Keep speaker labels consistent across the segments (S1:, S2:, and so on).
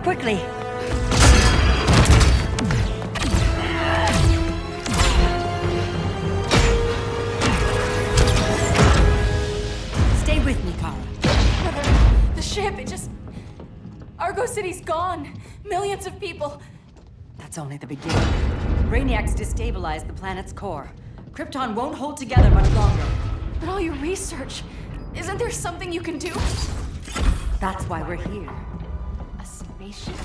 S1: quickly! Stay with me, Kara.
S2: Mother, the ship, it just... Argo City's gone. Millions of people.
S1: That's only the beginning. Brainiac's destabilized the planet's core. Krypton won't hold together much longer.
S2: But all your research, isn't there something you can do?
S1: That's why we're here.
S2: A spaceship?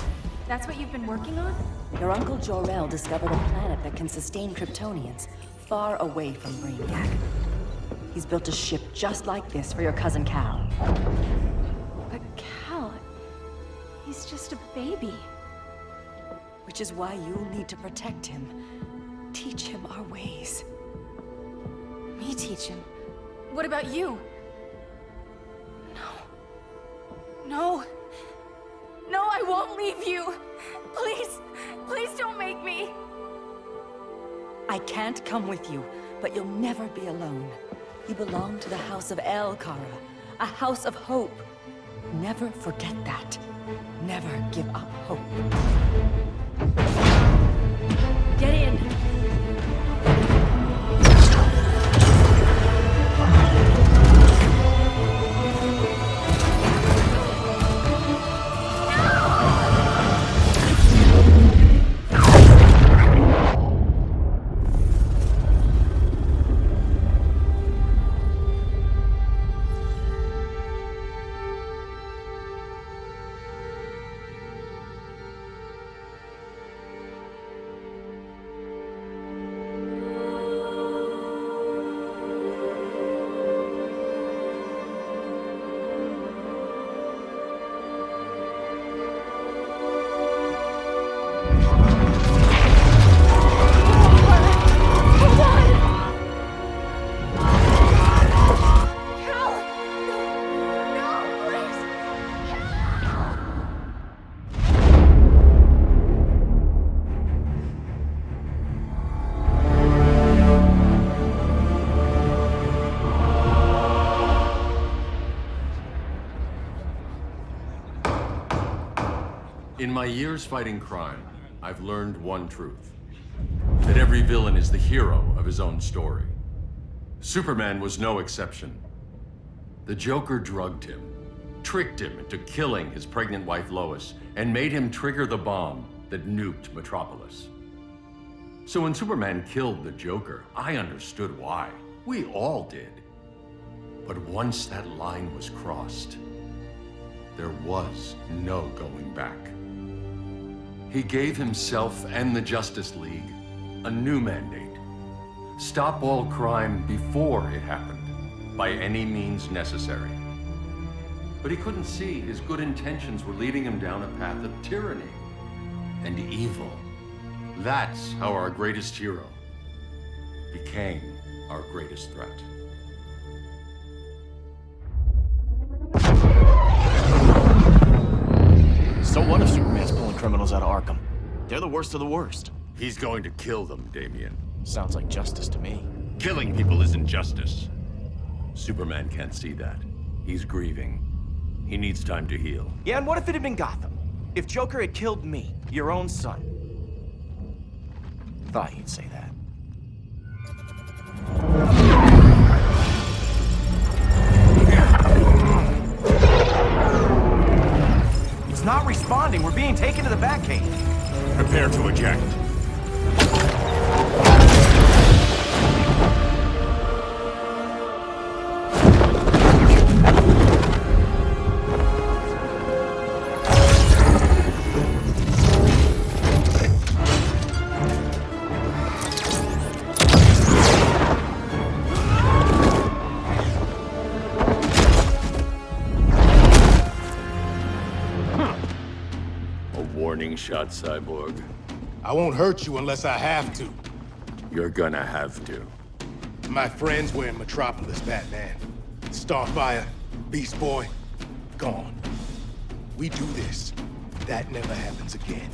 S2: That's what you've been working on?
S1: Your uncle Jor-El discovered a planet that can sustain Kryptonians, far away from Brainiac. He's built a ship just like this for your cousin Cal.
S2: But Cal... he's just a baby.
S1: Which is why you'll need to protect him. Teach him our ways.
S2: Me teach him? What about you? No. No, I won't leave you. Please, please don't make me.
S1: I can't come with you, but you'll never be alone. You belong to the House of El, Kara. A house of hope. Never forget that. Never give up hope. Get in!
S3: In my years fighting crime, I've learned one truth. That every villain is the hero of his own story. Superman was no exception. The Joker drugged him, tricked him into killing his pregnant wife Lois, and made him trigger the bomb that nuked Metropolis. So when Superman killed the Joker, I understood why. We all did. But once that line was crossed, there was no going back. He gave himself and the Justice League a new mandate. Stop all crime before it happened, by any means necessary. But he couldn't see his good intentions were leading him down a path of tyranny and evil. That's how our greatest hero became our greatest threat.
S4: So what if Superman's pulling criminals out of Arkham? They're the worst of the worst.
S3: He's going to kill them, Damian.
S4: Sounds like justice to me.
S3: Killing people isn't justice. Superman can't see that. He's grieving. He needs time to heal.
S4: Yeah, and what if it had been Gotham? If Joker had killed me, your own son? Thought you'd say that. It's not responding. We're being taken to the Batcave.
S3: Prepare to eject. Warning shot, Cyborg.
S5: I won't hurt you unless I have to.
S3: You're gonna have to.
S5: My friends were in Metropolis, Batman. Starfire, Beast Boy, gone. We do this. That never happens again.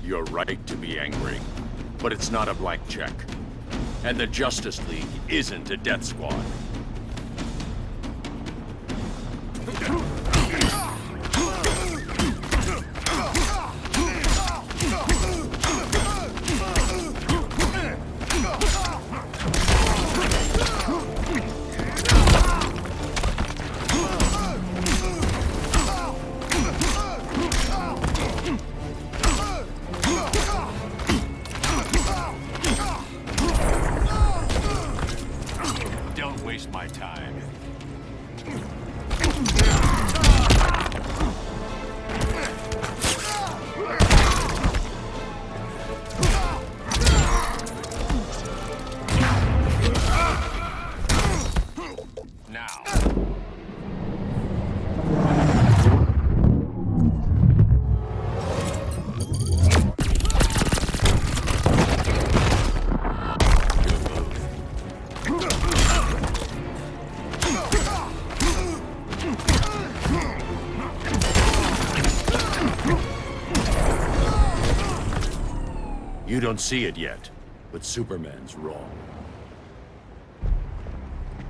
S3: You're right to be angry, but it's not a blank check. And the Justice League isn't a death squad. You don't see it yet, but Superman's wrong.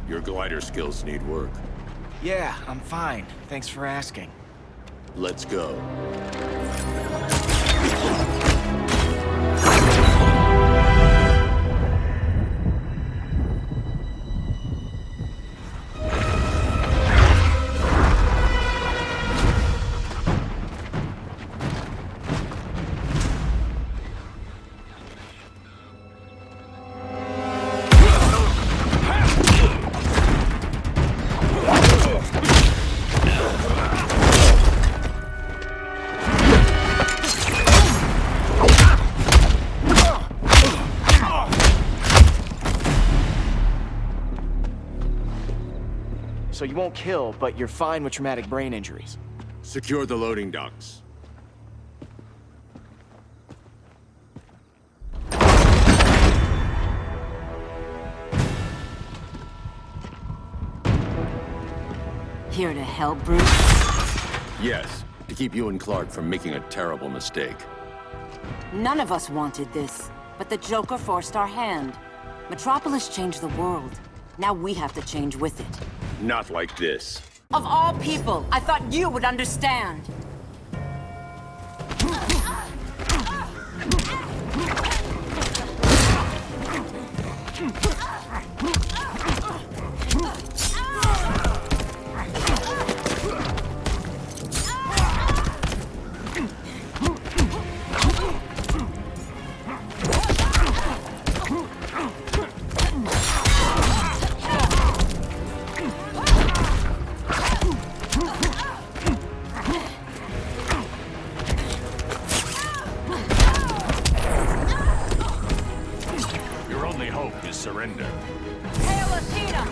S3: Your glider skills need work.
S4: Yeah, I'm fine. Thanks for asking.
S3: Let's go.
S4: So you won't kill, but you're fine with traumatic brain injuries.
S3: Secure the loading docks.
S1: Here to help, Bruce?
S3: Yes, to keep you and Clark from making a terrible mistake.
S1: None of us wanted this, but the Joker forced our hand. Metropolis changed the world. Now we have to change with it.
S3: Not like this.
S1: Of all people, I thought you would understand.
S3: Your only hope is surrender.
S1: Hail Athena!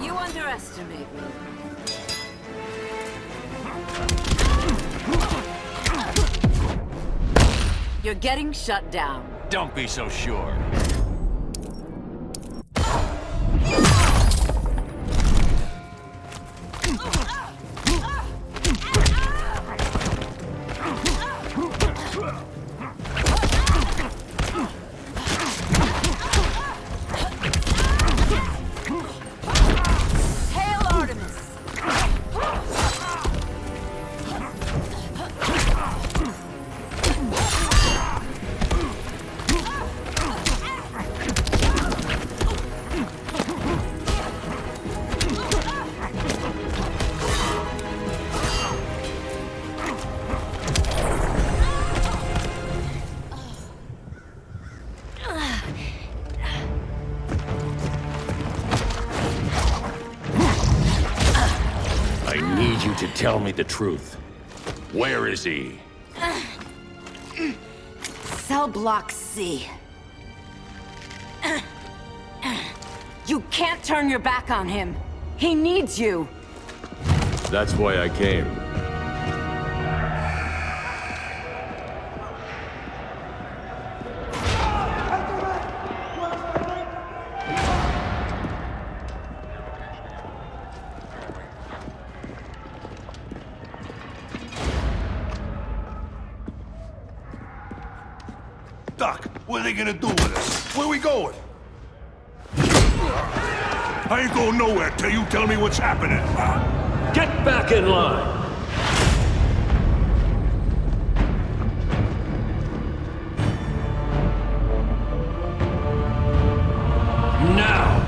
S1: You underestimate me. You're getting shut down.
S3: Don't be so sure.
S1: Hail Artemis!
S3: I need you to tell me the truth. Where is he?
S1: Cell Block C. You can't turn your back on him. He needs you.
S3: That's why I came.
S6: Doc, what are they gonna do with us? Where we going? I ain't going nowhere till you tell me what's happening.
S3: Get back in line! Now!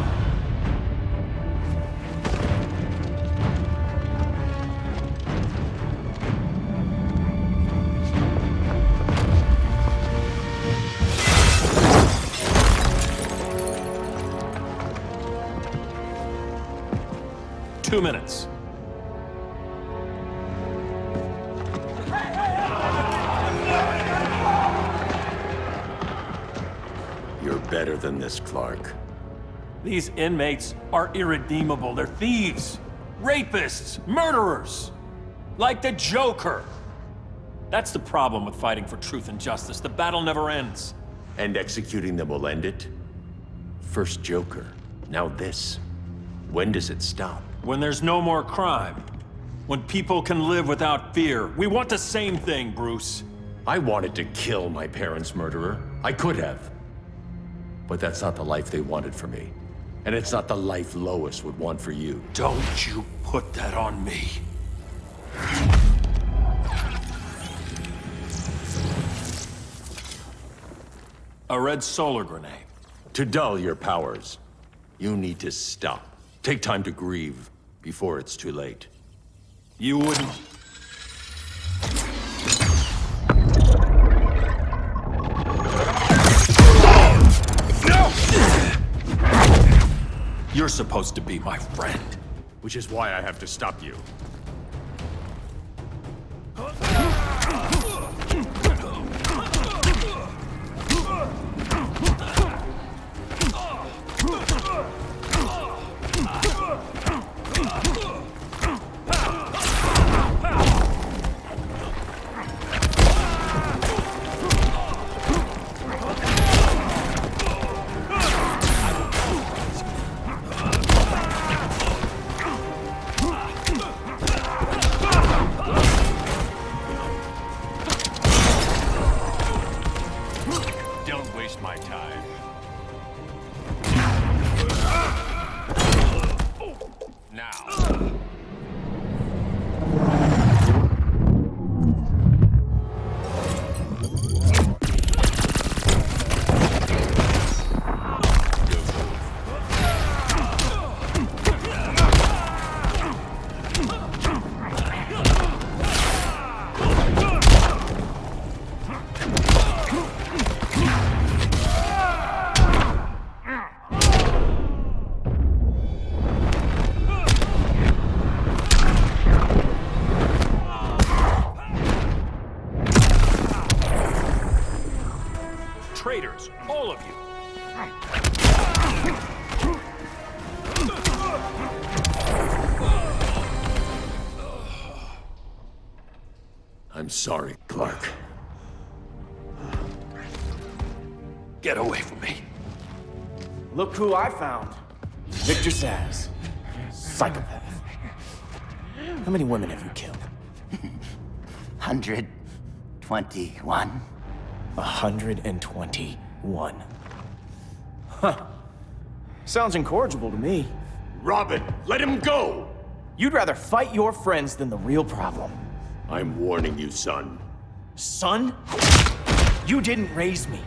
S3: Two minutes. You're better than this, Clark.
S7: These inmates are irredeemable. They're thieves, rapists, murderers. Like the Joker. That's the problem with fighting for truth and justice. The battle never ends.
S3: And executing them will end it? First Joker, now this. When does it stop?
S7: When there's no more crime. When people can live without fear. We want the same thing, Bruce.
S3: I wanted to kill my parents' murderer. I could have. But that's not the life they wanted for me. And it's not the life Lois would want for you.
S7: Don't you put that on me. A red solar grenade.
S3: To dull your powers, you need to stop. Take time to grieve before it's too late.
S7: You wouldn't... You're supposed to be my friend.
S3: Which is why I have to stop you.
S6: Don't waste my time. Now.
S7: Traitors, all of you.
S3: I'm sorry, Clark.
S7: Get away from me.
S4: Look who I found. Victor Zsasz. Psychopath. How many women have you killed?
S8: 121.
S4: 121. Huh. Sounds incorrigible to me.
S3: Robin, let him go!
S4: You'd rather fight your friends than the real problem.
S3: I'm warning you, son.
S4: Son? You didn't raise me.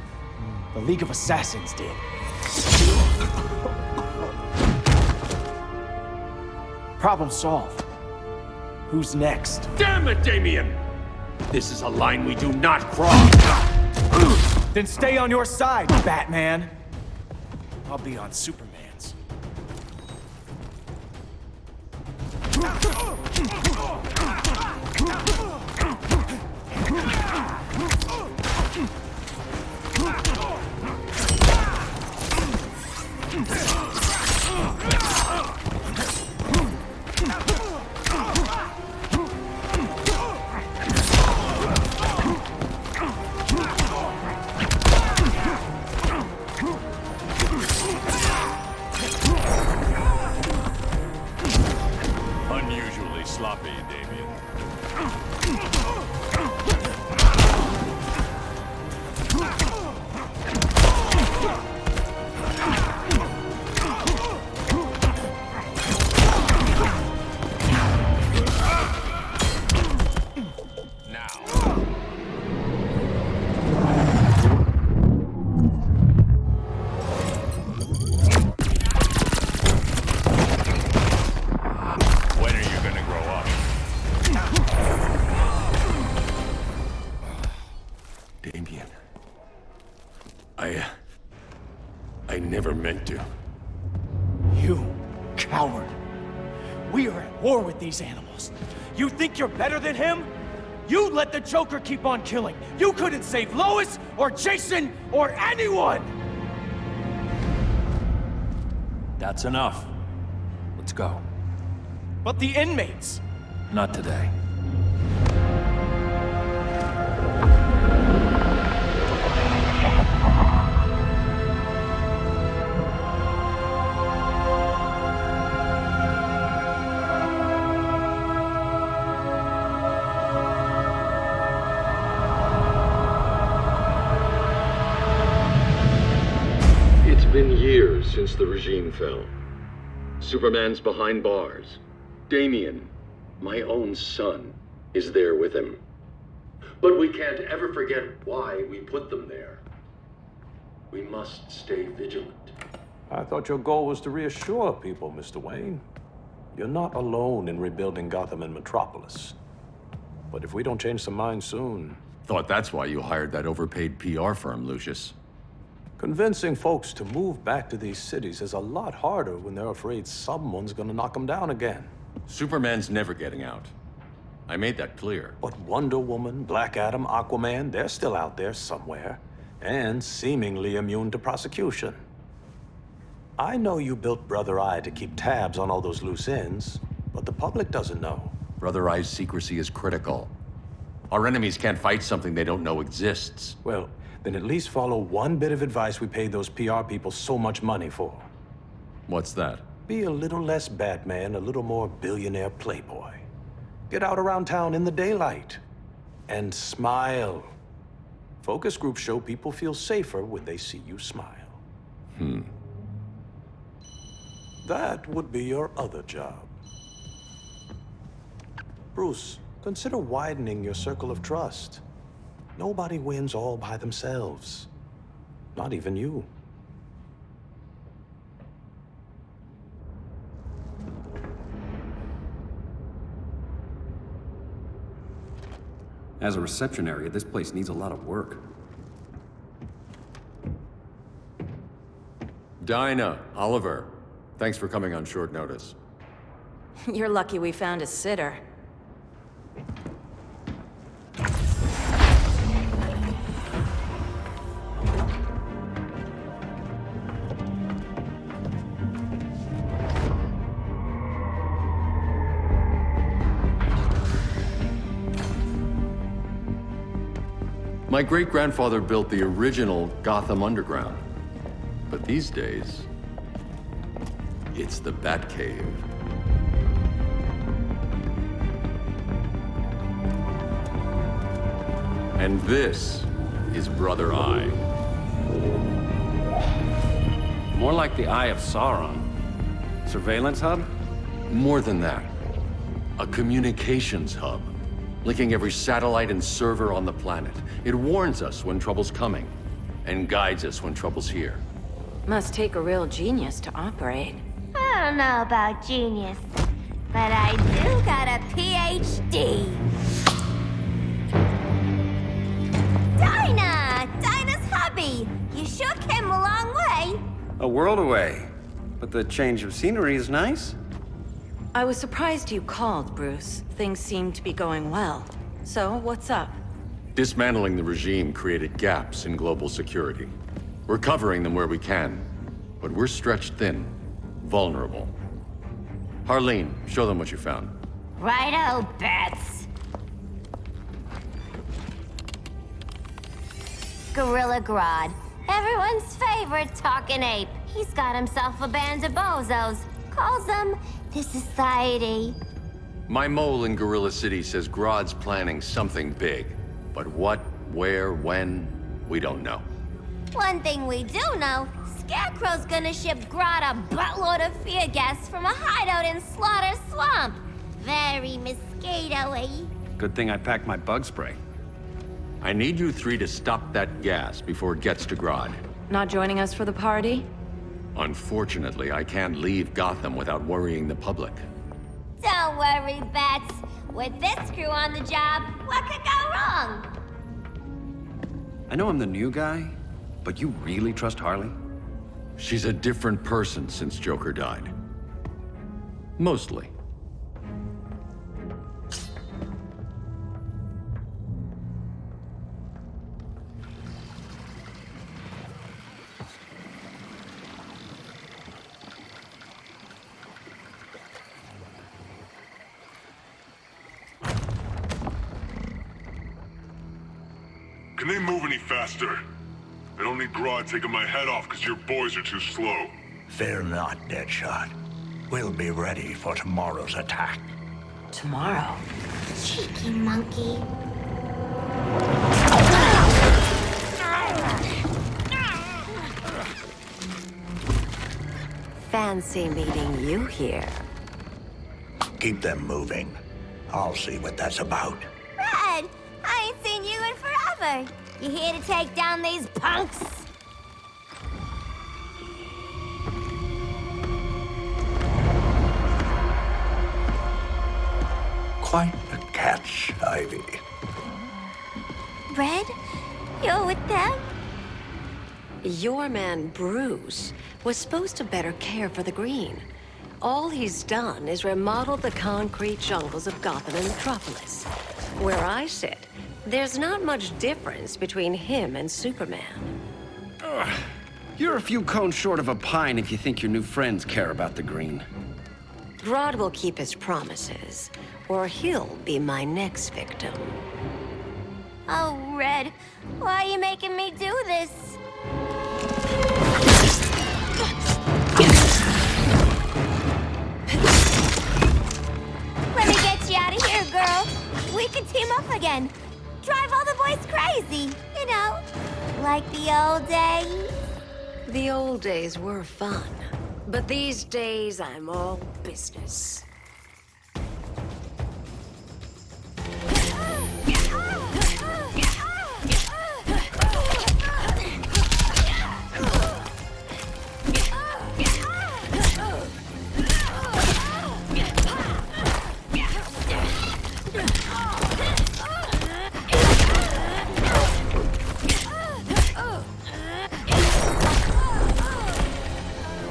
S4: The League of Assassins did. Problem solved. Who's next?
S3: Damn it, Damien! This is a line we do not cross!
S4: Then stay on your side, Batman. I'll be on Superman's.
S6: Unusually sloppy, Damien. When are you gonna grow up?
S3: Damien. I never meant to.
S4: You coward. We are at war with these animals. You think you're better than him? You let the Joker keep on killing. You couldn't save Lois or Jason or anyone!
S7: That's enough. Let's go.
S4: But the inmates.
S7: Not today.
S3: since the regime fell. Superman's behind bars. Damian, my own son, is there with him. But we can't ever forget why we put them there. We must stay vigilant.
S9: I thought your goal was to reassure people, Mr. Wayne. You're not alone in rebuilding Gotham and Metropolis. But if we don't change some minds soon...
S3: Thought that's why you hired that overpaid PR firm, Lucius.
S9: Convincing folks to move back to these cities is a lot harder when they're afraid someone's gonna knock them down again.
S3: Superman's never getting out. I made that clear.
S9: But Wonder Woman, Black Adam, Aquaman, they're still out there somewhere. And seemingly immune to prosecution. I know you built Brother Eye to keep tabs on all those loose ends, but the public doesn't know.
S3: Brother Eye's secrecy is critical. Our enemies can't fight something they don't know exists.
S9: Well, then at least follow one bit of advice we paid those PR people so much money for.
S3: What's that?
S9: Be a little less Batman, a little more billionaire playboy. Get out around town in the daylight. And smile. Focus groups show people feel safer when they see you smile. That would be your other job. Bruce, consider widening your circle of trust. Nobody wins all by themselves. Not even you.
S10: As a reception area, this place needs a lot of work.
S3: Dinah, Oliver, thanks for coming on short notice.
S2: You're lucky we found a sitter.
S3: My great-grandfather built the original Gotham Underground. But these days, it's the Batcave. And this is Brother Eye.
S10: More like the Eye of Sauron. Surveillance hub?
S3: More than that. A communications hub, linking every satellite and server on the planet. It warns us when trouble's coming, and guides us when trouble's here.
S2: Must take a real genius to operate.
S11: I don't know about genius, but I do got a PhD. Dinah's hubby. You sure came a long way.
S10: A world away. But the change of scenery is nice.
S2: I was surprised you called, Bruce. Things seem to be going well. So, what's up?
S3: Dismantling the regime created gaps in global security. We're covering them where we can, but we're stretched thin, vulnerable. Harleen, show them what you found.
S11: Righto, Bats. Gorilla Grodd. Everyone's favorite talking ape. He's got himself a band of bozos. Calls them the Society.
S3: My mole in Gorilla City says Grodd's planning something big. But what, where, when, we don't know.
S11: One thing we do know, Scarecrow's gonna ship Grodd a buttload of fear gas from a hideout in Slaughter Swamp. Very mosquito-y.
S10: Good thing I packed my bug spray.
S3: I need you three to stop that gas before it gets to Grodd.
S2: Not joining us for the party?
S3: Unfortunately, I can't leave Gotham without worrying the public.
S11: Don't worry, Bats. With this crew on the job, what could go wrong?
S10: I know I'm the new guy, but you really trust Harley?
S3: She's a different person since Joker died. Mostly.
S12: Can they move any faster? I don't need Grodd taking my head off because your boys are too slow.
S8: Fear not, Deadshot. We'll be ready for tomorrow's attack.
S2: Tomorrow?
S11: Cheeky monkey.
S13: fancy meeting you here.
S8: Keep them moving. I'll see what that's about.
S11: Red, I ain't seen you in forever. You here to take down these punks?
S8: Quite a catch, Ivy.
S11: Red, you're with them?
S13: Your man, Bruce, was supposed to better care for the Green. All he's done is remodel the concrete jungles of Gotham and Metropolis. Where I sit, there's not much difference between him and Superman.
S10: You're a few cones short of a pine if you think your new friends care about the Green.
S13: Grodd will keep his promises, or he'll be my next victim.
S11: Oh, Red, why are you making me do this? Let me get you out of here, girl. We could team up again. Drive all the boys crazy, you know, like the old days.
S13: The old days were fun, but these days I'm all business.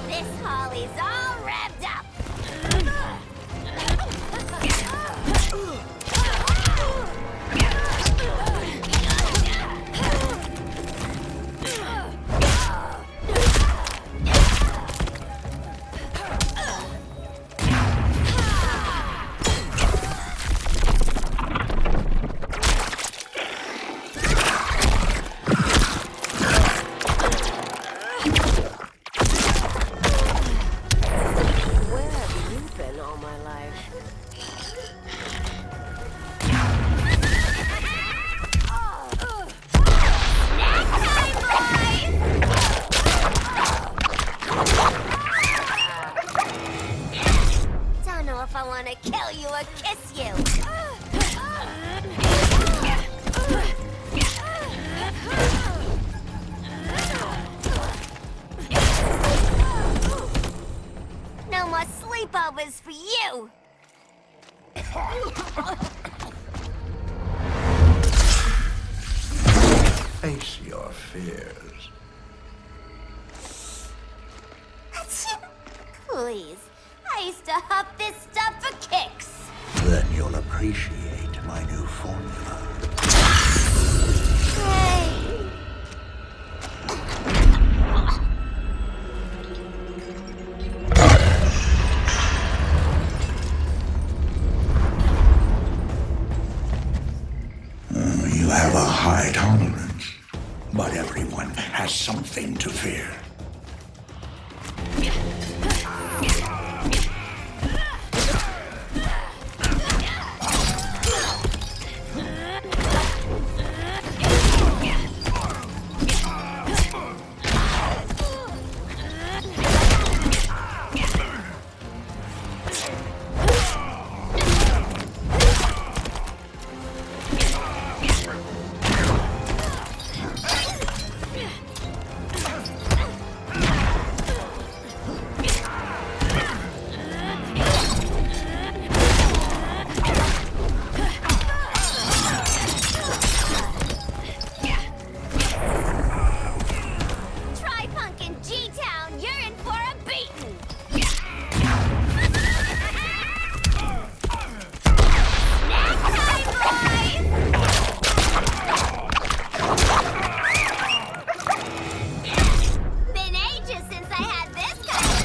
S11: This Holly's all revved up.
S13: Where have you been all my life?
S11: Don't know if I want to kill you or kiss you. No more sleepovers for you.
S8: Face your fears.
S11: Please, I used to huff this stuff for kicks.
S8: Then you'll appreciate my new formula.
S11: Hey.
S8: You have a high tolerance, but everyone has something to fear.
S11: Try punk in G-Town, you're in for a beating. Snack time, boys! Been ages since I had this kind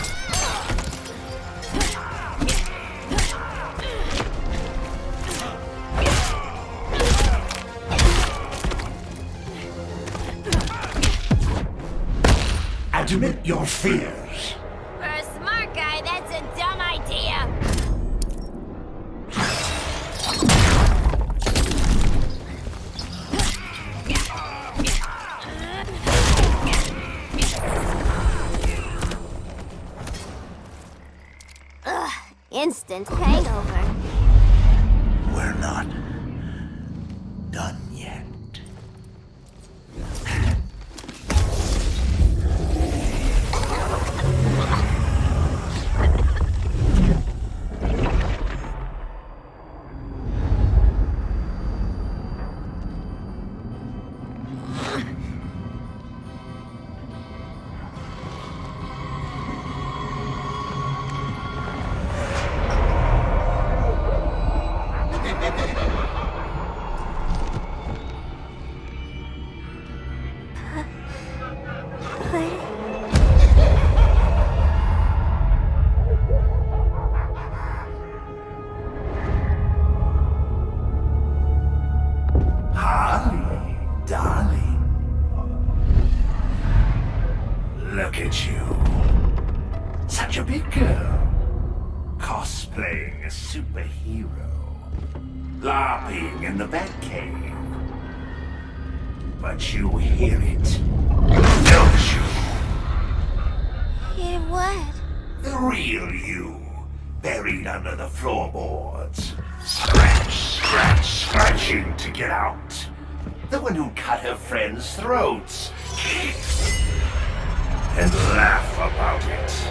S8: Admit your fears.
S11: For a smart guy, that's a dumb idea. Instant hangover.
S8: We're not done yet. Harley, darling. Look at you. Such a big girl. Cosplaying a superhero. LARPing in the Batcave. But you hear it, don't you?
S11: Hear what?
S8: The real you, buried under the floorboards. Scratch, scratch, scratching to get out. The one who cut her friends' throats. And laugh about it.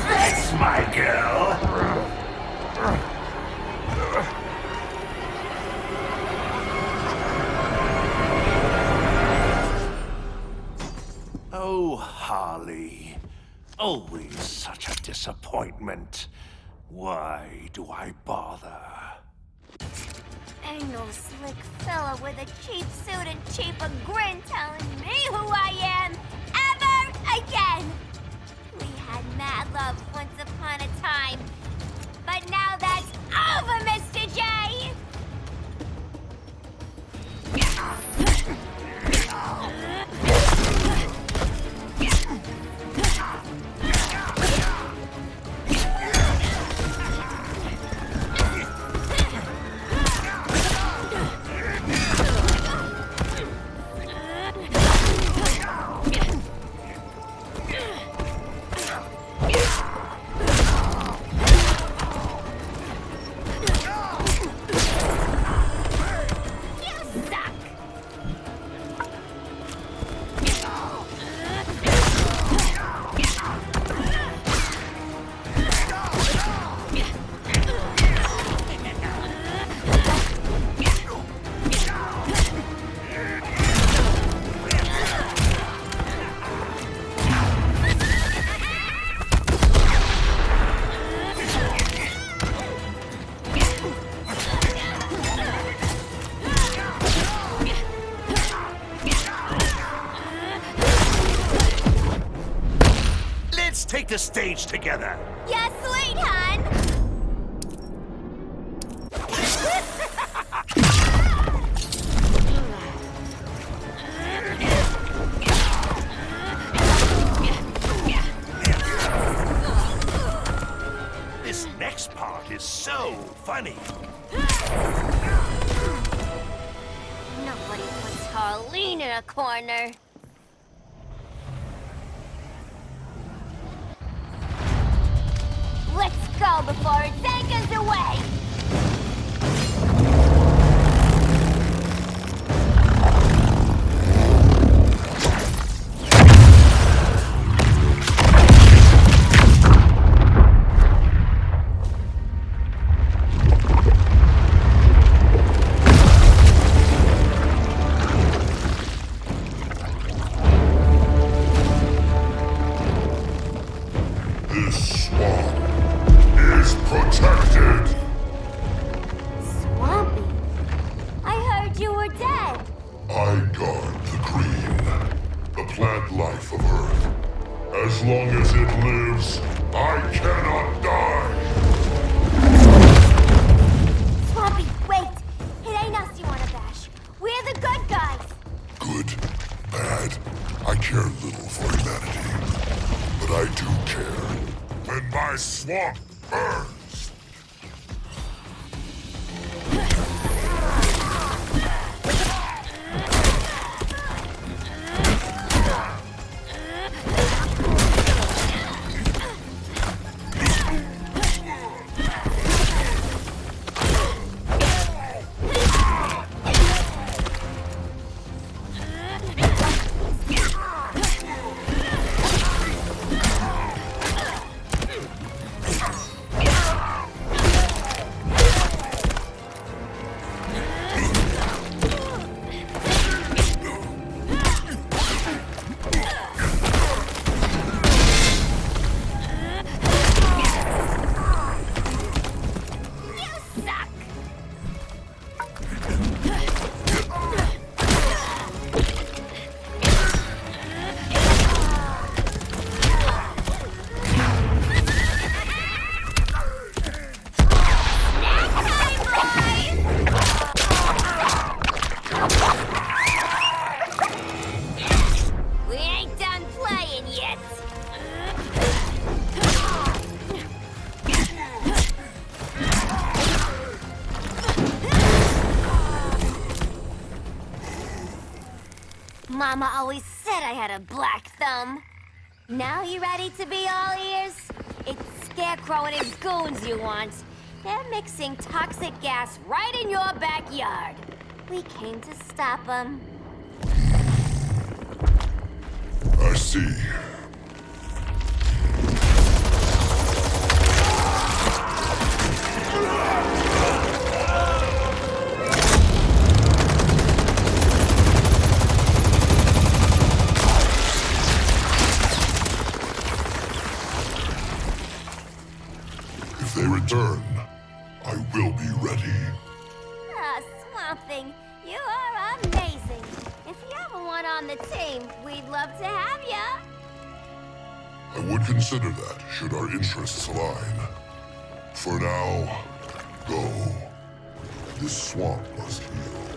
S8: That's my girl. Oh, Harley. Always such a disappointment. Why do I bother?
S11: Ain't no slick fella with a cheap suit and cheaper grin telling me who I am ever again. We had mad love once upon a time, but now that's over, Mr. J.
S8: Take the stage together.
S11: Yeah, sweet, hon.
S8: This next part is so funny.
S11: Nobody puts Harleen in a corner. Let's go before it anchors away!
S12: This swamp is protected.
S11: Swampy? I heard you were dead.
S12: I guard the green, the plant life of Earth. As long as it lives, I cannot die.
S11: Swampy, wait! It ain't us you wanna bash. We're the good guys.
S12: Good, bad, I care little for humanity. But I do care when my swamp burns.
S11: Mama always said I had a black thumb. Now you ready to be all ears? It's Scarecrow and his goons you want. They're mixing toxic gas right in your backyard. We came to stop them.
S12: I see. If they return, I will be ready.
S11: Ah, Swamp Thing, you are amazing. If you ever want on the team, we'd love to have ya.
S12: I would consider that, should our interests align. For now, go. This swamp must heal.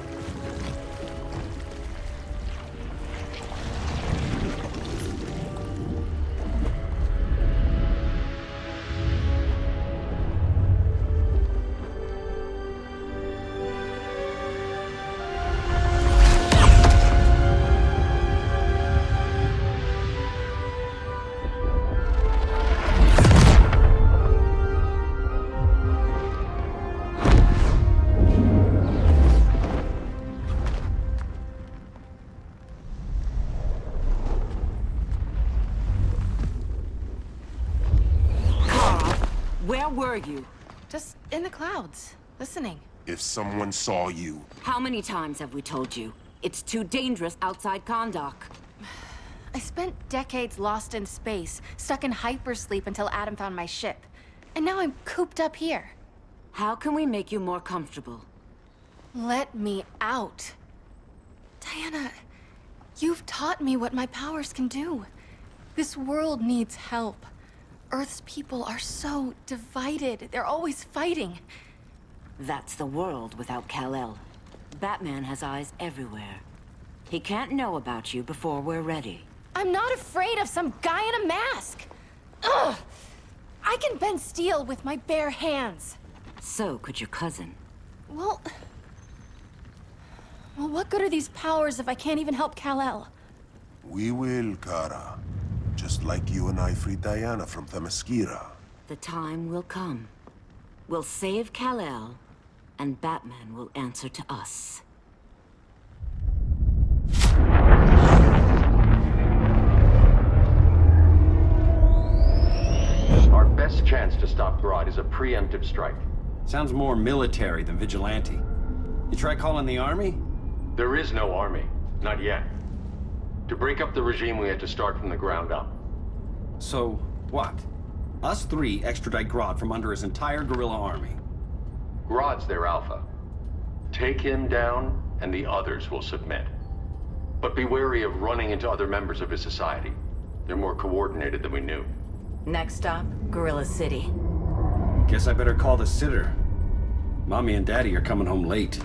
S1: Where were you?
S2: Just in the clouds, listening.
S5: If someone saw you,
S1: How many times have we told you? It's too dangerous outside Kahndaq.
S2: I spent decades lost in space, stuck in hypersleep until Adam found my ship. And now I'm cooped up here.
S1: How can we make you more comfortable?
S2: Let me out. Diana, you've taught me what my powers can do. This world needs help. Earth's people are so divided. They're always fighting.
S1: That's the world without Kal-El. Batman has eyes everywhere. He can't know about you before we're ready.
S2: I'm not afraid of some guy in a mask. Ugh! I can bend steel with my bare hands.
S1: So could your cousin.
S2: Well, what good are these powers if I can't even help Kal-El?
S5: we will, Kara. Just like you and I freed Diana from Themyscira.
S1: The time will come. We'll save Kal-El, and Batman will answer to us.
S3: Our best chance to stop Grodd is a preemptive strike.
S10: Sounds more military than vigilante. You try calling the army?
S3: There is no army. Not yet. To break up the regime, we had to start from the ground up.
S10: So, what? Us three extradite Grodd from under his entire guerrilla army.
S3: Grodd's their alpha. Take him down, and the others will submit. But be wary of running into other members of his society. They're more coordinated than we knew.
S1: Next stop, Gorilla City.
S10: Guess I better call the sitter. Mommy and Daddy are coming home late.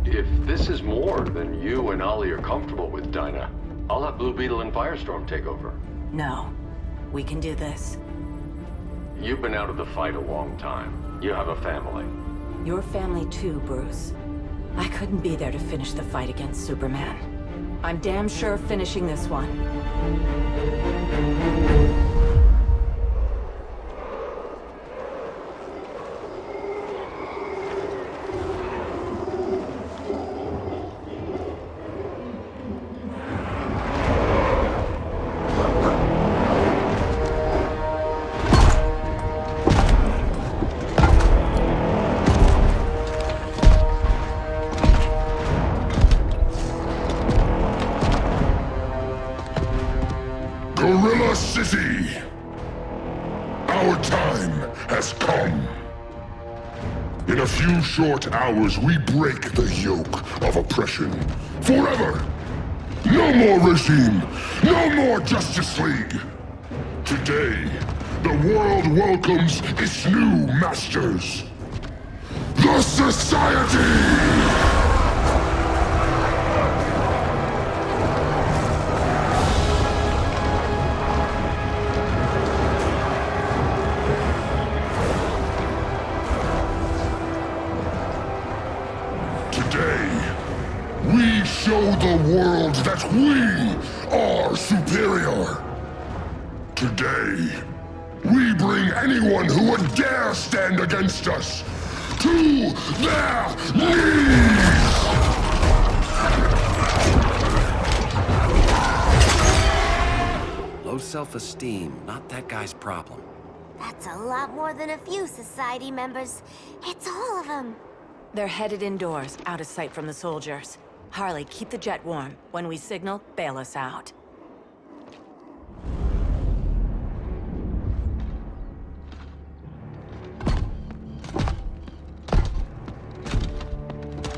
S3: If this is more than you and Ollie are comfortable with, Dinah, I'll have Blue Beetle and Firestorm take over.
S1: No. We can do this.
S3: You've been out of the fight a long time. You have a family.
S1: Your family too, Bruce. I couldn't be there to finish the fight against Superman. I'm damn sure finishing this one.
S12: Gorilla City! Our time has come. In a few short hours, we break the yoke of oppression. Forever! No more regime! No more Justice League! Today, the world welcomes its new masters. The Society! Today, we show the world that we are superior. Today, we bring anyone who would dare stand against us to their knees!
S10: Low self-esteem, not that guy's problem.
S11: That's a lot more than a few society members. It's all of them.
S1: They're headed indoors, out of sight from the soldiers. Harley, keep the jet warm. When we signal, bail us out.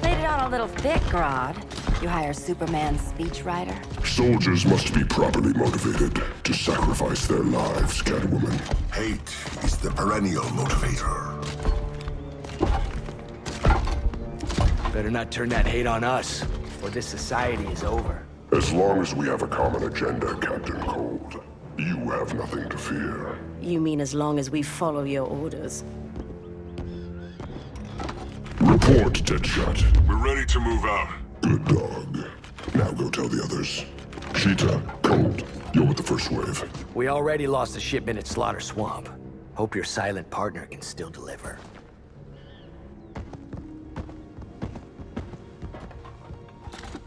S1: Laid it on a little thick, Grodd. You hire Superman's speechwriter?
S12: Soldiers must be properly motivated to sacrifice their lives, Catwoman.
S8: Hate is the perennial motivator.
S4: Better not turn that hate on us, or this society is over.
S12: As long as we have a common agenda, Captain Cold, you have nothing to fear.
S13: You mean as long as we follow your orders?
S12: Report, Deadshot.
S6: We're ready to move out.
S12: Good dog. Now go tell the others. Cheetah, Cold, you're with the first wave.
S4: We already lost a shipment at Slaughter Swamp. Hope your silent partner can still deliver.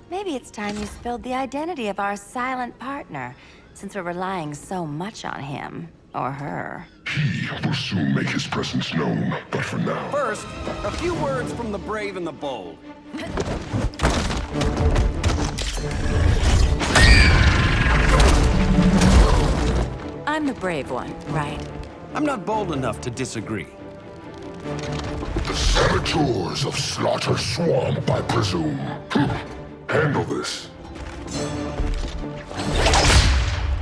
S1: Maybe it's time you spilled the identity of our silent partner, since we're relying so much on him. Or her.
S12: He will soon make his presence known, but for now...
S10: First, a few words from the brave and the bold.
S1: I'm the brave one, right?
S10: I'm not bold enough to disagree.
S12: The saboteurs of Slaughter Swamp, I presume. Handle this.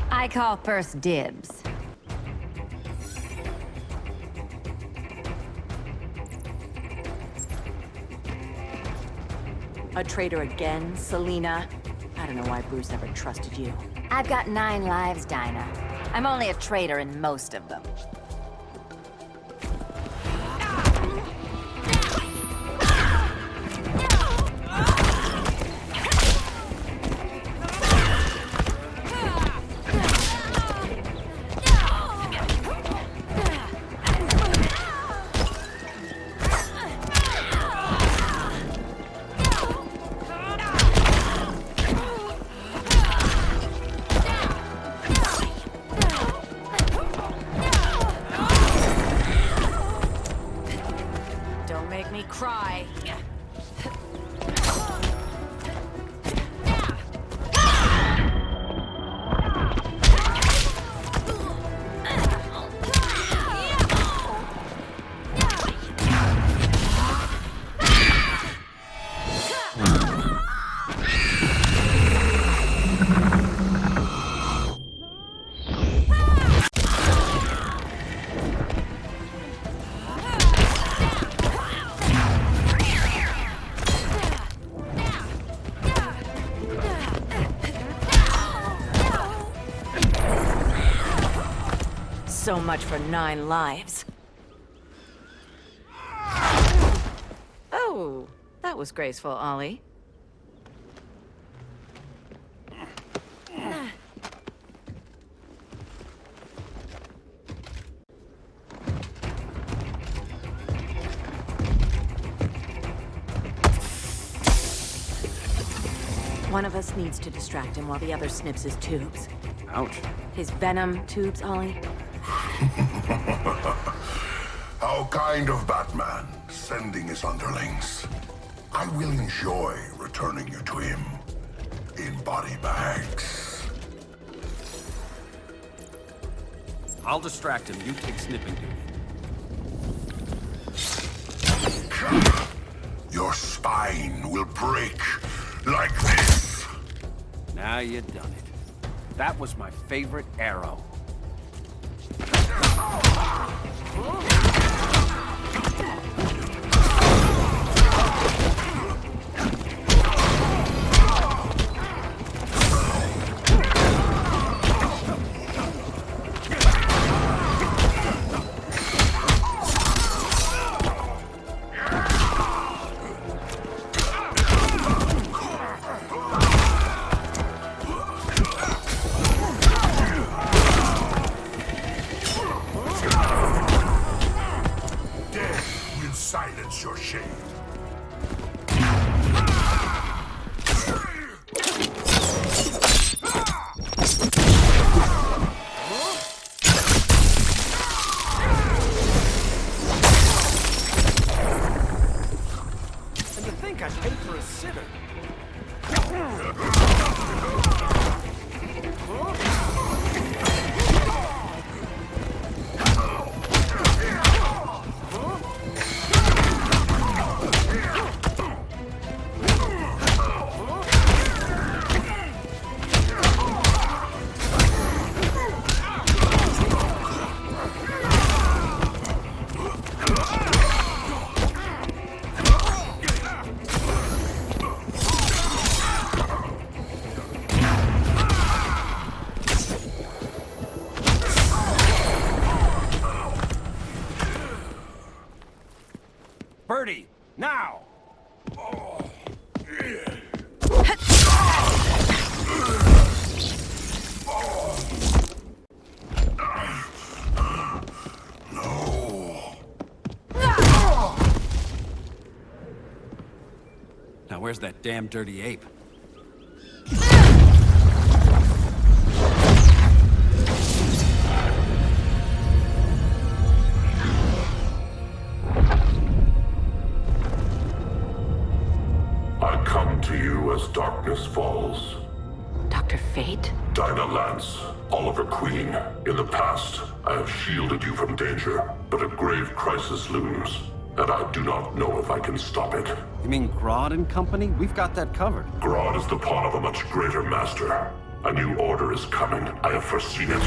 S1: I call first dibs. A traitor again, Selina? I don't know why Bruce never trusted you. I've got 9 lives, Dinah. I'm only a traitor in most of them. Cry. So much for 9 lives. Oh, that was graceful, Ollie. One of us needs to distract him while the other snips his tubes.
S10: Ouch.
S1: His venom tubes, Ollie.
S8: How kind of Batman, sending his underlings. I will enjoy returning you to him in body bags.
S10: I'll distract him. You take snipping duty.
S8: Your spine will break like this.
S10: Now you done it. That was my favorite arrow.
S7: dirty! Now!
S10: Now where's that damn dirty ape?
S12: I come to you as darkness falls.
S13: Dr. Fate?
S12: Dinah Lance, Oliver Queen. In the past, I have shielded you from danger, but a grave crisis looms, and I do not know if I can stop it.
S10: You mean Grodd and company? We've got that covered.
S12: Grodd is the pawn of a much greater master. A new order is coming. I have foreseen it.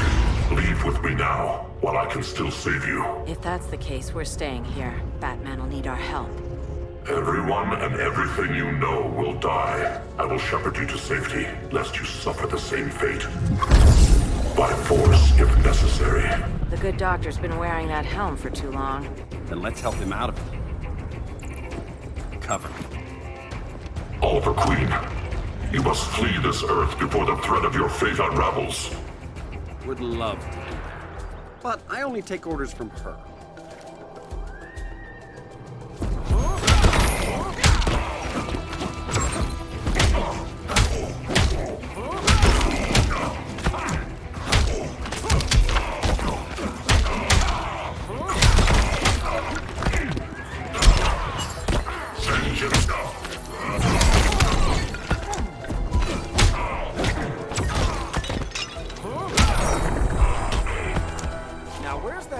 S12: Leave with me now, while I can still save you.
S14: If that's the case, we're staying here. Batman will need our help.
S12: Everyone and everything you know will die. I will shepherd you to safety, lest you suffer the same fate. By force, if necessary.
S14: The good doctor's been wearing that helm for too long.
S10: Then let's help him out of it. Cover me.
S12: Oliver Queen, you must flee this Earth before the threat of your fate unravels.
S10: Would love to do that. But I only take orders from her.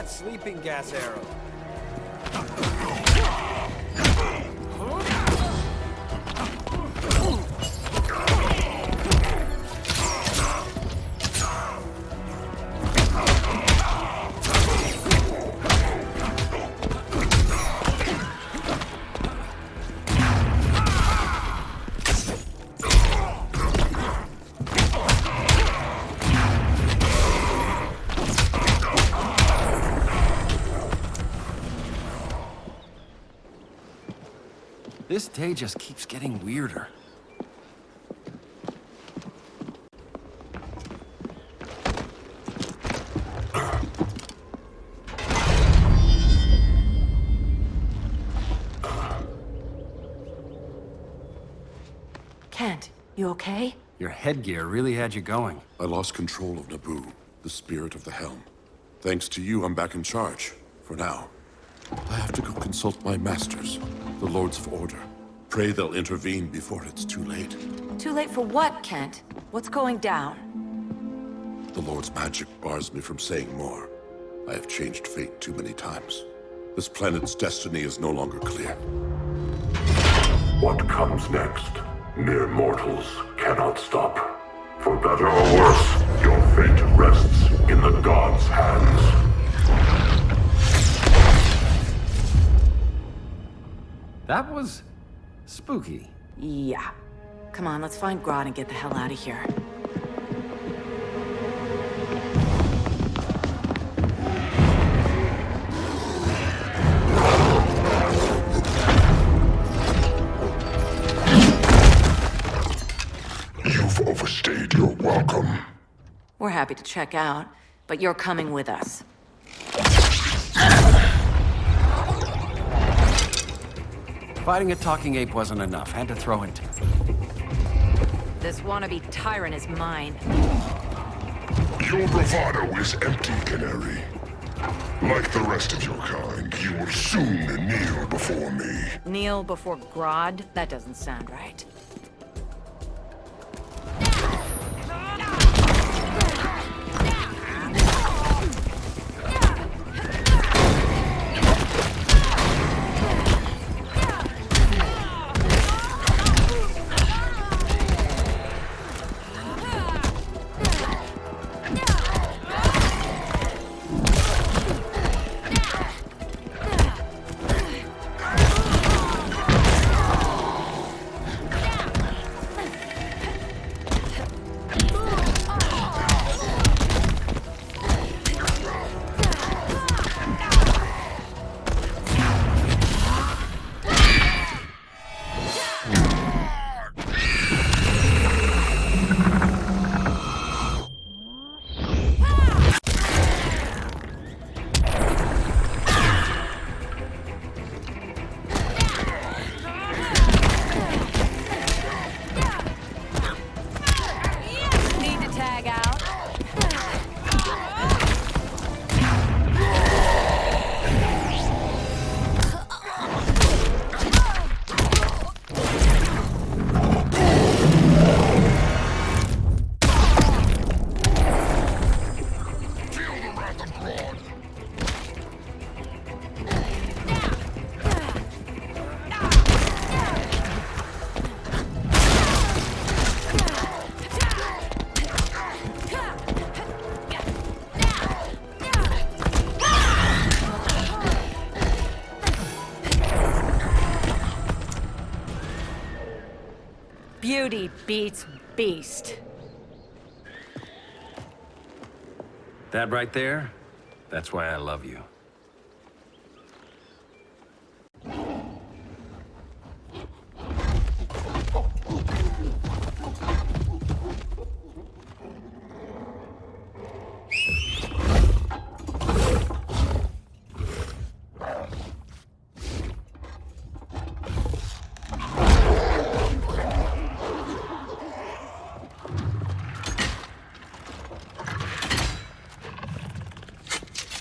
S7: Sleeping gas arrow.
S10: This day just keeps getting weirder.
S14: Kent, you okay?
S10: Your headgear really had you going.
S12: I lost control of Naboo, the spirit of the helm. Thanks to you, I'm back in charge. For now. I have to go consult my masters, the Lords of Order. Pray they'll intervene before it's too late.
S14: Too late for what, Kent? What's going down?
S12: The Lord's magic bars me from saying more. I have changed fate too many times. This planet's destiny is no longer clear. What comes next, mere mortals cannot stop. For better or worse, your fate rests in the gods' hands.
S10: That was spooky.
S14: Yeah. Come on, let's find Grodd and get the hell out of here.
S12: You've overstayed your welcome.
S14: We're happy to check out, but you're coming with us.
S10: Fighting a talking ape wasn't enough. Had to throw in.
S14: This wannabe tyrant is mine.
S12: Your bravado is empty, Canary. Like the rest of your kind, you will soon kneel before me.
S14: Kneel before Grodd? That doesn't sound right. beats beast.
S10: That right there, that's why I love you.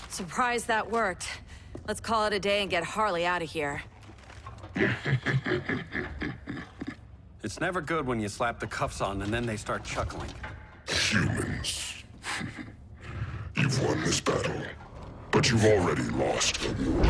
S14: Surprised that worked. Let's call it a day and get Harley out of here.
S10: It's never good when you slap the cuffs on and then they start chuckling.
S12: Humans. You've won this battle, but you've already lost the war.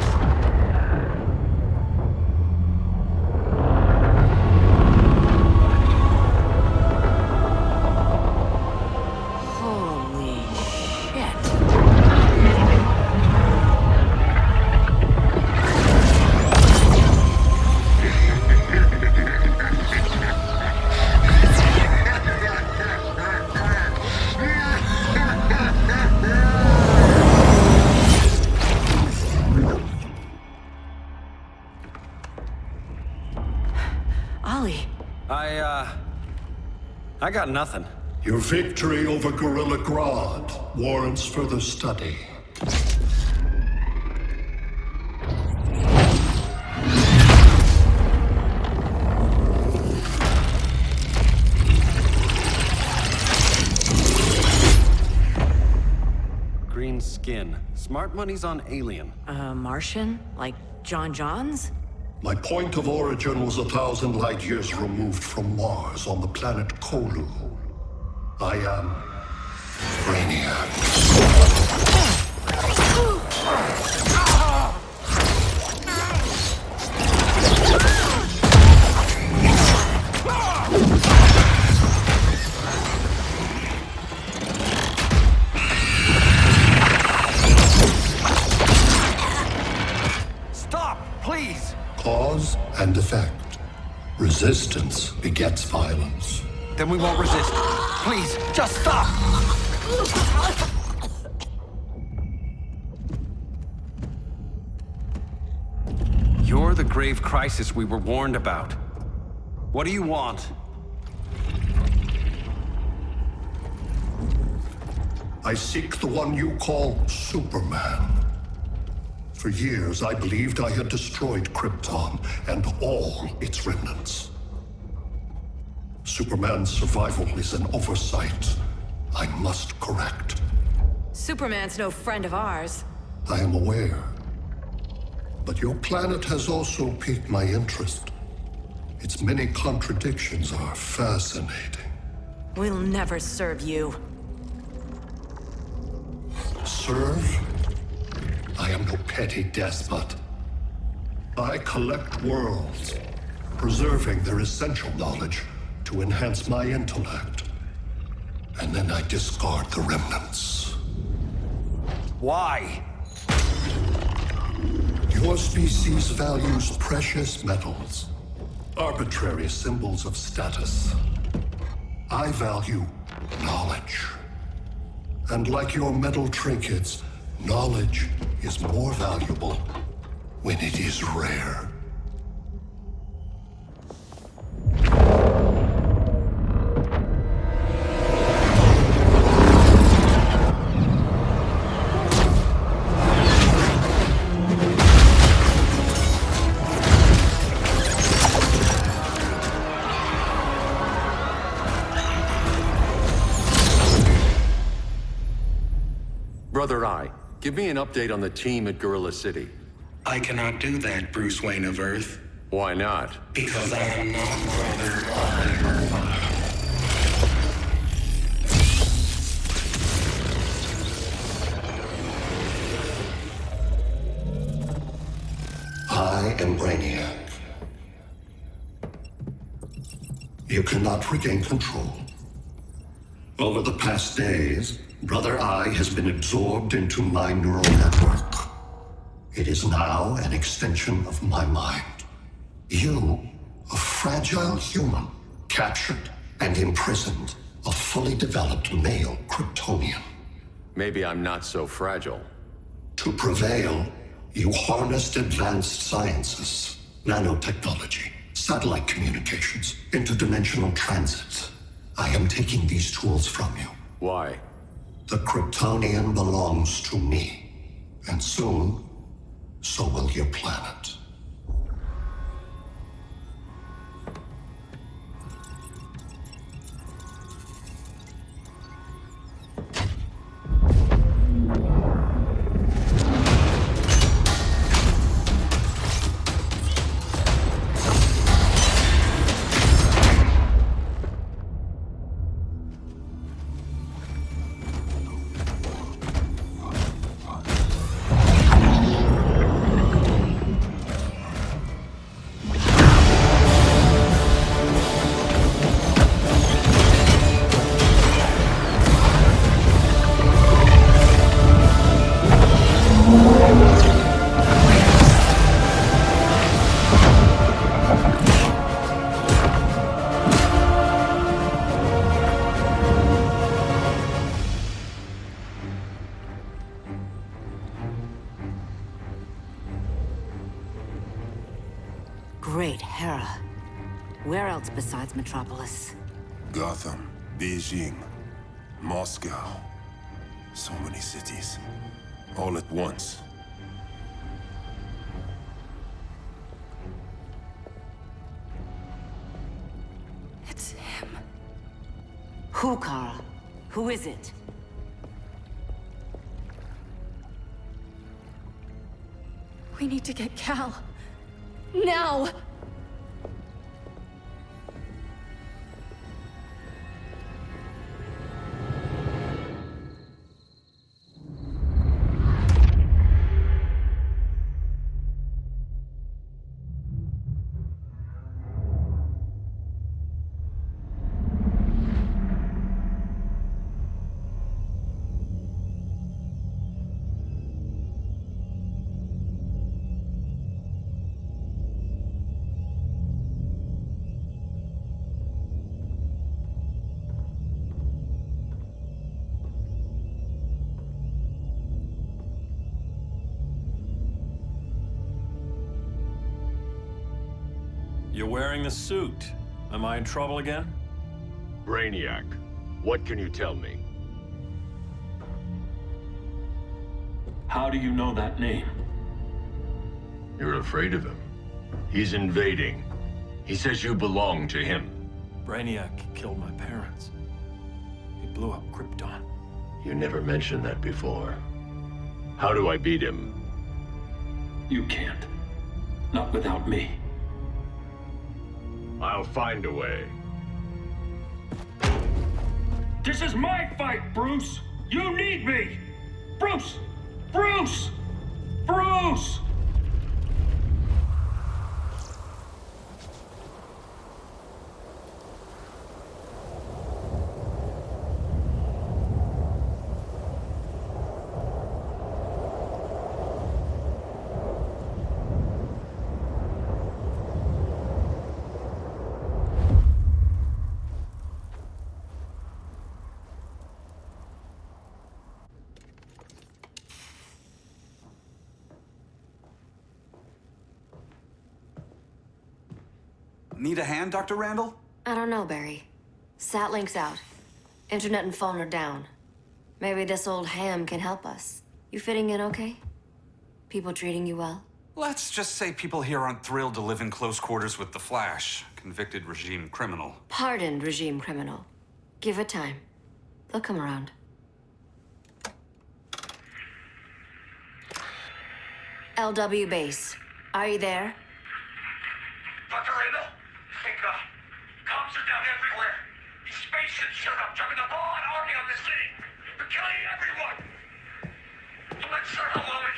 S10: I got nothing.
S15: Your victory over Gorilla Grodd warrants further study.
S10: Green skin. Smart money's on alien.
S14: Martian? Like John Johns?
S15: My point of origin was 1,000 light years removed from Mars on the planet Kolu. I am Brainiac.
S10: Stop, please!
S15: Cause and effect. Resistance begets violence.
S10: Then we won't resist. Please, just stop! You're the grave crisis we were warned about. What do you want?
S15: I seek the one you call Superman. For years, I believed I had destroyed Krypton and all its remnants. Superman's survival is an oversight I must correct.
S14: Superman's no friend of ours.
S15: I am aware. But your planet has also piqued my interest. Its many contradictions are fascinating.
S14: We'll never serve you.
S15: Serve? I am no petty despot. I collect worlds, preserving their essential knowledge to enhance my intellect. And then I discard the remnants.
S10: Why?
S15: Your species values precious metals, arbitrary symbols of status. I value knowledge. And like your metal trinkets, knowledge is more valuable when it is rare.
S3: Brother Eye, give me an update on the team at Gorilla City.
S16: I cannot do that, Bruce Wayne of Earth.
S3: Why not?
S16: Because I am not Brother Eye.
S15: I am Brainiac. You cannot regain control. Over the past days, Brother Eye has been absorbed into my neural network. It is now an extension of my mind. You, a fragile human, captured and imprisoned a fully developed male Kryptonian.
S3: Maybe I'm not so fragile.
S15: To prevail, you harnessed advanced sciences, nanotechnology, satellite communications, interdimensional transits. I am taking these tools from you.
S3: Why?
S15: The Kryptonian belongs to me, and soon, so will your planet.
S14: Great Hera. Where else besides Metropolis?
S12: Gotham, Beijing, Moscow. So many cities. All at once.
S2: It's him.
S14: Who, Kara? Who is it?
S2: We need to get Cal. Now!
S7: You're wearing the suit. Am I in trouble again?
S6: Brainiac, what can you tell me?
S7: How do you know that name?
S6: You're afraid of him. He's invading. He says you belong to him.
S7: Brainiac killed my parents. He blew up Krypton.
S6: You never mentioned that before. How do I beat him?
S7: You can't. Not without me.
S6: I'll find a way.
S7: This is my fight, Bruce! You need me! Bruce! Bruce! Bruce!
S17: Need a hand, Dr. Randall?
S13: I don't know, Barry. Satlink's out. Internet and phone are down. Maybe this old ham can help us. You fitting in okay? People treating you well?
S17: Let's just say people here aren't thrilled to live in close quarters with the Flash, convicted regime criminal.
S13: Pardoned regime criminal. Give it time. They'll come around. LW base. Are you there?
S8: Dr. Randall? Thank God. Cops are down everywhere. These spaceships showed up, dumping a broad army on the city. They're killing everyone. I'm not sure how long it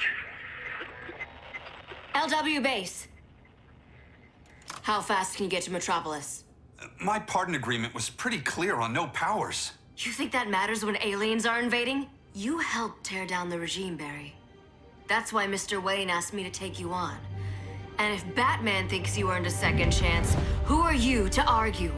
S8: can...
S13: LW base. How fast can you get to Metropolis?
S17: My pardon agreement was pretty clear on no powers.
S13: You think that matters when aliens are invading? You helped tear down the regime, Barry. That's why Mr. Wayne asked me to take you on. And if Batman thinks you earned a second chance, who are you to argue?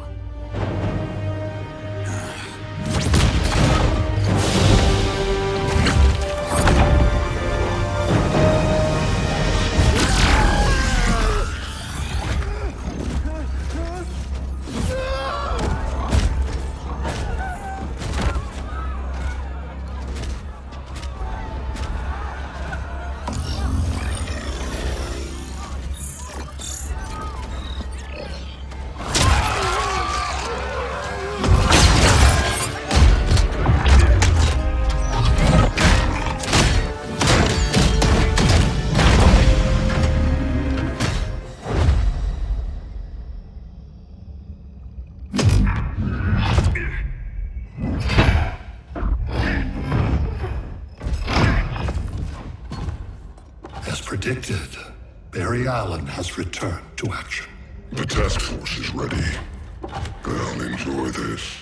S15: predicted, Barry Allen has returned to action.
S12: The task force is ready. I'll enjoy this.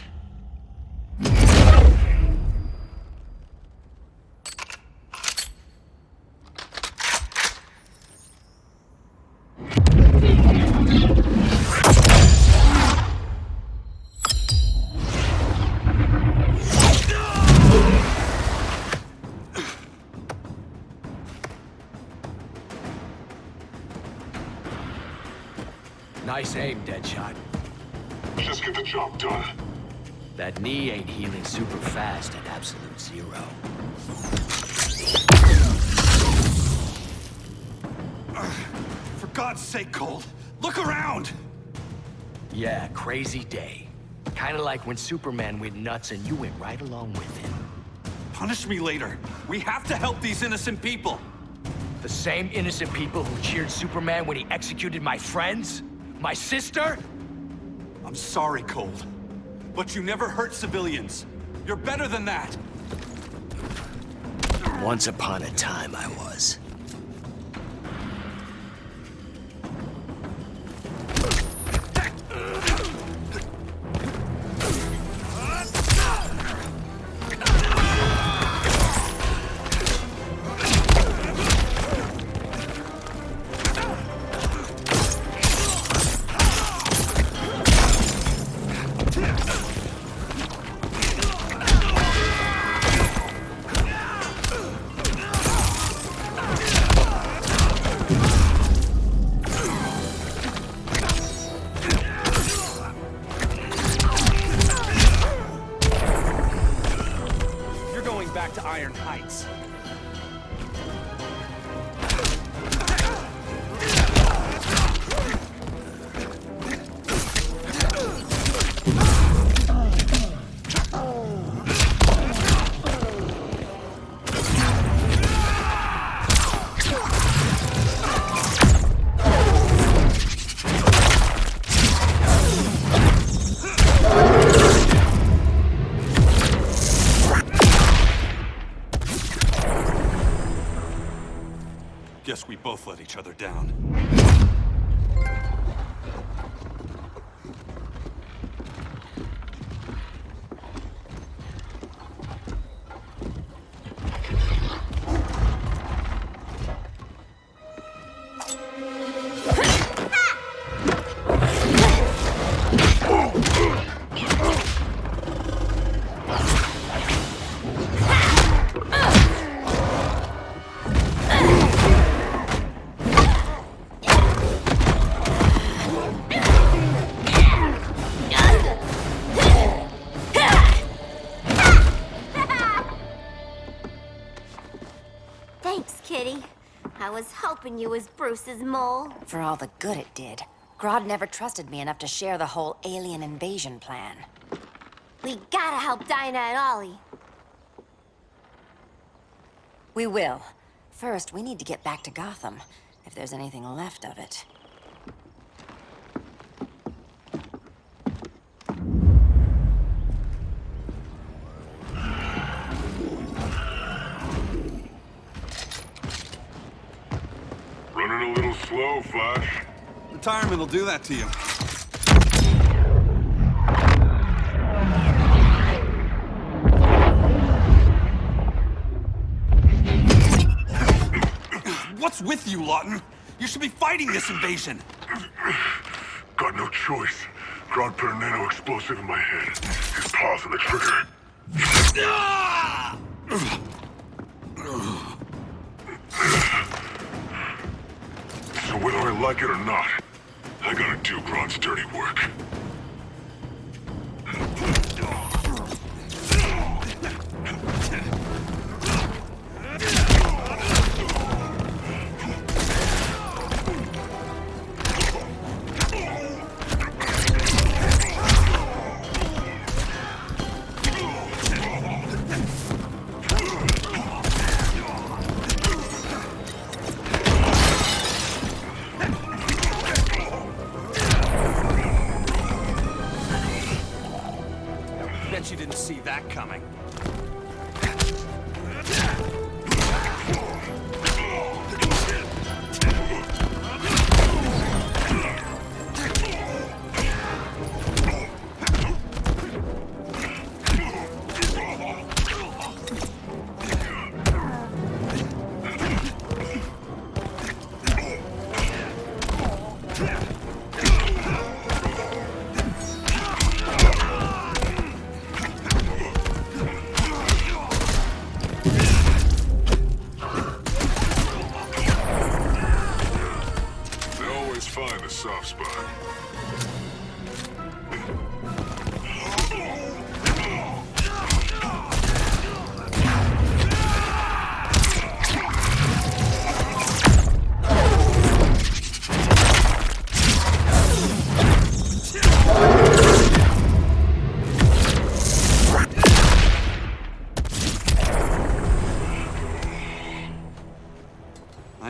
S18: Nice aim, Deadshot.
S12: Just get the job done.
S18: That knee ain't healing super fast at absolute zero.
S17: For God's sake, Cold, look around!
S18: Yeah, crazy day. Kinda like when Superman went nuts and you went right along with him.
S17: Punish me later. We have to help these innocent people.
S18: The same innocent people who cheered Superman when he executed my friends? My sister?
S17: I'm sorry, Cold, but you never hurt civilians. You're better than that.
S18: Once upon a time, I was.
S17: Back to Iron Heights. Guess we both let each other down.
S11: Thanks, Kitty. I was hoping you was Bruce's mole.
S19: For all the good it did. Grodd never trusted me enough to share the whole alien invasion plan.
S11: We gotta help Dinah and Ollie.
S19: We will. First, we need to get back to Gotham, if there's anything left of it.
S12: Running a little slow, Flash.
S17: Retirement will do that to you. What's with you, Lawton? You should be fighting this invasion.
S12: Got no choice. Grodd put a nano explosive in my head. His paws on the trigger. So whether I like it or not, I gotta do Grodd's dirty work.
S17: Bet you didn't see that coming.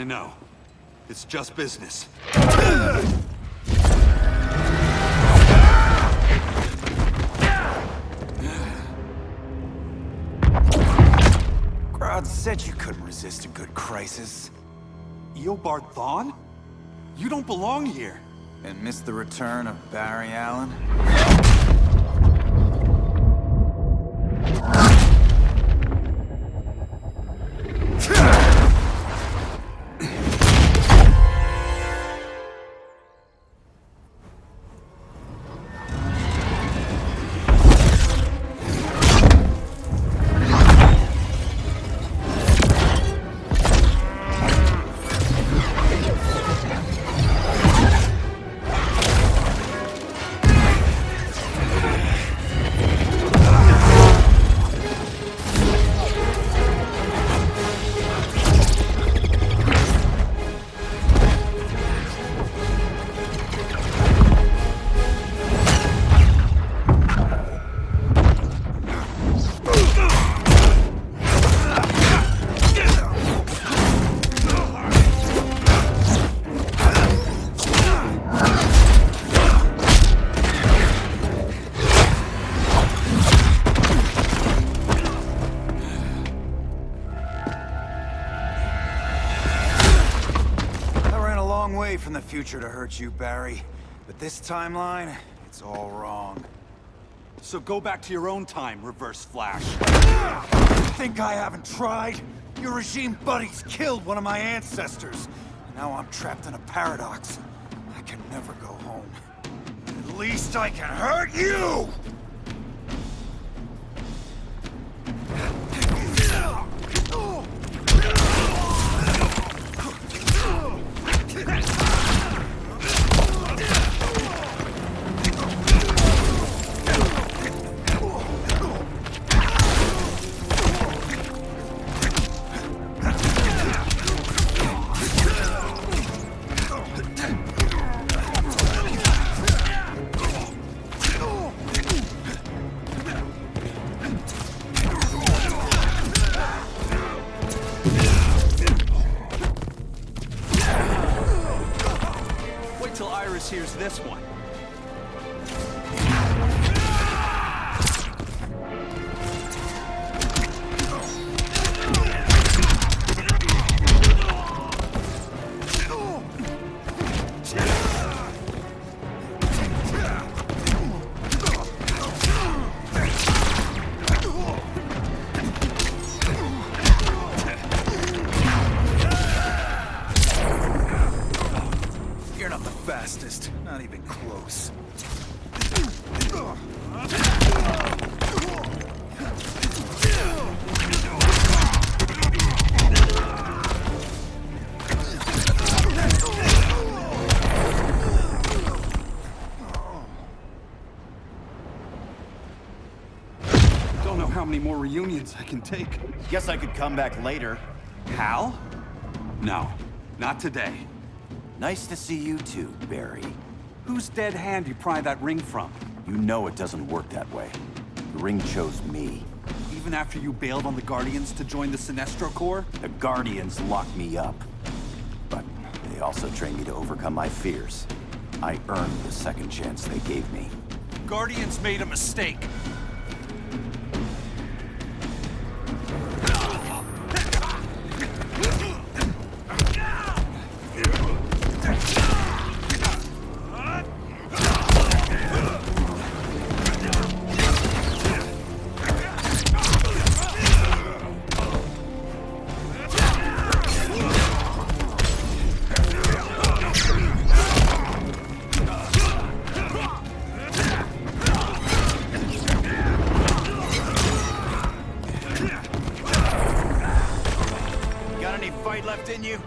S17: I know. It's just business.
S20: Grodd said you couldn't resist a good crisis.
S17: Eobard Thawne? You don't belong here.
S20: And miss the return of Barry Allen? From the future to hurt you, Barry. But this timeline, it's all wrong.
S17: So go back to your own time, Reverse Flash.
S20: Think I haven't tried? Your regime buddies killed one of my ancestors. And now I'm trapped in a paradox. I can never go home. At least I can hurt you!
S17: Here's this one.
S20: You're not the fastest. Not even close.
S17: Don't know how many more reunions I can take.
S20: Guess I could come back later.
S17: Hal? No, not today.
S20: Nice to see you too, Barry.
S17: Whose dead hand you pry that ring from?
S20: You know it doesn't work that way. The ring chose me.
S17: Even after you bailed on the Guardians to join the Sinestro Corps?
S20: The Guardians locked me up. But they also trained me to overcome my fears. I earned the second chance they gave me.
S17: Guardians made a mistake.
S20: Left in you?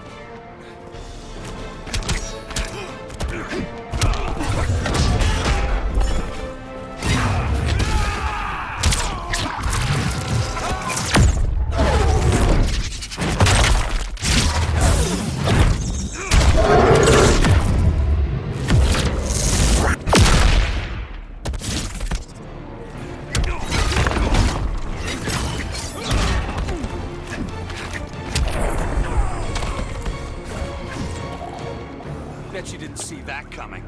S17: Bet you didn't see that coming.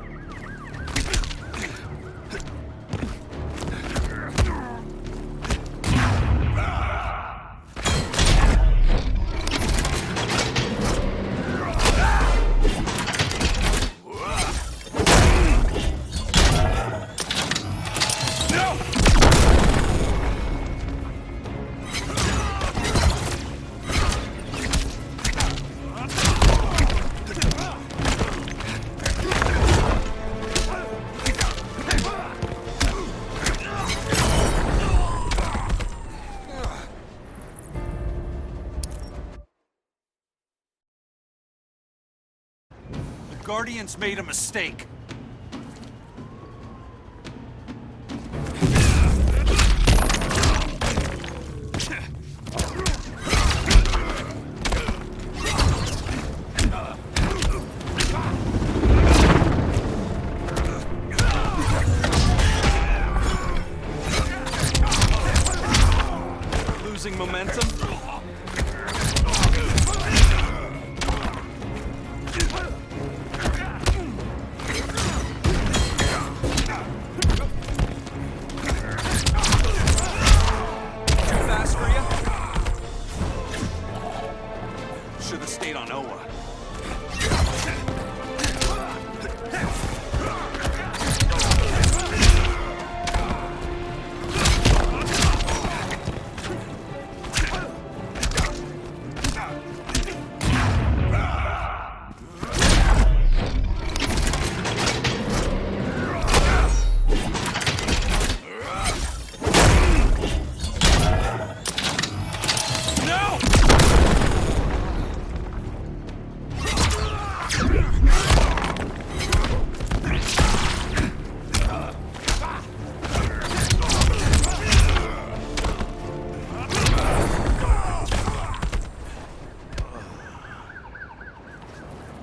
S17: Guardians made a mistake. Losing momentum?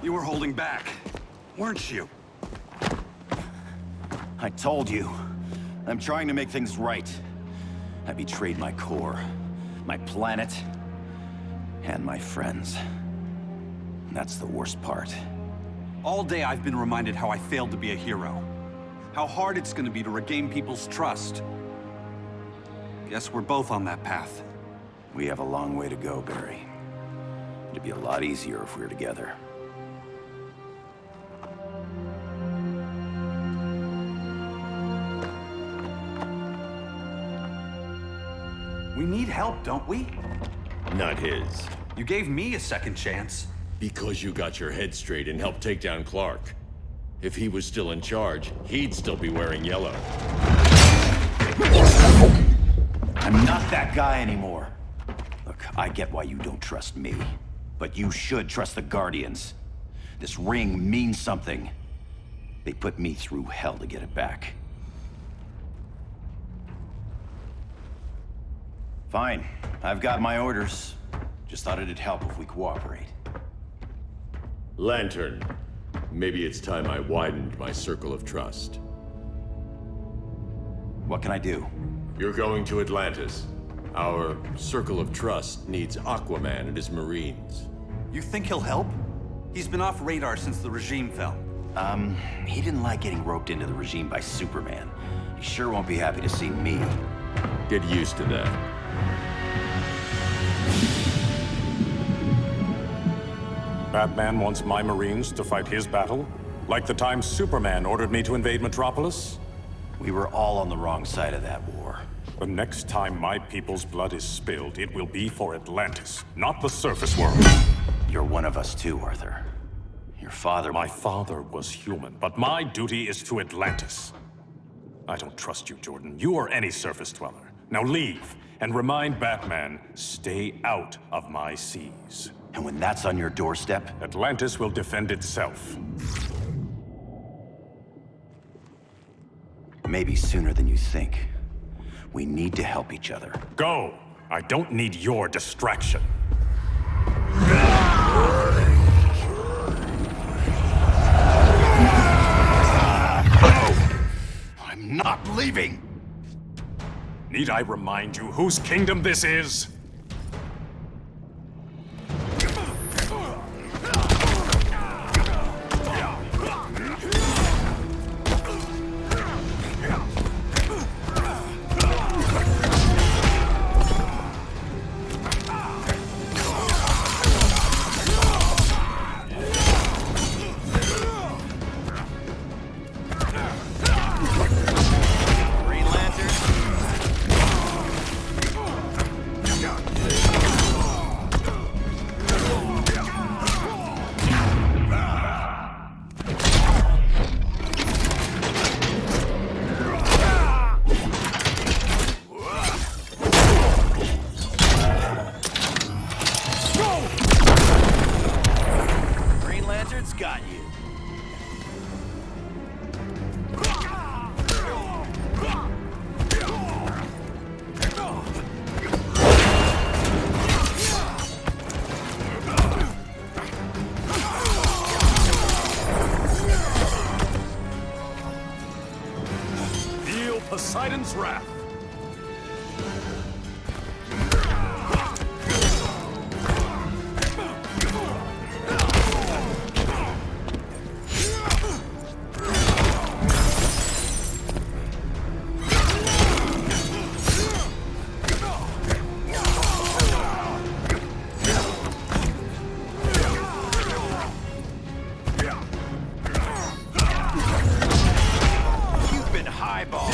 S17: You were holding back, weren't you?
S10: I told you. I'm trying to make things right. I betrayed my core, my planet, and my friends. That's the worst part.
S17: All day I've been reminded how I failed to be a hero. How hard it's gonna be to regain people's trust. Guess we're both on that path.
S10: We have a long way to go, Barry. It'd be a lot easier if we were together.
S17: We need help, don't we?
S3: Not his.
S17: You gave me a second chance.
S3: Because you got your head straight and helped take down Clark. If he was still in charge, he'd still be wearing yellow.
S10: I'm not that guy anymore. Look, I get why you don't trust me, but you should trust the Guardians. This ring means something. They put me through hell to get it back. Fine, I've got my orders. Just thought it'd help if we cooperate.
S3: Lantern, maybe it's time I widened my circle of trust.
S10: What can I do?
S3: You're going to Atlantis. Our circle of trust needs Aquaman and his Marines.
S17: You think he'll help? He's been off radar since the regime fell.
S10: He didn't like getting roped into the regime by Superman. He sure won't be happy to see me.
S3: Get used to that.
S21: Batman wants my Marines to fight his battle? Like the time Superman ordered me to invade Metropolis?
S10: We were all on the wrong side of that war.
S21: The next time my people's blood is spilled, it will be for Atlantis, not the surface world.
S10: You're one of us too, Arthur. Your father...
S21: My father was human, but my duty is to Atlantis. I don't trust you, Jordan. You or any surface dweller. Now leave, and remind Batman, stay out of my seas.
S10: And when that's on your doorstep?
S21: Atlantis will defend itself.
S10: Maybe sooner than you think. We need to help each other.
S21: Go! I don't need your distraction.
S10: I'm not leaving!
S21: Need I remind you whose kingdom this is?
S20: wrath.
S10: You've been highballed.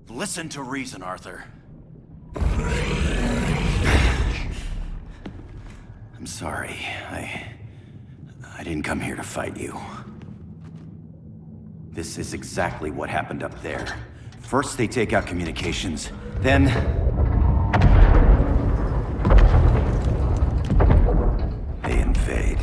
S10: Listen to reason, Arthur. I'm sorry. I didn't come here to fight you. This is exactly what happened up there. First they take out communications, then... they invade.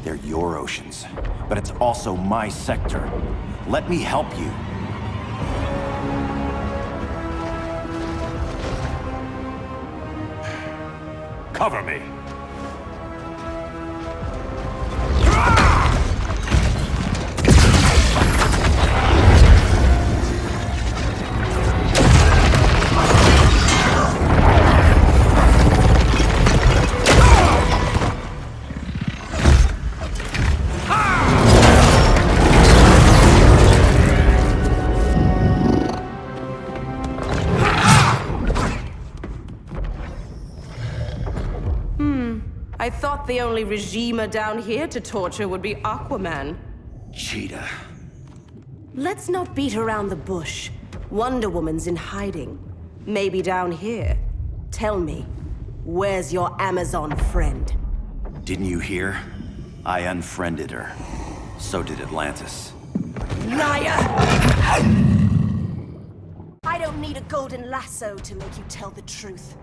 S10: They're your oceans, but it's also my sector. Let me help you.
S21: Cover me.
S9: I thought the only regimer down here to torture would be Aquaman.
S10: Cheetah.
S9: Let's not beat around the bush. Wonder Woman's in hiding. Maybe down here. Tell me, where's your Amazon friend?
S10: Didn't you hear? I unfriended her. So did Atlantis.
S9: Liar! I don't need a golden lasso to make you tell the truth.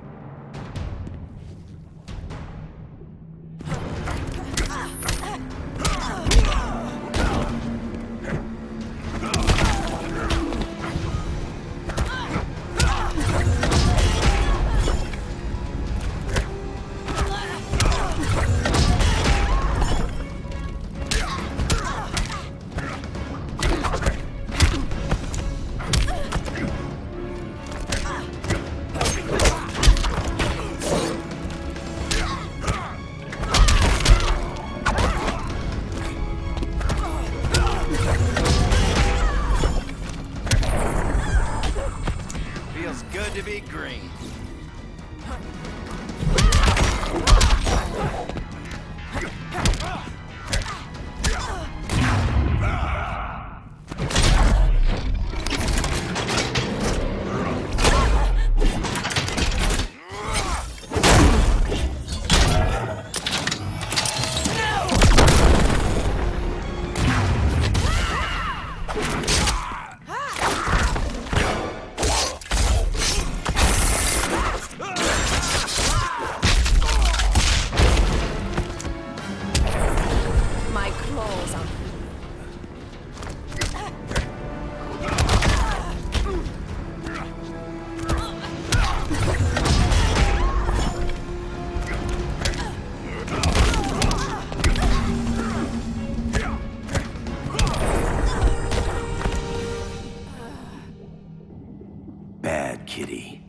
S10: Feels good to be green. Bad kitty.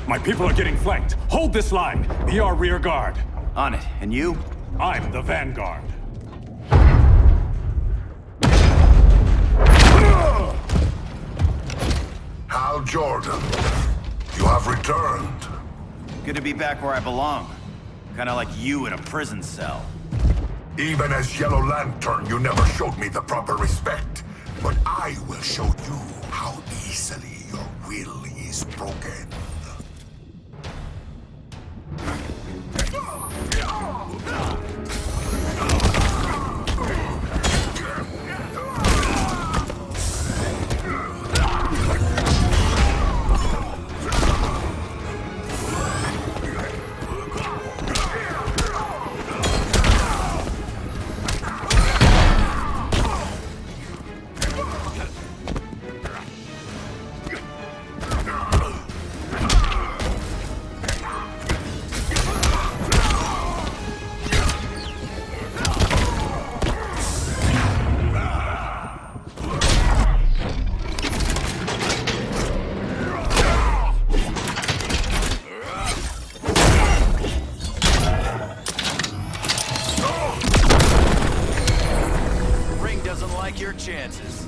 S21: My people are getting flanked. Hold this line. Be our rear guard.
S10: On it. And you?
S21: I'm the vanguard.
S12: Hal Jordan, you have returned.
S10: Good to be back where I belong. Kinda like you in a prison cell.
S12: Even as Yellow Lantern, you never showed me the proper respect. But I will show you how easily your will is broken.
S10: Chances.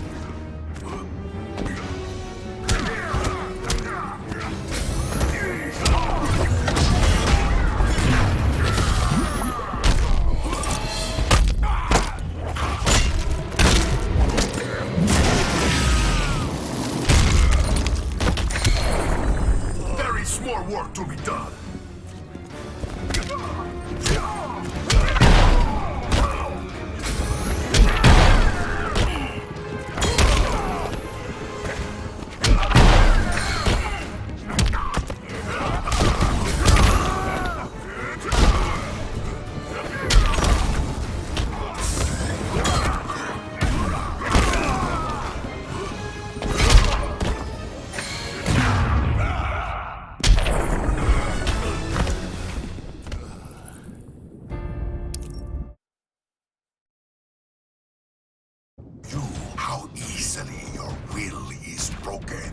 S12: There is more work to be done. How easily your will is broken.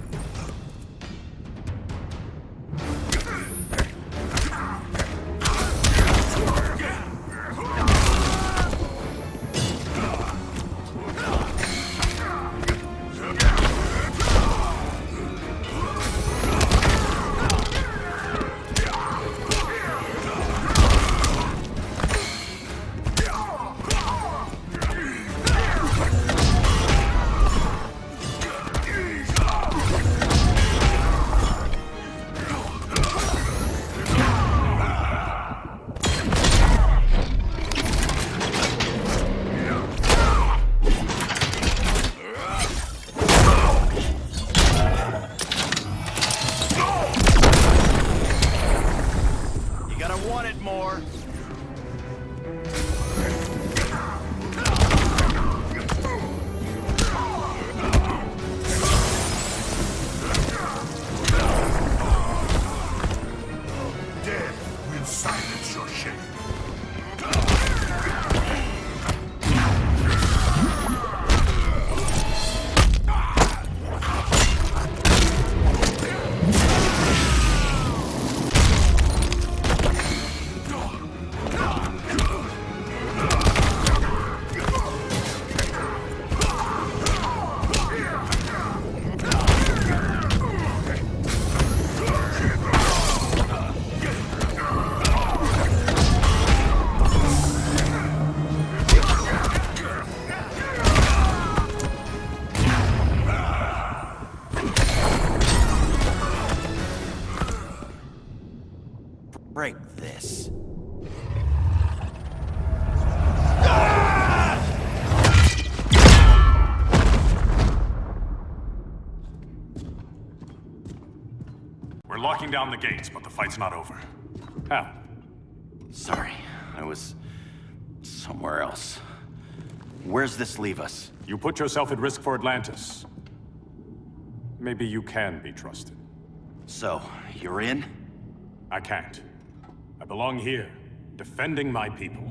S10: Break this.
S21: We're locking down the gates, but the fight's not over. How?
S10: Sorry, I was somewhere else. Where's this leave us?
S21: You put yourself at risk for Atlantis. Maybe you can be trusted.
S10: So, you're in?
S21: I can't. I belong here, defending my people.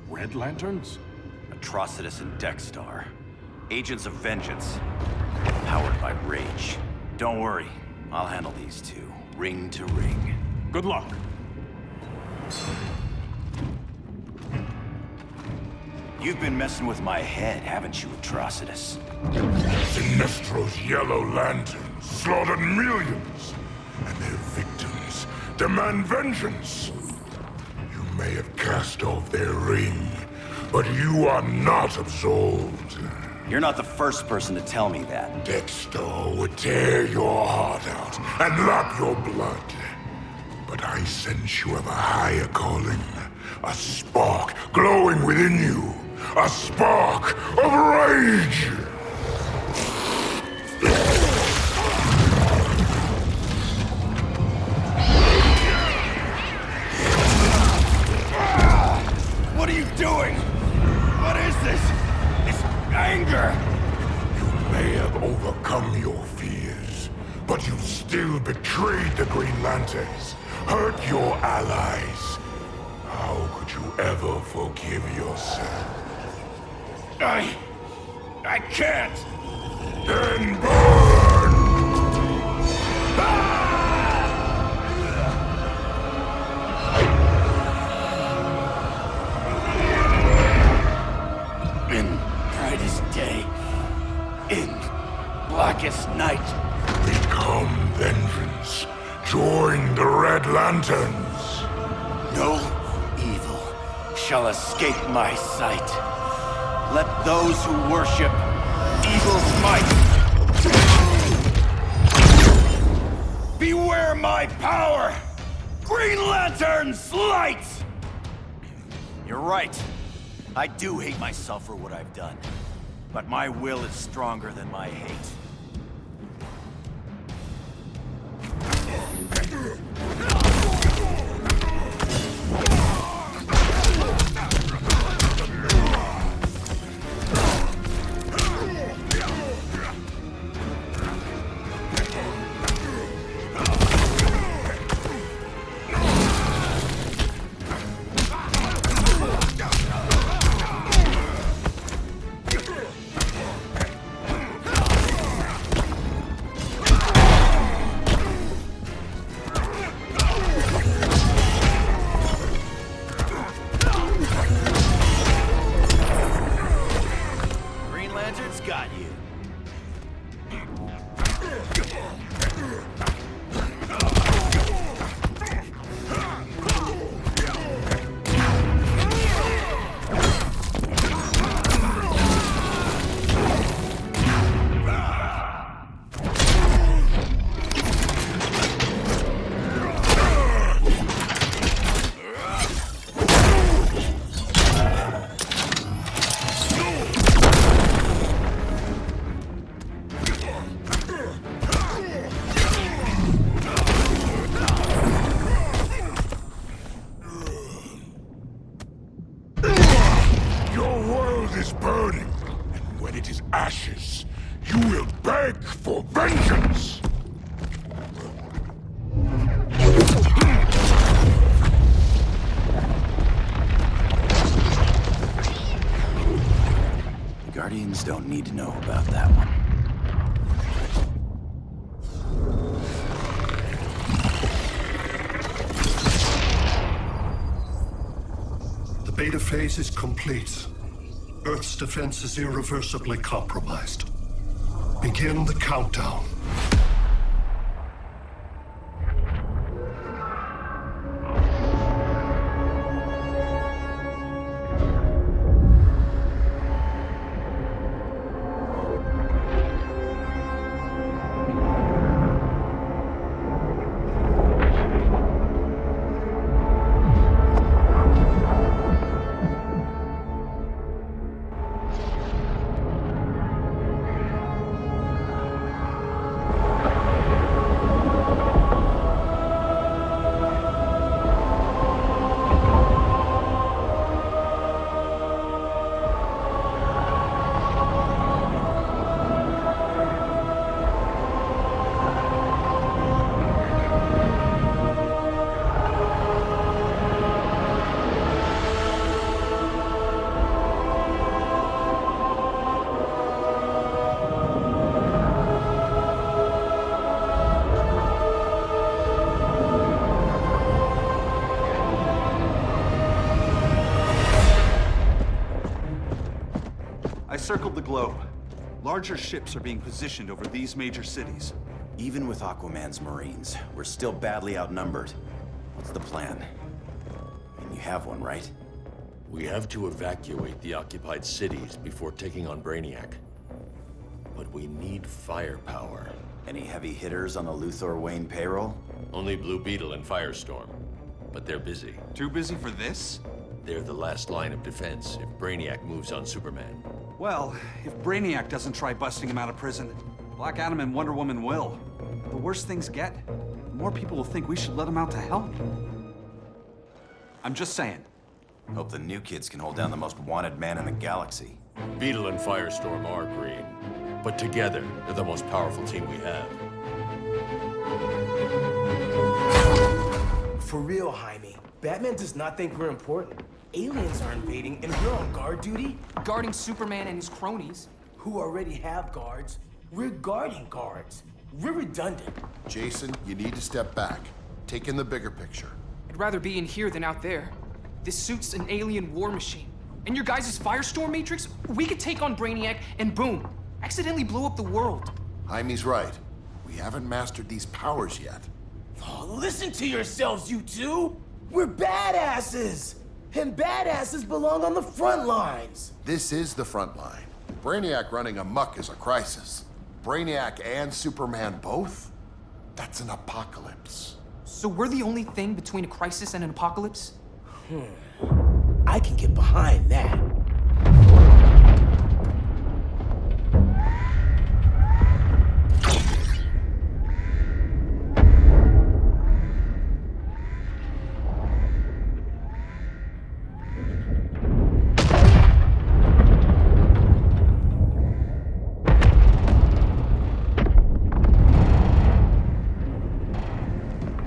S21: Red Lanterns?
S10: Atrocitus and Dexstar. Agents of Vengeance. Powered by rage. Don't worry. I'll handle these two, ring to ring.
S21: Good luck.
S10: You've been messing with my head, haven't you, Atrocitus?
S12: Sinestro's yellow lanterns slaughtered millions, and their victims demand vengeance. You may have cast off their ring, but you are not absolved.
S10: You're not the first person to tell me that.
S12: Dexter would tear your heart out and lap your blood. But I sense you have a higher calling. A spark glowing within you. A spark of rage!
S10: What are you doing? What is this? It's anger!
S12: You may have overcome your fears, but you still betrayed the Green Lanterns, hurt your allies. How could you ever forgive yourself?
S10: I can't!
S12: Then burn!
S10: In brightest day, in blackest night.
S12: Become vengeance. Join the Red Lanterns.
S10: No evil shall escape my sight. Let those who worship evil's might beware my power! Green Lantern's light! You're right. I do hate myself for what I've done. But my will is stronger than my hate.
S12: ashes, you will beg for vengeance!
S10: The Guardians don't need to know about that one.
S15: The beta phase is complete. Earth's defense is irreversibly compromised. Begin the countdown.
S17: circled the globe. Larger ships are being positioned over these major cities.
S10: Even with Aquaman's Marines, we're still badly outnumbered. What's the plan? And you have one, right?
S3: We have to evacuate the occupied cities before taking on Brainiac. But we need firepower.
S10: Any heavy hitters on the Luthor Wayne payroll?
S3: Only Blue Beetle and Firestorm. But they're busy.
S17: Too busy for this?
S3: They're the last line of defense if Brainiac moves on Superman.
S17: Well, if Brainiac doesn't try busting him out of prison, Black Adam and Wonder Woman will. The worse things get, the more people will think we should let him out to help. I'm just saying.
S10: Hope the new kids can hold down the most wanted man in the galaxy.
S3: Beetle and Firestorm are green, but together, they're the most powerful team we have.
S5: For real, Jaime. Batman does not think we're important. Aliens are invading, and we're on guard duty?
S22: Guarding Superman and his cronies.
S5: Who already have guards. We're guarding guards. We're redundant.
S12: Jason, you need to step back. Take in the bigger picture.
S22: I'd rather be in here than out there. This suit's an alien war machine. And your guys' Firestorm Matrix, we could take on Brainiac and boom, accidentally blow up the world.
S12: Jaime's right. We haven't mastered these powers yet.
S5: Oh, listen to yourselves, you two! We're badasses! And badasses belong on the front lines!
S12: This is the front line. Brainiac running amok is a crisis. Brainiac and Superman both? That's an apocalypse.
S22: So we're the only thing between a crisis and an apocalypse?
S5: I can get behind that.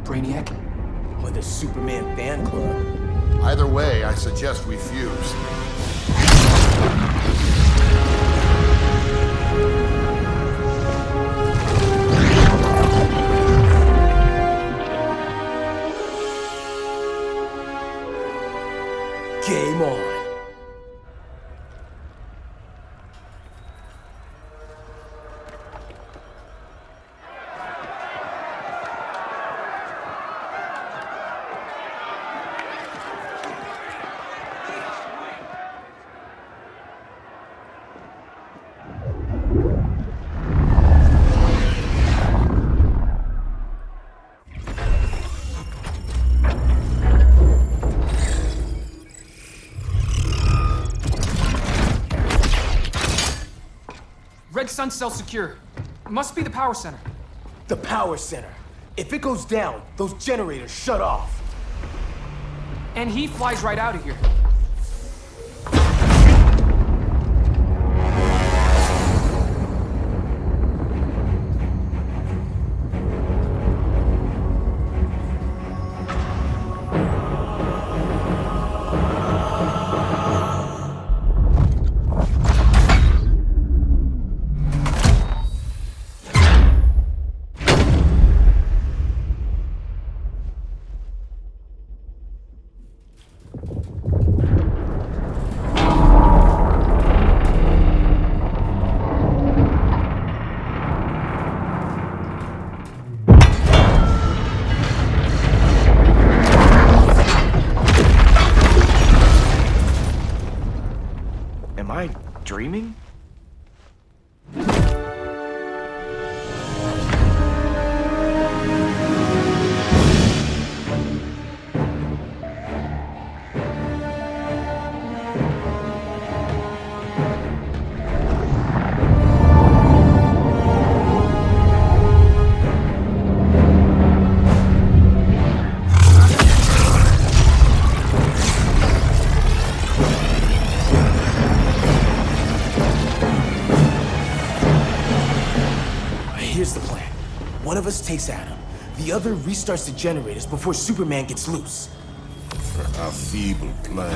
S22: Brainiac?
S5: Or the Superman fan club?
S12: Either way, I suggest we fuse.
S5: Game on.
S22: Red Sun cell secure. It must be the power center.
S5: The power center. If it goes down, those generators shut off.
S22: And he flies right out of here.
S18: Am I dreaming?
S5: Here's the plan. One of us takes Adam. The other restarts the generators before Superman gets loose.
S12: A feeble plan.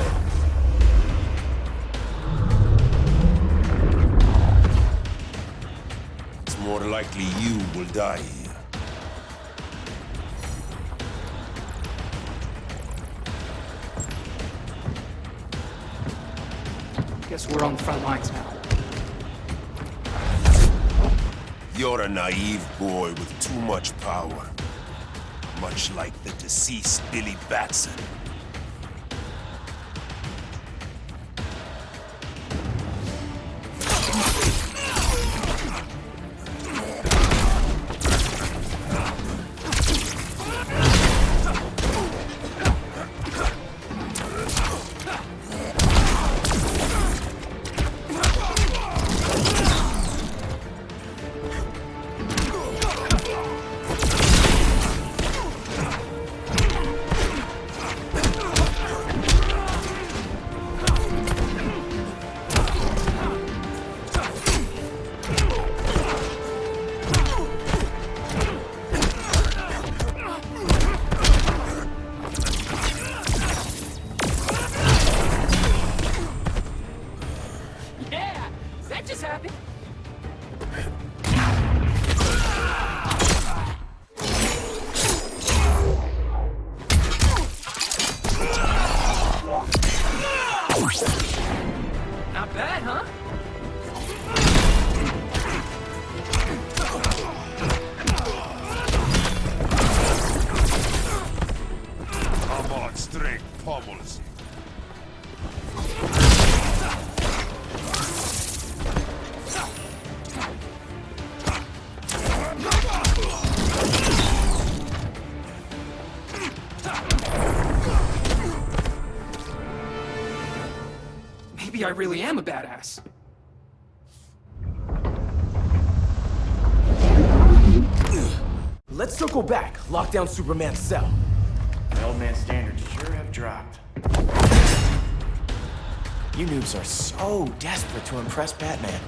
S23: It's more likely you will die here.
S22: Guess we're on the front lines now.
S23: You're a naive boy with too much power. Much like the deceased Billy Batson.
S22: Yeah, that just happened. Not bad, huh?
S23: Come on, straight pummels.
S22: Maybe I really am a badass.
S5: Let's circle back. Lock down Superman's cell.
S18: The old man's standards sure have dropped. You noobs are so desperate to impress Batman.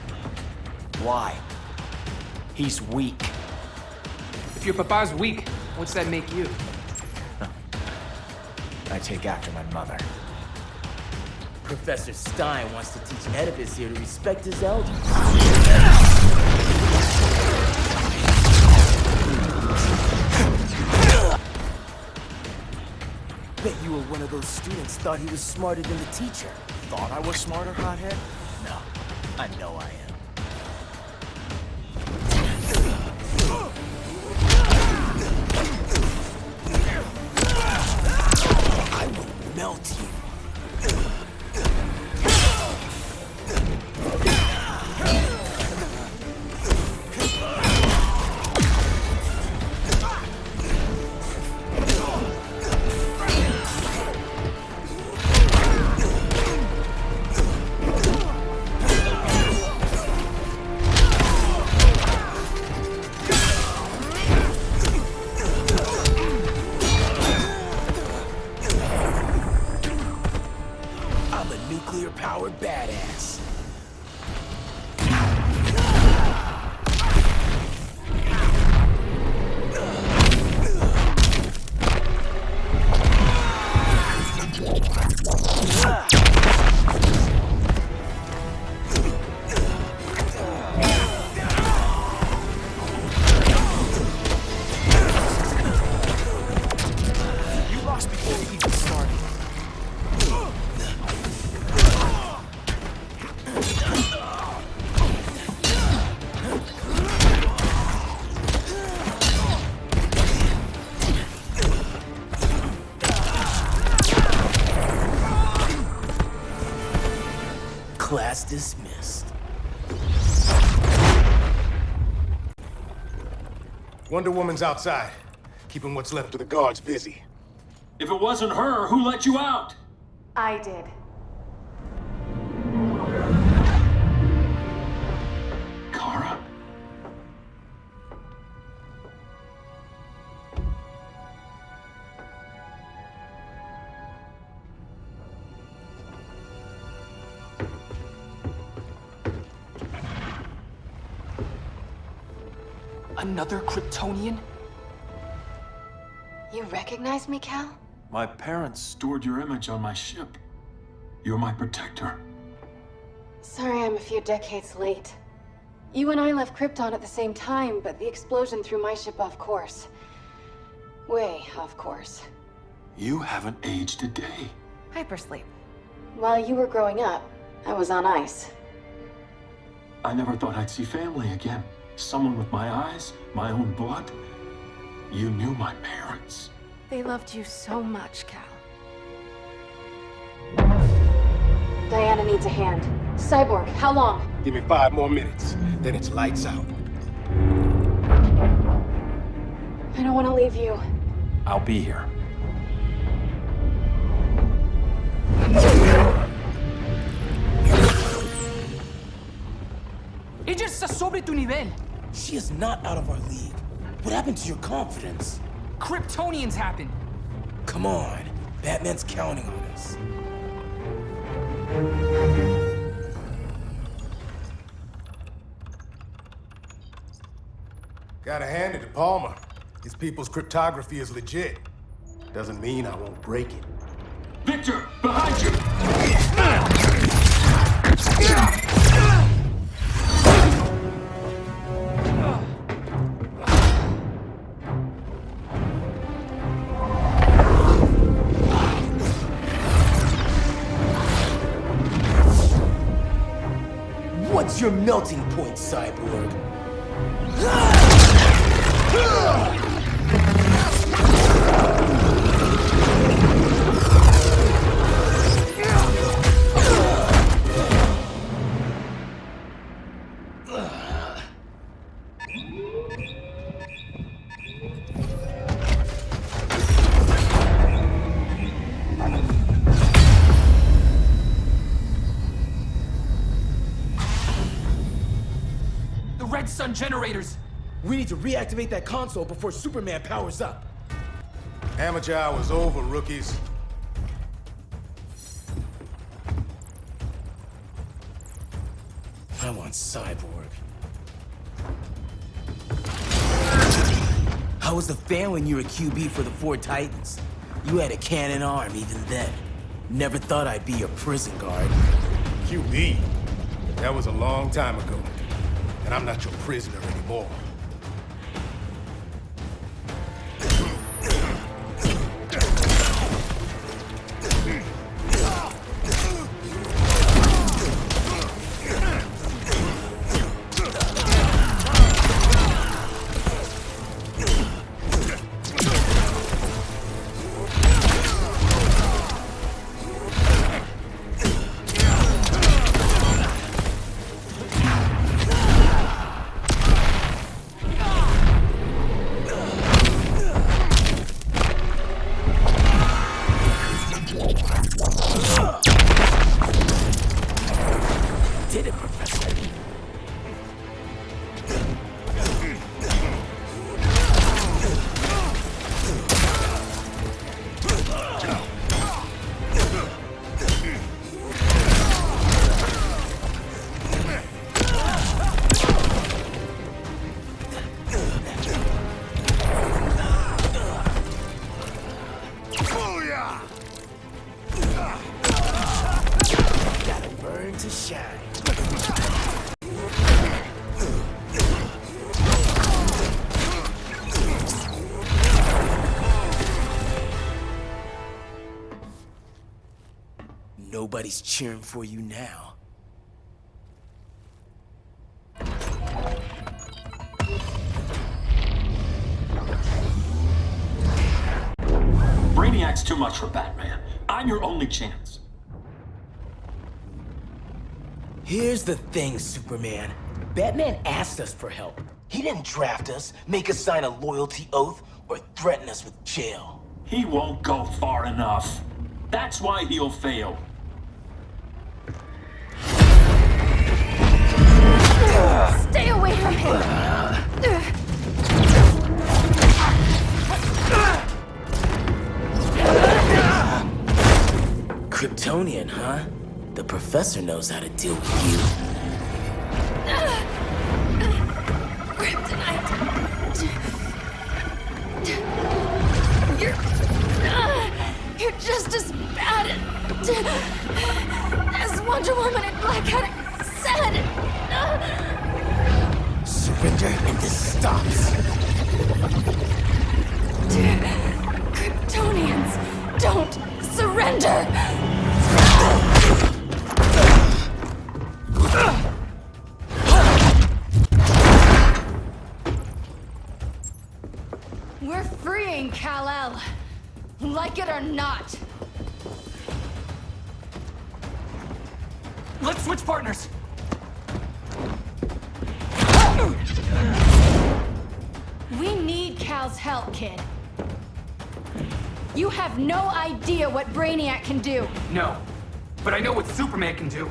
S18: Why? He's weak.
S22: If your papa's weak, what's that make you?
S18: I take after my mother.
S5: Professor Stein wants to teach Oedipus here to respect his elders. Bet you were one of those students thought he was smarter than the teacher.
S18: Thought I was smarter, hothead? No, I know I am.
S5: I will melt you. I'm a nuclear-powered badass.
S18: You lost before we even started.
S5: Class dismissed.
S20: Wonder Woman's outside, keeping what's left of the guards busy.
S7: If it wasn't her, who let you out?
S2: I did.
S7: Kara?
S22: Another Kryptonian?
S2: You recognize me, Cal?
S7: My parents stored your image on my ship. You're my protector.
S2: Sorry I'm a few decades late. You and I left Krypton at the same time, but the explosion threw my ship off course. Way off course.
S7: You haven't aged a day.
S2: Hypersleep. While you were growing up, I was on ice.
S7: I never thought I'd see family again. Someone with my eyes, my own blood. You knew my parents.
S2: They loved you so much, Cal.
S1: Diana needs a hand. Cyborg, how long?
S4: Give me 5 more minutes, then it's lights out.
S1: I don't want to leave you.
S21: I'll be here.
S22: Ella está sobre tu nivel.
S5: She is not out of our league. What happened to your confidence?
S22: Kryptonians happen.
S5: Come on. Batman's counting on us.
S4: Gotta hand it to Palmer. His people's cryptography is legit. Doesn't mean I won't break it.
S7: Victor, behind you!
S5: What's your melting point, Cyborg?
S22: Red Sun generators!
S5: We need to reactivate that console before Superman powers up.
S4: Amateur hour's over, rookies.
S5: I want Cyborg. How was the fan when you were QB for the 4 Titans? You had a cannon arm even then. Never thought I'd be your prison guard.
S4: QB? That was a long time ago. And I'm not your prisoner anymore.
S5: Nobody's cheering for you now.
S7: Brainiac's too much for Batman. I'm your only chance.
S5: Here's the thing, Superman. Batman asked us for help. He didn't draft us, make us sign a loyalty oath, or threaten us with jail.
S7: He won't go far enough. That's why he'll fail.
S2: Stay away from him!
S5: Kryptonian, huh? The professor knows how to deal with you.
S2: Kryptonite! You're just as bad as Wonder Woman and Black Adam said!
S5: Surrender and this stops.
S2: Kryptonians, don't surrender! freeing Kal-El. Like it or not.
S22: Let's switch partners.
S2: We need Cal's help, kid. You have no idea what Brainiac can do.
S22: No, but I know what Superman can do.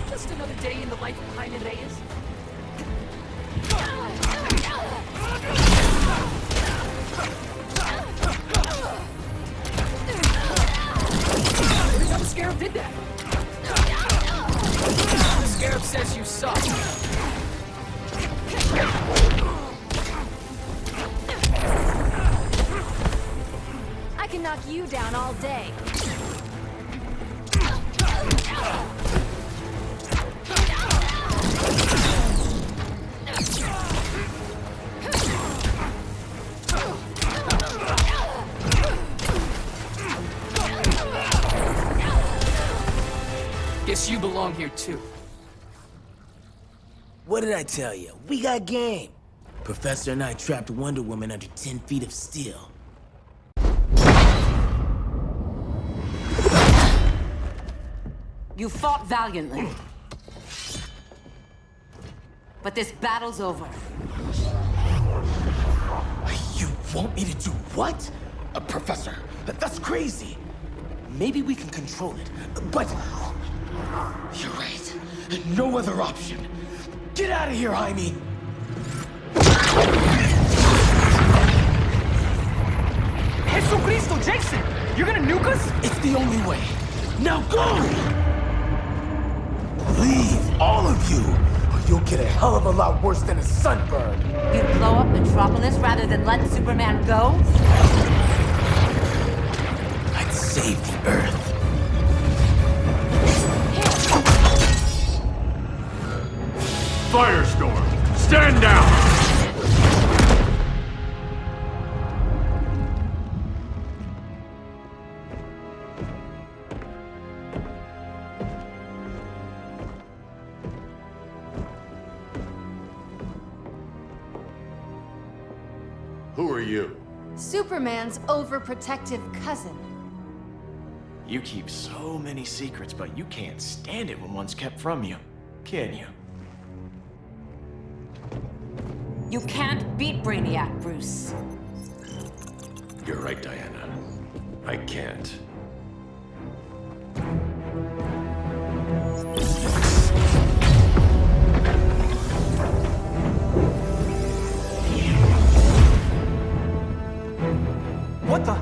S22: Just another day in the life of Jaime Reyes. How the Scarab did that? The Scarab says you suck.
S2: I can knock you down all day.
S22: Guess you belong here too.
S5: What did I tell you? We got game. Professor and I trapped Wonder Woman under 10 feet of steel.
S6: You fought valiantly. But this battle's over.
S5: You want me to do what? Professor, that's crazy. Maybe we can control it, but... You're right. No other option. Get out of here, Jaime!
S22: Jesucristo, Jason! You're gonna nuke us?
S5: It's the only way. Now go! Leave, all of you, or you'll get a hell of a lot worse than a sunburn.
S6: You'd blow up Metropolis rather than let Superman go?
S5: I'd save the Earth.
S3: Firestorm, stand down! Who are you?
S2: Superman's overprotective cousin.
S18: You keep so many secrets, but you can't stand it when one's kept from you, can you?
S6: You can't beat Brainiac, Bruce.
S3: You're right, Diana. I can't.
S22: What the?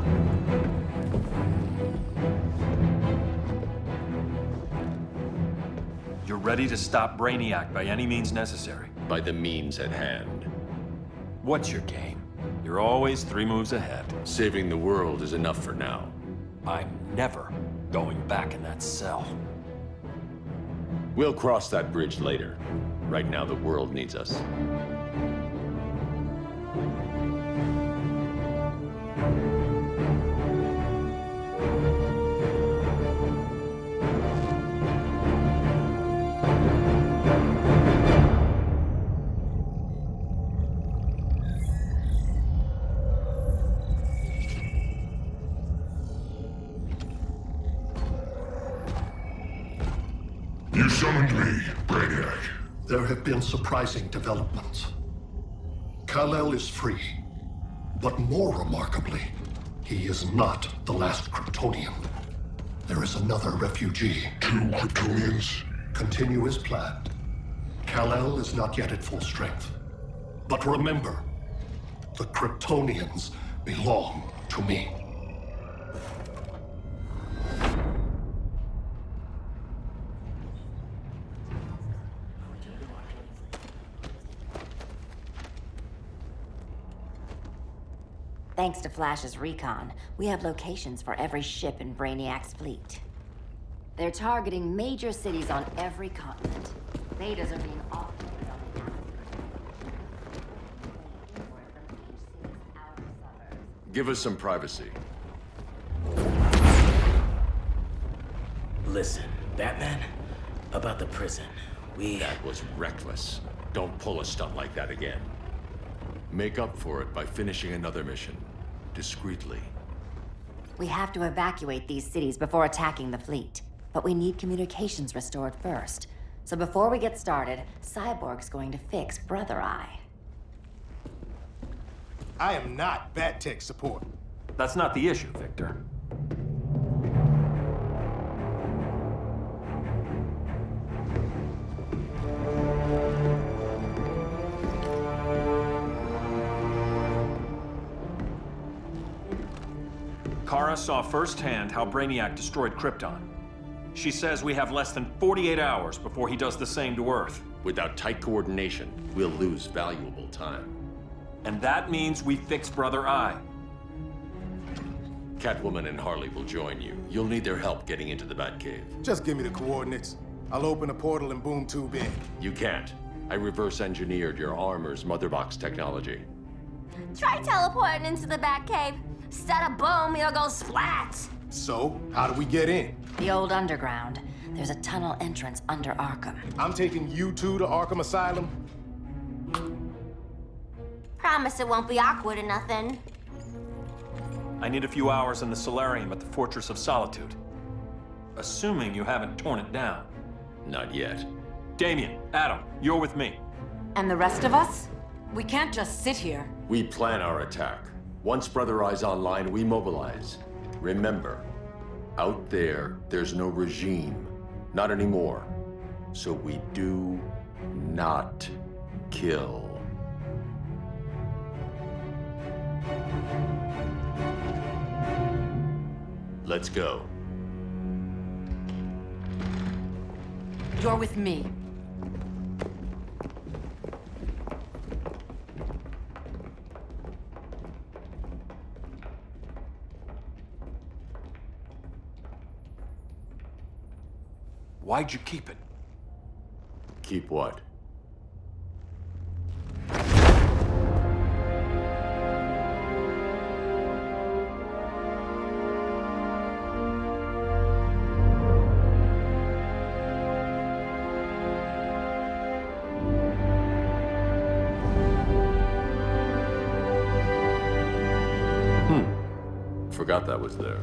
S14: You're ready to stop Brainiac by any means necessary.
S3: By the means at hand.
S14: What's your game? You're always 3 moves ahead.
S3: Saving the world is enough for now.
S14: I'm never going back in that cell.
S3: We'll cross that bridge later. Right now, the world needs us.
S15: You summoned me, Brainiac. There have been surprising developments. Kal-El is free, but more remarkably, he is not the last Kryptonian. There is another refugee. 2 Kryptonians? Continue as planned. Kal-El is not yet at full strength. But remember, the Kryptonians belong to me.
S19: Thanks to Flash's recon, we have locations for every ship in Brainiac's fleet. They're targeting major cities on every continent. Betas are being offloaded on the
S3: Give us some privacy.
S18: Listen, Batman, about the prison,
S3: That was reckless. Don't pull a stunt like that again. Make up for it by finishing another mission. Discreetly.
S19: We have to evacuate these cities before attacking the fleet. But we need communications restored first. So before we get started, Cyborg's going to fix Brother Eye.
S4: I am not Bat Tech support.
S14: That's not the issue, Victor. Kara saw firsthand how Brainiac destroyed Krypton. She says we have less than 48 hours before he does the same to Earth.
S3: Without tight coordination, we'll lose valuable time.
S14: And that means we fix Brother Eye.
S3: Catwoman and Harley will join you. You'll need their help getting into the Batcave.
S4: Just give me the coordinates. I'll open a portal and boom tube in.
S3: You can't. I reverse engineered your armor's motherbox technology.
S11: Try teleporting into the Batcave. Instead of boom, you'll go splat.
S4: So, how do we get in?
S19: The old underground. There's a tunnel entrance under Arkham.
S4: I'm taking you two to Arkham Asylum.
S11: Promise it won't be awkward or nothing.
S14: I need a few hours in the solarium at the Fortress of Solitude. Assuming you haven't torn it down.
S3: Not yet.
S14: Damien, Adam, you're with me.
S6: And the rest of us? We can't just sit here.
S3: We plan our attack. Once Brother Eye's online, we mobilize. Remember, out there's no regime. Not anymore. So we do not kill. Let's go.
S6: You're with me.
S14: Why'd you keep it?
S3: Keep what? Forgot that was there.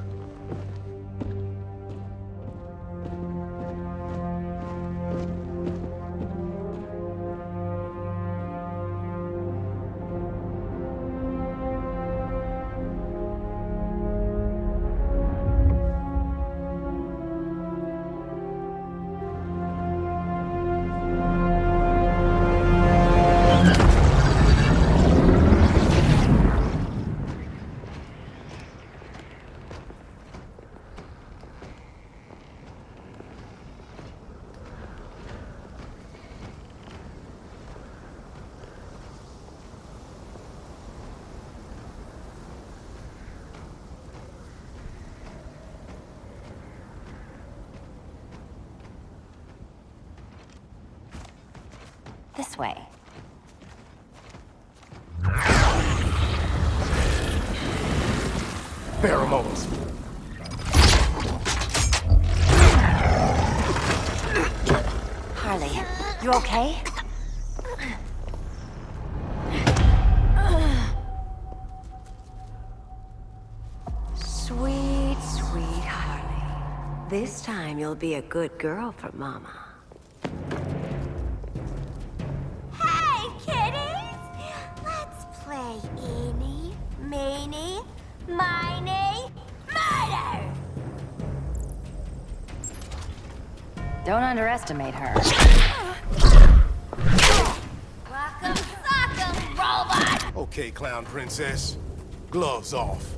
S19: This way.
S4: Pheromones.
S19: Harley, you okay? Sweet, sweet Harley. This time you'll be a good girl for Mama.
S11: Hey, kiddies! Let's play eeny, meeny, miny, murder!
S19: Don't underestimate her.
S11: Rock'em sock'em, robot!
S4: Okay, Clown Princess. Gloves off.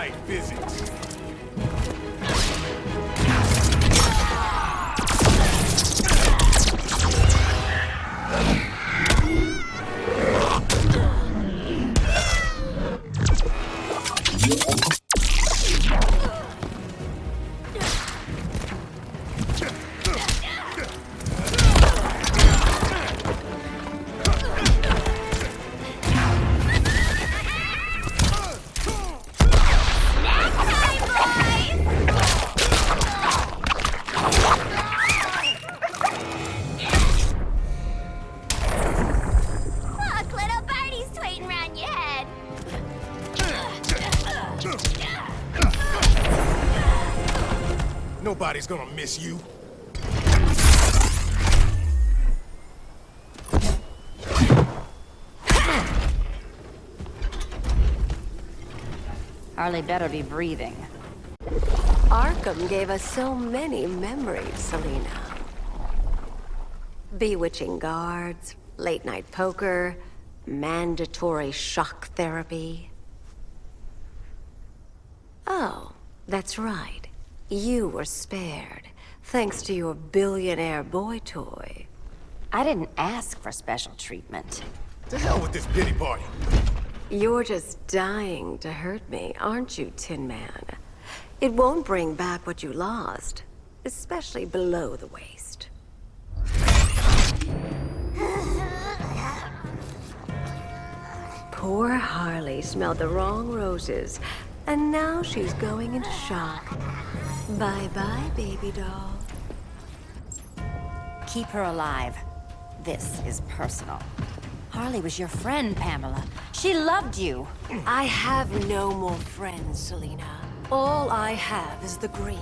S4: right, physics.
S11: Look, little birdie's twitting around your head.
S4: Nobody's gonna miss you.
S19: Harley better be breathing.
S9: Arkham gave us so many memories, Selina. Bewitching guards, late-night poker, mandatory shock therapy. Oh, that's right. You were spared, thanks to your billionaire boy toy.
S19: I didn't ask for special treatment.
S4: To hell with this pity party.
S9: You're just dying to hurt me, aren't you, Tin Man? It won't bring back what you lost, especially below the waist. Poor Harley smelled the wrong roses, and now she's going into shock. Bye-bye, baby doll.
S19: Keep her alive. This is personal. Harley was your friend, Pamela. She loved you.
S9: I have no more friends, Selina. All I have is the green.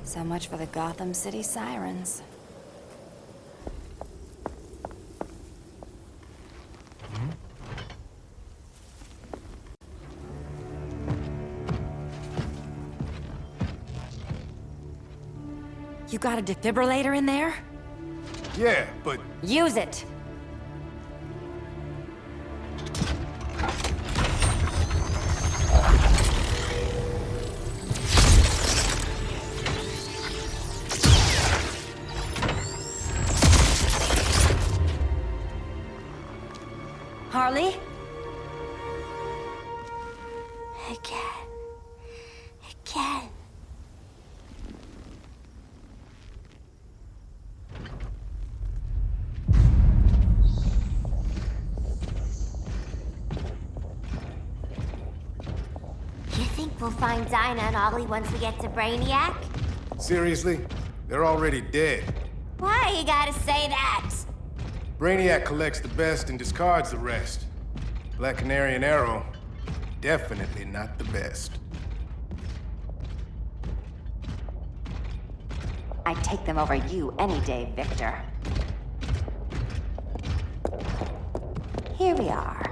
S19: So much for the Gotham City Sirens. You got a defibrillator in there?
S4: Yeah, but...
S19: Use it! Harley?
S11: Again. You think we'll find Dinah and Ollie once we get to Brainiac?
S4: Seriously? They're already dead.
S11: Why you gotta say that?
S4: Brainiac collects the best and discards the rest. Black Canary and Arrow, definitely not the best.
S19: I'd take them over you any day, Victor. Here we are.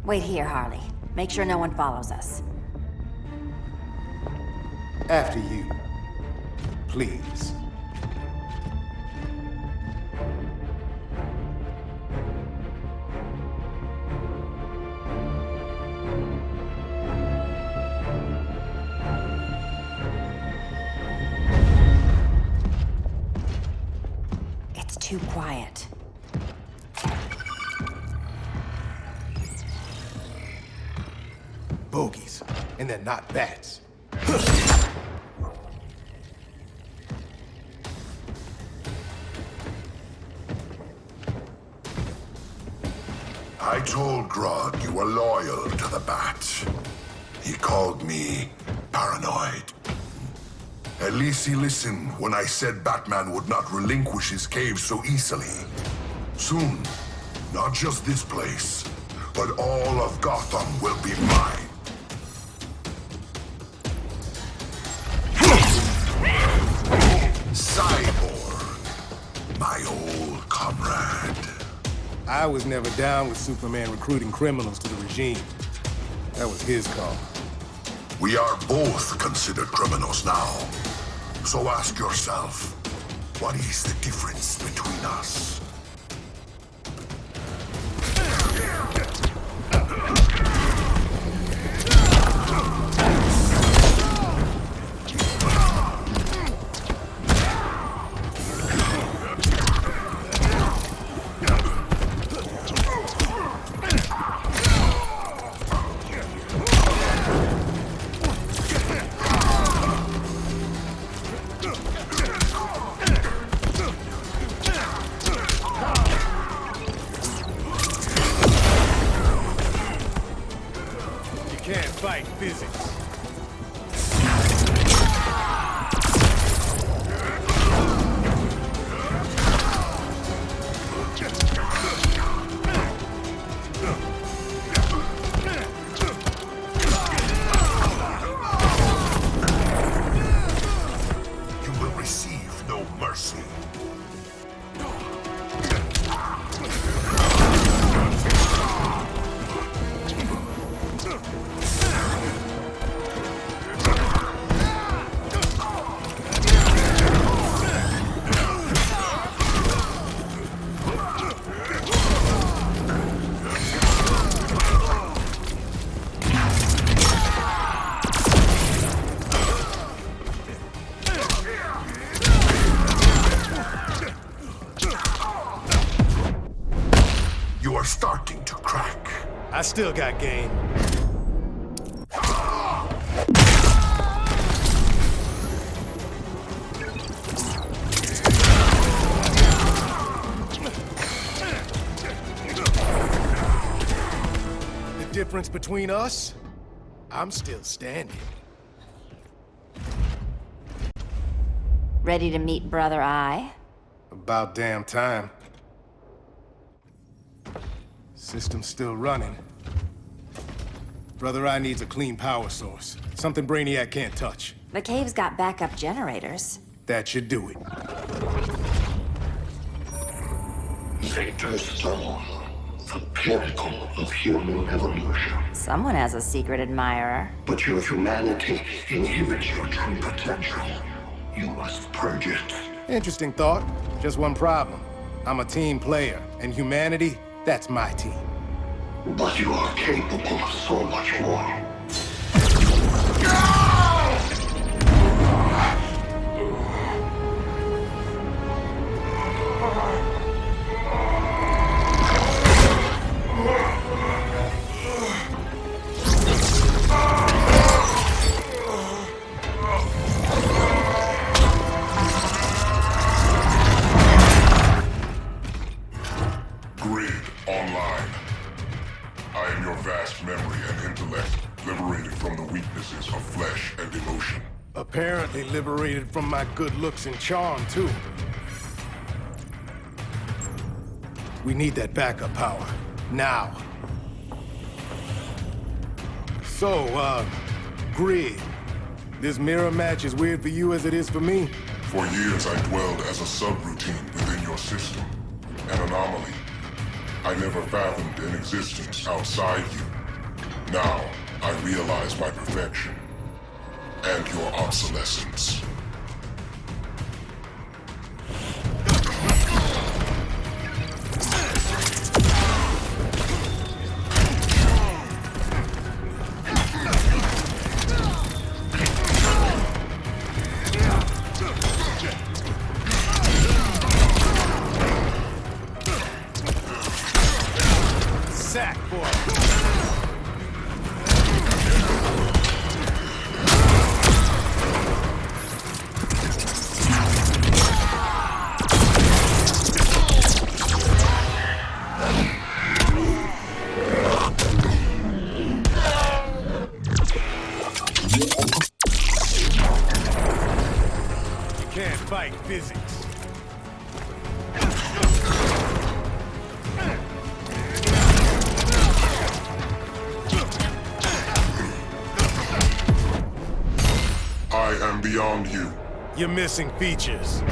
S19: Wait here, Harley. Make sure no one follows us.
S4: After you. Please.
S19: It's too quiet.
S4: Bogies. And they're not bats.
S12: I told Grodd you were loyal to the Bat. He called me paranoid. At least he listened when I said Batman would not relinquish his cave so easily. Soon, not just this place, but all of Gotham will be mine. Cyborg, my old comrade.
S4: I was never down with Superman recruiting criminals to the regime. That was his call.
S12: We are both considered criminals now. So ask yourself, what is the difference between us?
S4: Fight physics.
S12: You will receive no mercy. You are starting to crack.
S4: I still got game. The difference between us? I'm still standing.
S19: Ready to meet Brother Eye?
S4: About damn time. System's still running. Brother Eye needs a clean power source. Something Brainiac can't touch.
S19: The cave's got backup generators.
S4: That should do it.
S15: Victor Stone, the pinnacle of human evolution.
S19: Someone has a secret admirer.
S15: But your humanity inhibits your true potential. You must purge it.
S4: Interesting thought. Just one problem. I'm a team player, and humanity, that's my team.
S15: But you are capable of so much more.
S12: vast memory and intellect, liberated from the weaknesses of flesh and emotion.
S4: Apparently liberated from my good looks and charm, too. We need that backup power. Now. So, Grid. This mirror match as weird for you as it is for me?
S12: For years, I dwelled as a subroutine within your system. An anomaly. I never fathomed an existence outside you. Now, I realize my perfection. And your obsolescence.
S4: Sack, boy. Can't fight physics.
S12: I am beyond you.
S4: You're missing features.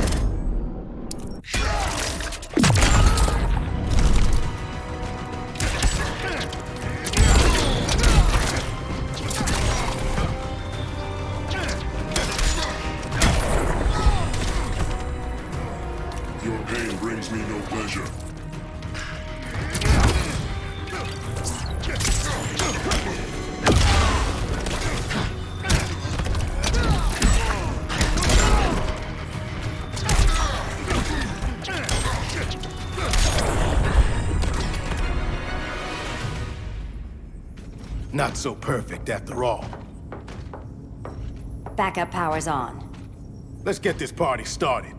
S12: Your pain brings me no pleasure.
S4: Not so perfect after all.
S19: Backup power's on.
S4: Let's get this party started.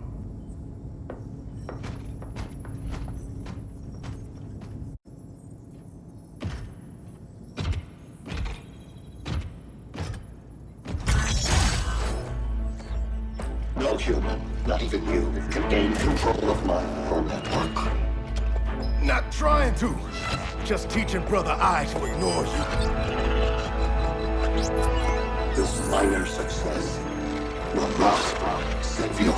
S15: No human, not even you, can gain control of my neural network.
S4: Not trying to. Just teaching Brother Eye to ignore you.
S15: This minor success will not save you.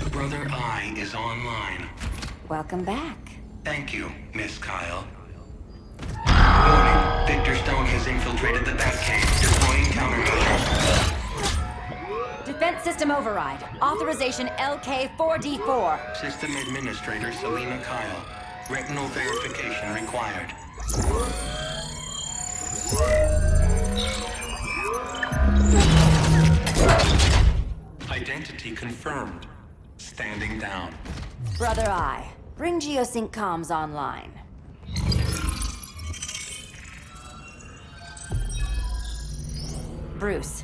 S8: Brother Eye is online.
S19: Welcome back.
S8: Thank you, Miss Kyle. Warning, Victor Stone has infiltrated the Batcave, deploying countermeasures.
S19: Defense system override. Authorization LK4D4.
S8: System Administrator Selena Kyle. Retinal verification required. Identity confirmed. Standing down.
S19: Brother Eye, bring Geosync comms online. Bruce,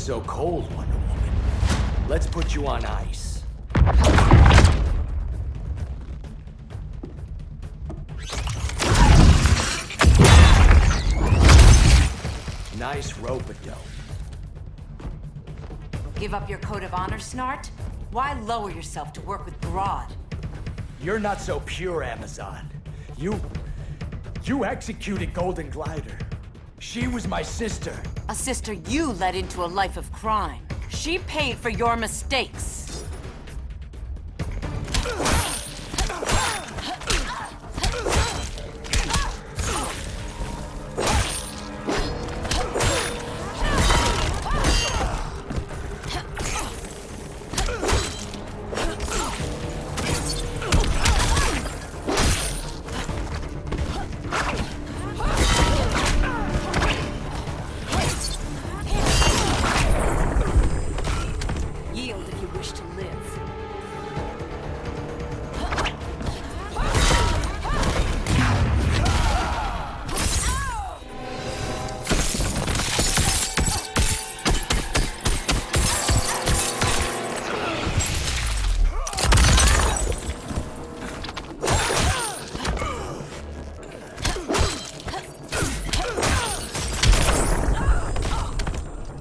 S18: so cold, Wonder Woman. Let's put you on ice. Nice rope-a-dope.
S6: Give up your code of honor, Snart? Why lower yourself to work with Grodd?
S18: You're not so pure, Amazon. You executed Golden Glider. She was my sister.
S6: A sister you led into a life of crime. She paid for your mistakes.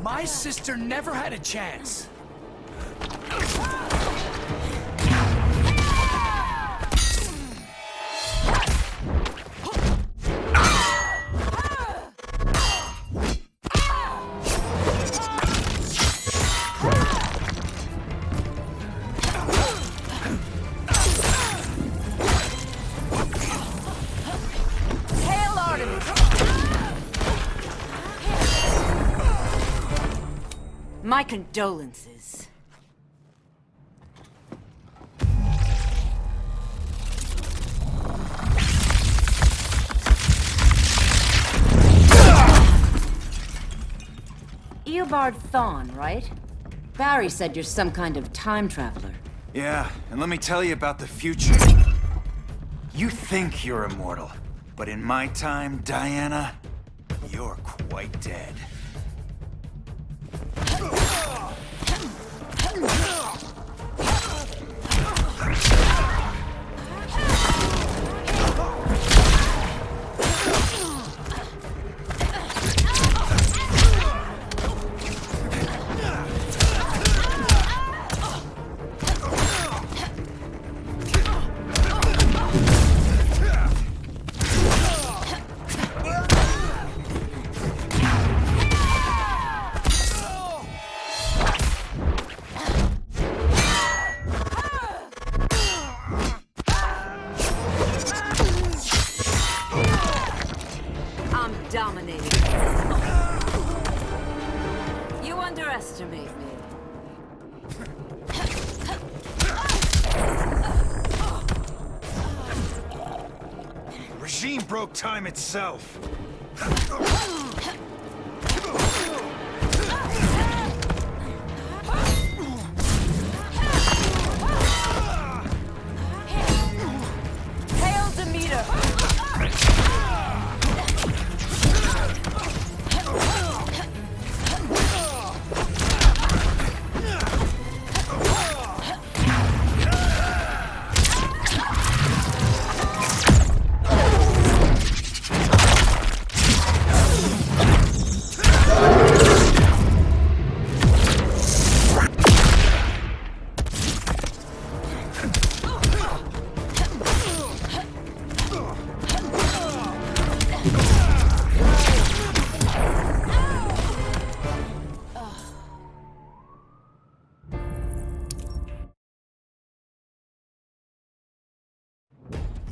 S18: My sister never had a chance.
S6: Hail Artemis! My condolences. Eobard Thawne, right? Barry said you're some kind of time traveler.
S20: Yeah, and let me tell you about the future. You think you're immortal, but in my time, Diana, you're quite dead.
S6: I'm dominating. You underestimate me.
S20: Regime broke time itself.
S6: Hail Demeter!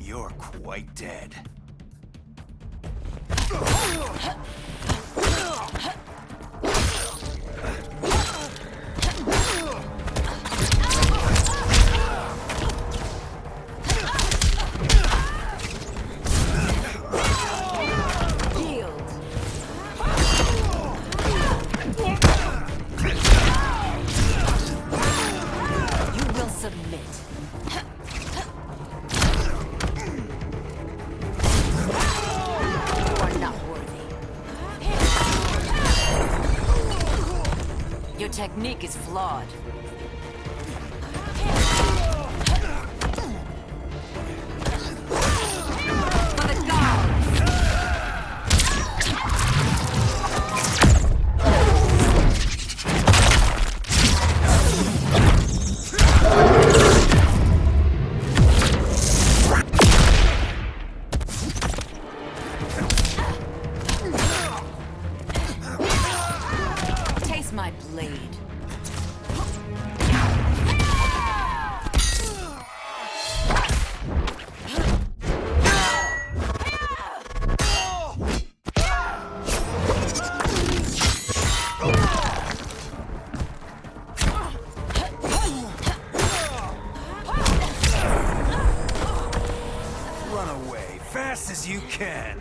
S20: You're quite dead.
S6: You will submit. You are not worthy. technique is flawed. For the gods! Taste my blade.
S20: Run away, fast as you can.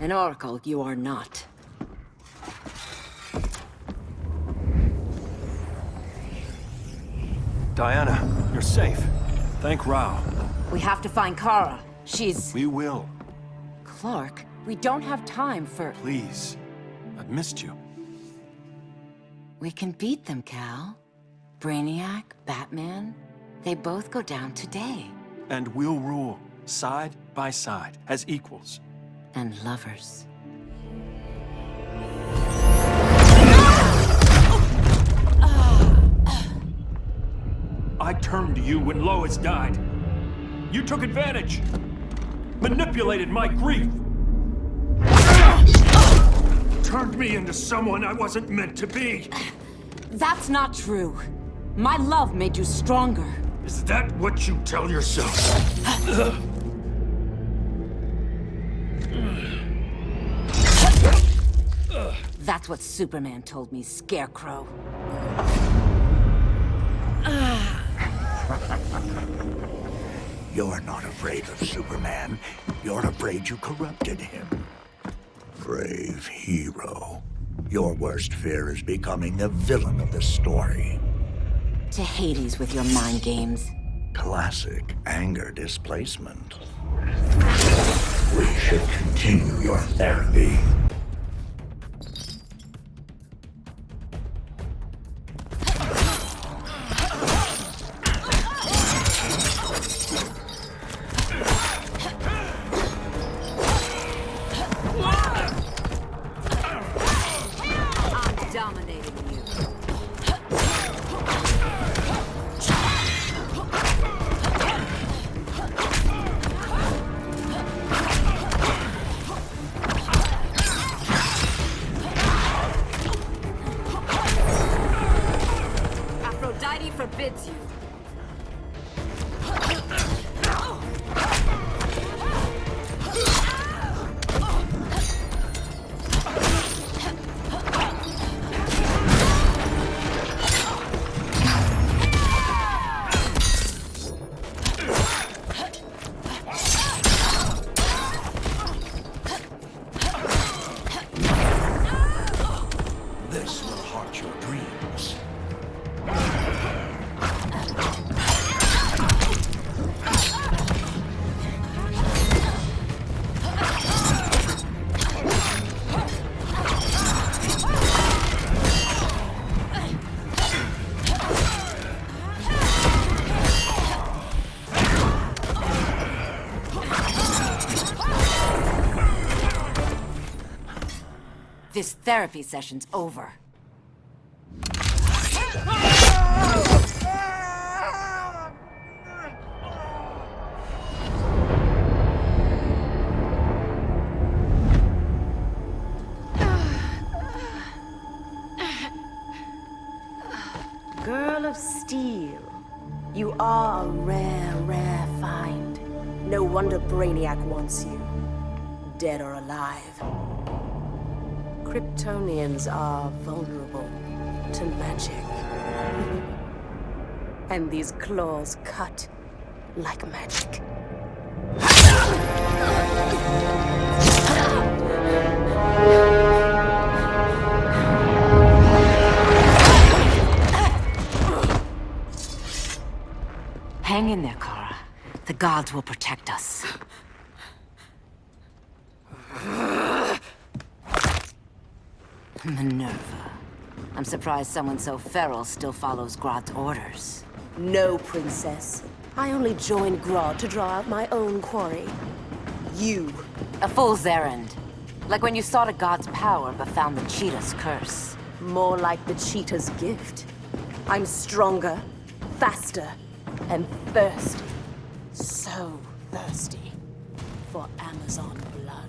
S6: An oracle you are not.
S14: Diana, you're safe. Thank Rao.
S6: We have to find Kara. She's...
S14: We will.
S6: Clark, we don't have time for...
S14: Please. I've missed you.
S6: We can beat them, Cal. Brainiac, Batman, they both go down today.
S14: And we'll rule, side by side, as equals.
S6: And lovers.
S14: I turned to you when Lois died. You took advantage. Manipulated my grief. Turned me into someone I wasn't meant to be.
S6: That's not true. My love made you stronger.
S14: Is that what you tell yourself?
S6: That's what Superman told me, Scarecrow.
S13: You're not afraid of Superman. You're afraid you corrupted him. Brave hero. Your worst fear is becoming the villain of the story.
S6: To Hades with your mind games.
S13: Classic anger displacement. We should continue your therapy.
S6: Forbids you.
S13: This will haunt your dreams.
S6: This therapy session's over.
S9: Girl of Steel, you are a rare, rare find. No wonder Brainiac wants you, dead or alive. Kryptonians are vulnerable to magic. And these claws cut like magic.
S6: Hang in there, Kara. The gods will protect us. Minerva. I'm surprised someone so feral still follows Grodd's orders.
S9: No, princess. I only joined Grodd to draw out my own quarry. You.
S6: A fool's errand. Like when you sought a god's power but found the cheetah's curse.
S9: More like the cheetah's gift. I'm stronger, faster, and thirsty. So thirsty for Amazon blood.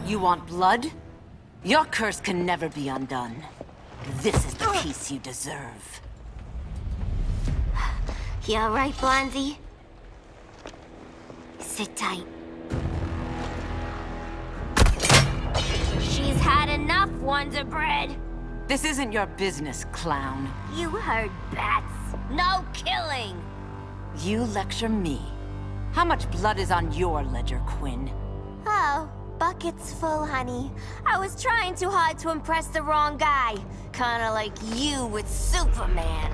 S6: You want blood? Your curse can never be undone. This is the peace you deserve.
S11: You alright, Blondie? Sit tight. She's had enough, Wonder Bread!
S6: This isn't your business, clown.
S11: You heard bats. No killing!
S6: You lecture me. How much blood is on your ledger, Quinn?
S11: Oh, bucket's full, honey. I was trying too hard to impress the wrong guy. Kinda like you with Superman.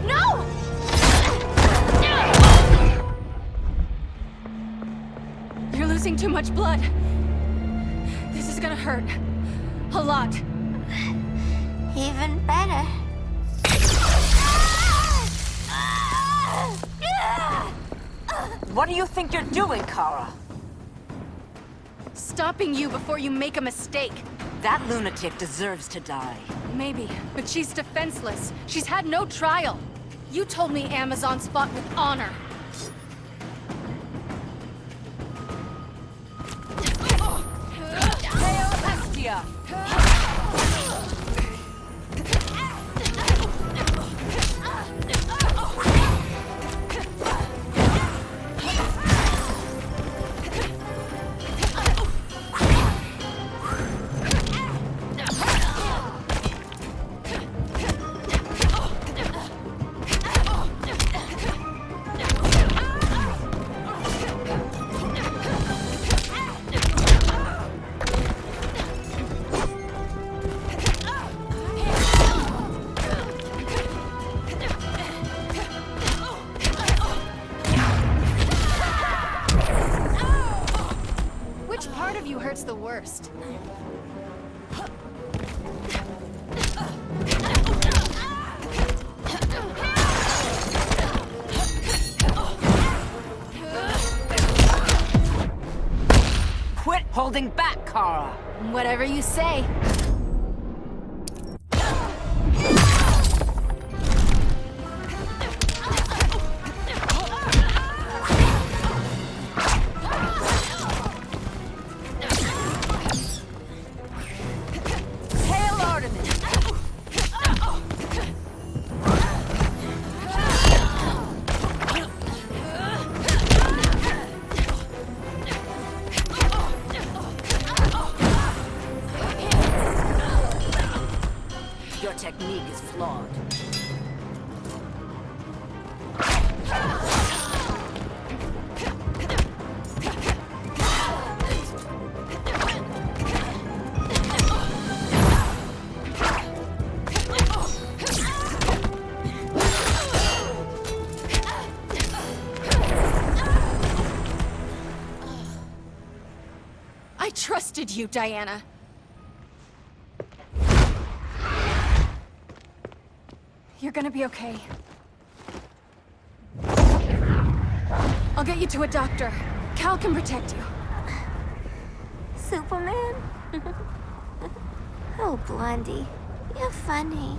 S2: No! You're losing too much blood. This is gonna hurt. A lot.
S11: Even better.
S6: What do you think you're doing, Kara?
S2: Stopping you before you make a mistake.
S6: That lunatic deserves to die.
S2: Maybe, but she's defenseless. She's had no trial. You told me Amazon's fought with honor.
S6: Hail Hestia!
S2: Hurts the worst.
S6: Quit holding back, Kara.
S2: Whatever you say.
S9: is flawed.
S2: I trusted you, Diana. You're gonna be okay. I'll get you to a doctor. Cal can protect you.
S11: Superman? Oh, Blondie, you're funny.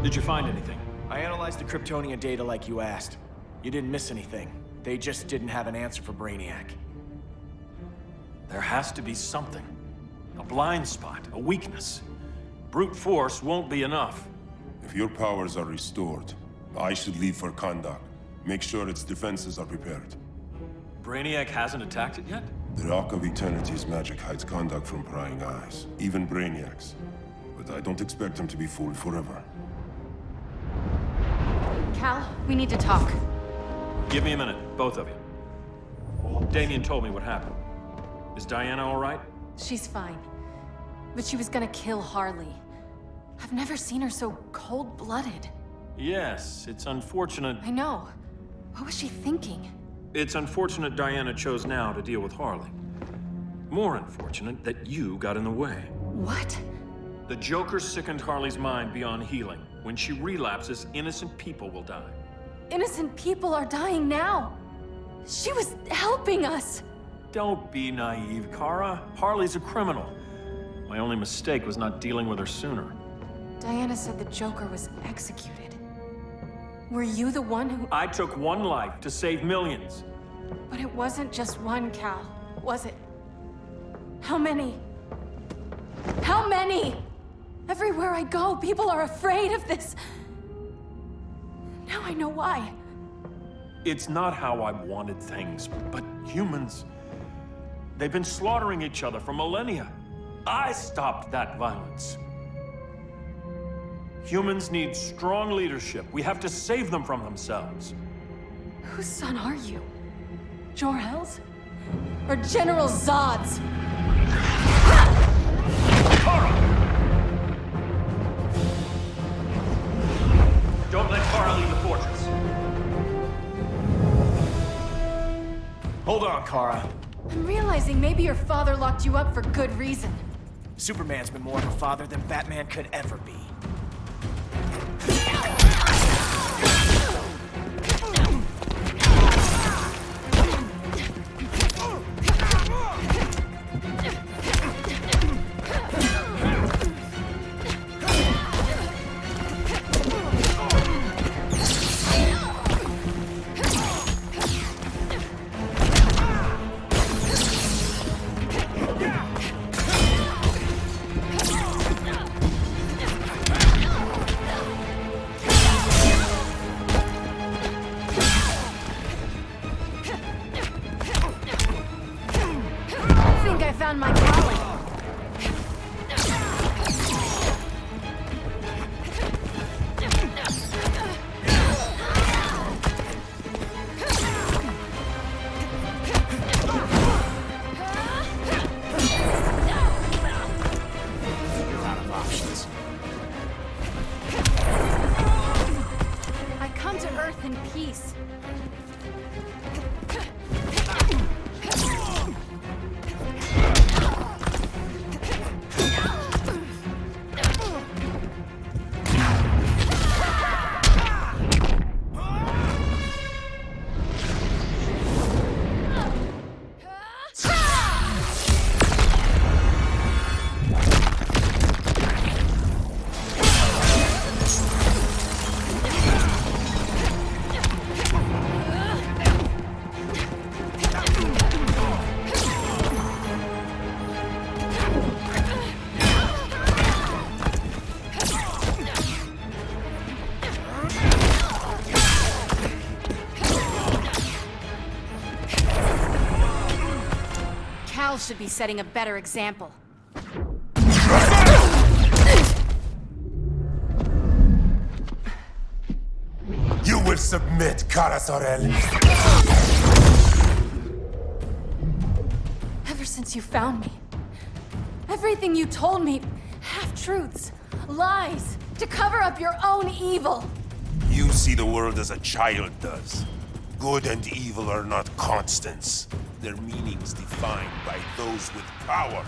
S14: Did you find anything?
S18: I analyzed the Kryptonian data like you asked. You didn't miss anything. They just didn't have an answer for Brainiac.
S14: There has to be something. A blind spot, a weakness. Brute force won't be enough.
S23: If your powers are restored, I should leave for Kahndaq. Make sure its defenses are prepared.
S14: Brainiac hasn't attacked it yet?
S23: The Rock of Eternity's magic hides Kahndaq from prying eyes, even Brainiac's. But I don't expect him to be fooled forever.
S2: Cal, we need to talk.
S14: Give me a minute, both of you. Damien told me what happened. Is Diana all right?
S2: She's fine. But she was gonna kill Harley. I've never seen her so cold-blooded.
S14: Yes, it's unfortunate.
S2: I know. What was she thinking?
S14: It's unfortunate Diana chose now to deal with Harley. More unfortunate that you got in the way.
S2: What?
S14: The Joker sickened Harley's mind beyond healing. When she relapses, innocent people will die.
S2: Innocent people are dying now. She was helping us.
S14: Don't be naive, Kara. Harley's a criminal. My only mistake was not dealing with her sooner.
S2: Diana said the Joker was executed. Were you the one who...
S14: I took one life to save millions.
S2: But it wasn't just one, Cal, was it? How many? How many? Everywhere I go, people are afraid of this. Now I know why.
S14: It's not how I wanted things, but humans... They've been slaughtering each other for millennia. I stopped that violence. Humans need strong leadership. We have to save them from themselves.
S2: Whose son are you? Jor-El's? Or General Zod's?
S14: Kara! Don't let Kara leave the fortress.
S18: Hold on, Kara.
S2: I'm realizing maybe your father locked you up for good reason.
S18: Superman's been more of a father than Batman could ever be.
S2: Found my calling.
S18: You're out of options.
S2: I come to Earth in peace. Cal should be setting a better example.
S4: You will submit, Kara Zor-El.
S2: Ever since you found me, everything you told me, half-truths, lies, to cover up your own evil.
S23: You see the world as a child does. Good and evil are not constants. Their meanings defined by those with power.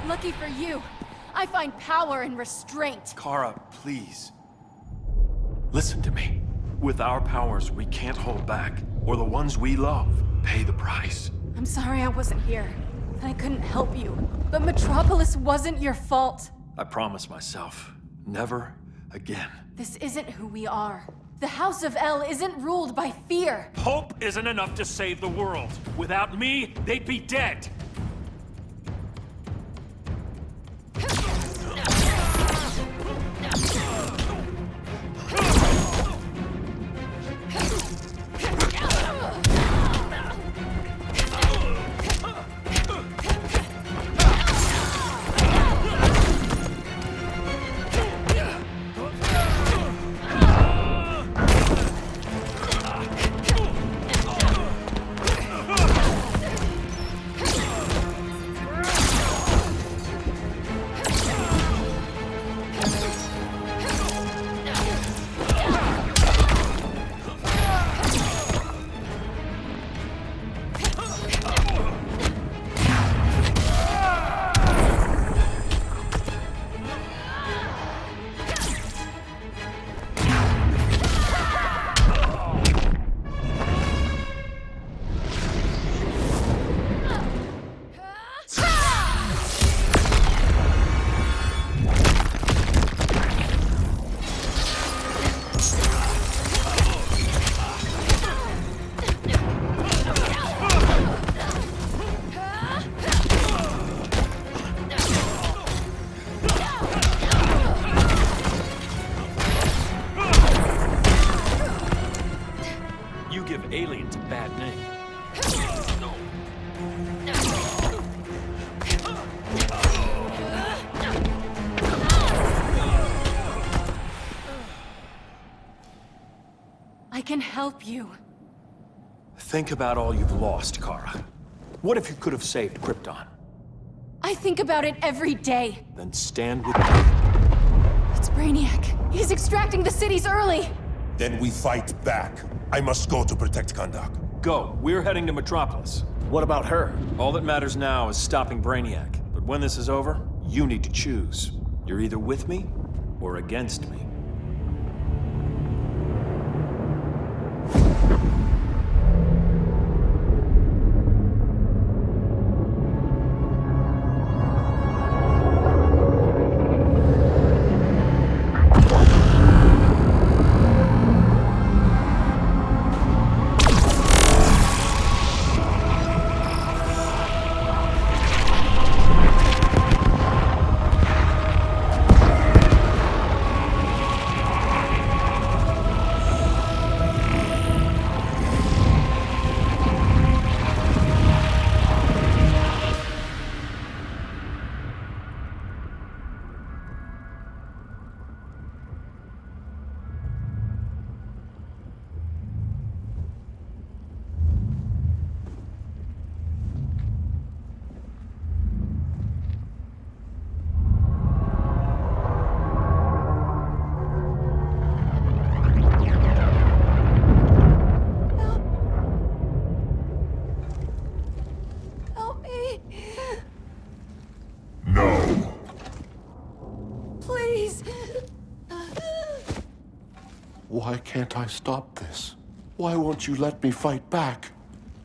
S2: Lucky for you, I find power in restraint.
S14: Kara, please. Listen to me. With our powers, we can't hold back, or the ones we love pay the price.
S2: I'm sorry I wasn't here, and I couldn't help you. But Metropolis wasn't your fault.
S14: I promise myself, never again.
S2: This isn't who we are. The House of El isn't ruled by fear.
S7: Hope isn't enough to save the world. Without me, they'd be dead. Aliens a bad name.
S2: I can help you.
S14: Think about all you've lost, Kara. What if you could have saved Krypton?
S2: I think about it every day.
S14: Then stand with me.
S2: It's Brainiac. He's extracting the cities early.
S23: Then we fight back. I must go to protect Kahndaq.
S14: Go. We're heading to Metropolis.
S18: What about her?
S14: All that matters now is stopping Brainiac. But when this is over, you need to choose. You're either with me or against me.
S12: Why can't I stop this? Why won't you let me fight back?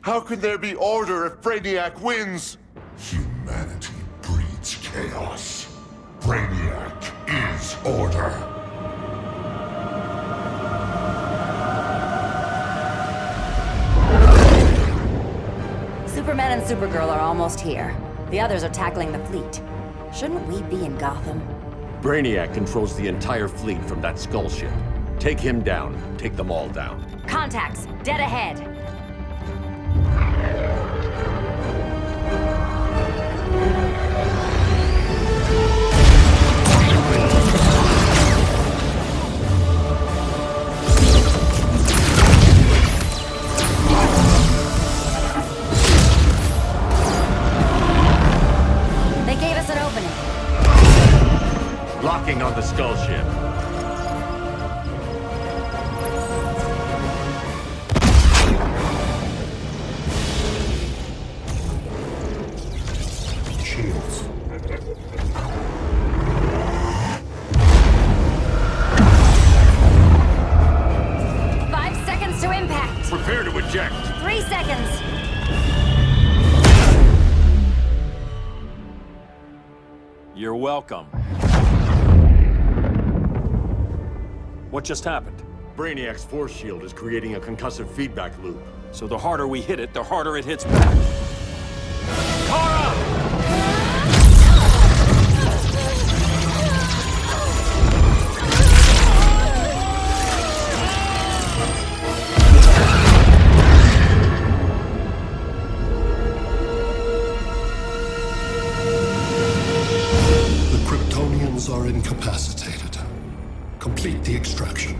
S12: How can there be order if Brainiac wins?
S15: Humanity breeds chaos. Brainiac is order.
S19: Superman and Supergirl are almost here. The others are tackling the fleet. Shouldn't we be in Gotham?
S3: Brainiac controls the entire fleet from that skull ship. Take him down. Take them all down.
S19: Contacts, dead ahead. They gave us an opening.
S3: Locking on the skull ship.
S15: Shields.
S19: Five seconds to impact.
S3: Prepare to eject.
S19: 3 seconds.
S14: You're welcome. What just happened?
S3: Brainiac's force shield is creating a concussive feedback loop.
S14: So the harder we hit it, the harder it hits back. Kara!
S15: The Kryptonians are incapacitated. Complete the extraction.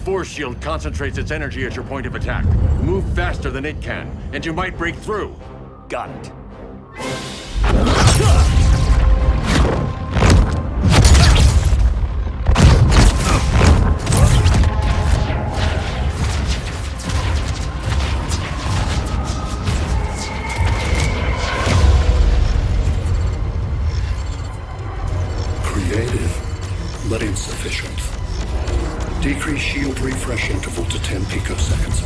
S3: Force shield concentrates its energy at your point of attack. Move faster than it can, and you might break through.
S14: Got it.
S15: Creative, but insufficient. Decrease shield refresh interval to 10 picoseconds.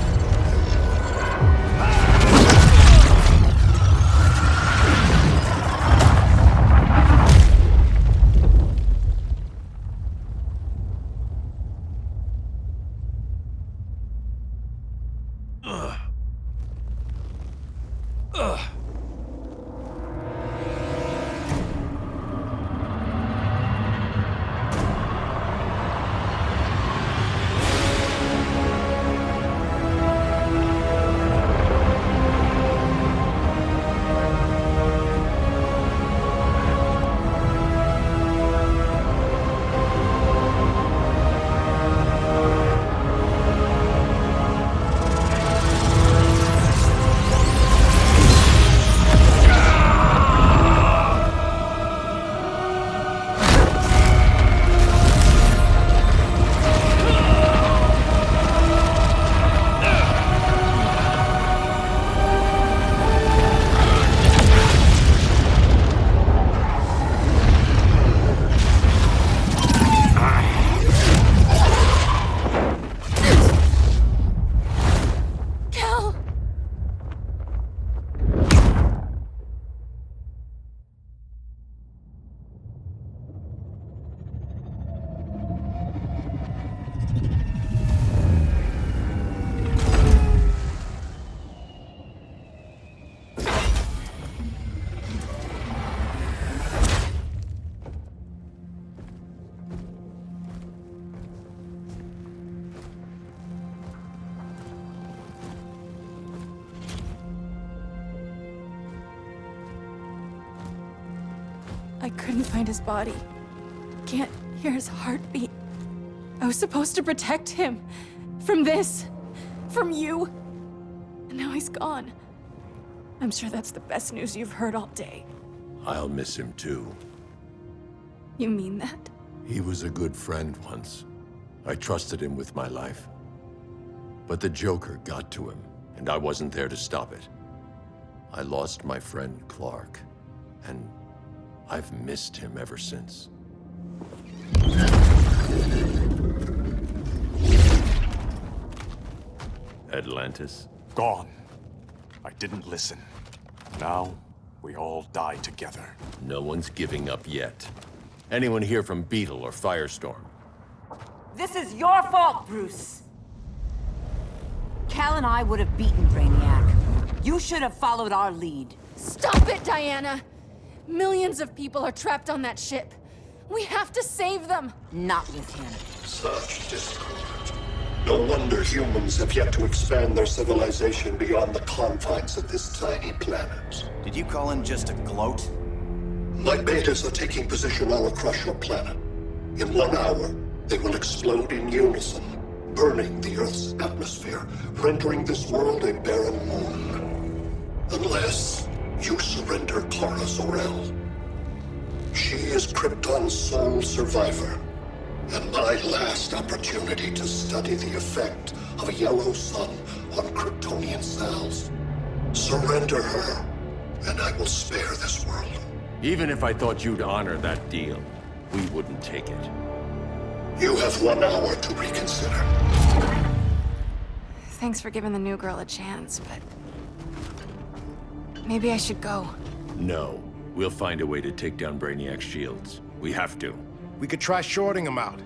S2: I couldn't find his body. Can't hear his heartbeat. I was supposed to protect him. From this. From you. And now he's gone. I'm sure that's the best news you've heard all day.
S3: I'll miss him too.
S2: You mean that?
S3: He was a good friend once. I trusted him with my life. But the Joker got to him, and I wasn't there to stop it. I lost my friend Clark, and I've missed him ever since. Atlantis?
S21: Gone. I didn't listen. Now, we all die together.
S3: No one's giving up yet. Anyone here from Beetle or Firestorm?
S6: This is your fault, Bruce. Cal and I would have beaten Brainiac. You should have followed our lead.
S2: Stop it, Diana! Millions of people are trapped on that ship. We have to save them!
S6: Not with him.
S15: Such discord. No wonder humans have yet to expand their civilization beyond the confines of this tiny planet.
S18: Did you call him just a gloat?
S15: My betas are taking position all across your planet. In 1 hour, they will explode in unison, burning the Earth's atmosphere, rendering this world a barren moon. Unless you surrender Kara Zor-El. She is Krypton's sole survivor, and my last opportunity to study the effect of a yellow sun on Kryptonian cells. Surrender her, and I will spare this world.
S3: Even if I thought you'd honor that deal, we wouldn't take it.
S15: You have 1 hour to reconsider.
S2: Thanks for giving the new girl a chance, but... maybe I should go.
S3: No. We'll find a way to take down Brainiac's shields. We have to.
S4: We could try shorting him out,